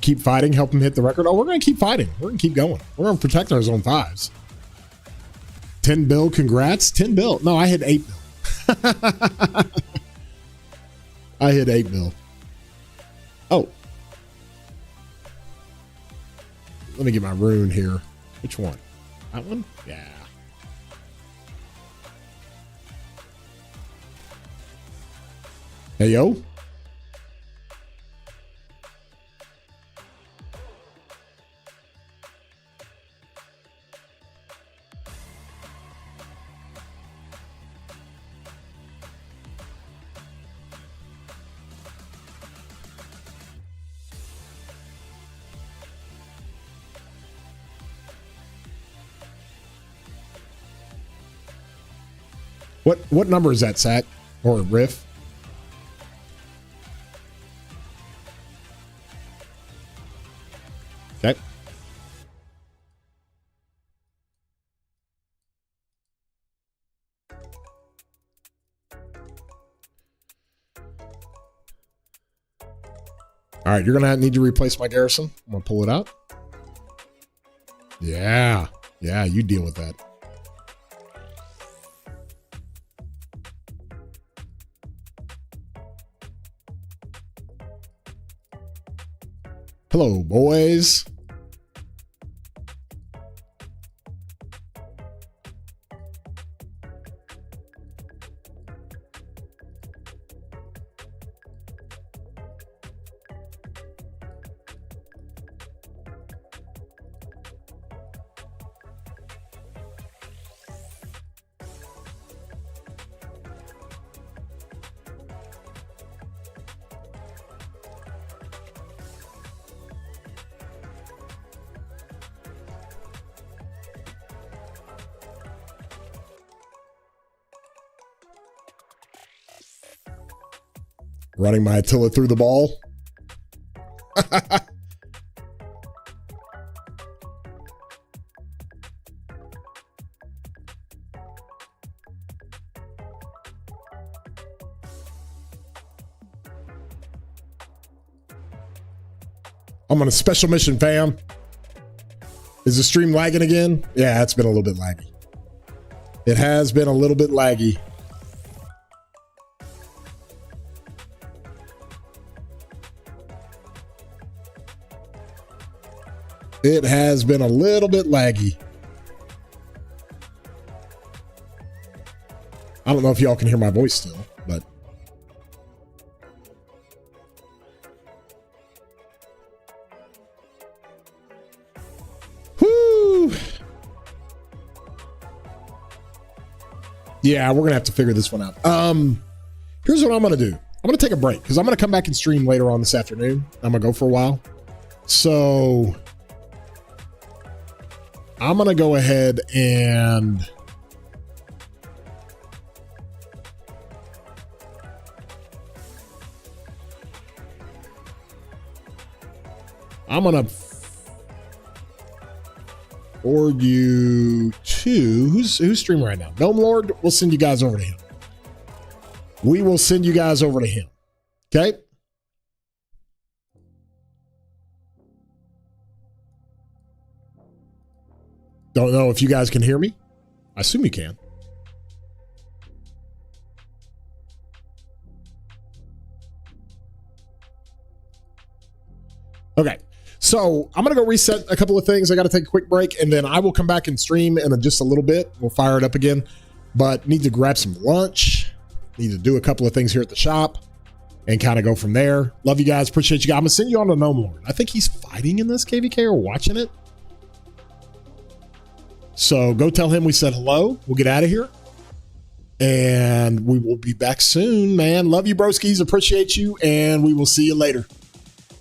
Keep fighting, help him hit the record. Oh, we're going to keep fighting. We're going to keep going. We're going to protect our zone 5s. 10 bill, congrats. 10 bill. No, I hit 8 bill. I hit 8 bill. Oh. Let me get my rune here. Which one? That one? Yeah. Hey, yo. What number is that, Sat? Or Riff? Okay. All right, you're going to need to replace my garrison. I'm going to pull it out. Yeah. Yeah, you deal with that. Hello, boys. Running my Attila through the ball. I'm on a special mission, fam. Is the stream lagging again? Yeah, it's been a little bit laggy. It has been a little bit laggy. It has been a little bit laggy. I don't know if y'all can hear my voice still, but. Whoo! Yeah, we're gonna have to figure this one out. Here's what I'm gonna do. I'm gonna take a break because I'm gonna come back and stream later on this afternoon. I'm gonna go for a while. So I'm going to go ahead and I'm going to forward you to who's streaming right now? Gnome Lord, we'll send you guys over to him. We will send you guys over to him. Okay? Don't know if you guys can hear me. I assume you can. Okay. So I'm going to go reset a couple of things. I got to take a quick break and then I will come back and stream in just a little bit. We'll fire it up again, but need to grab some lunch. Need to do a couple of things here at the shop and kind of go from there. Love you guys. Appreciate you guys. I'm going to send you on to Gnome Lord. I think he's fighting in this KVK or watching it. So go tell him we said hello. We'll get out of here. And we will be back soon, man. Love you, broskies. Appreciate you. And we will see you later.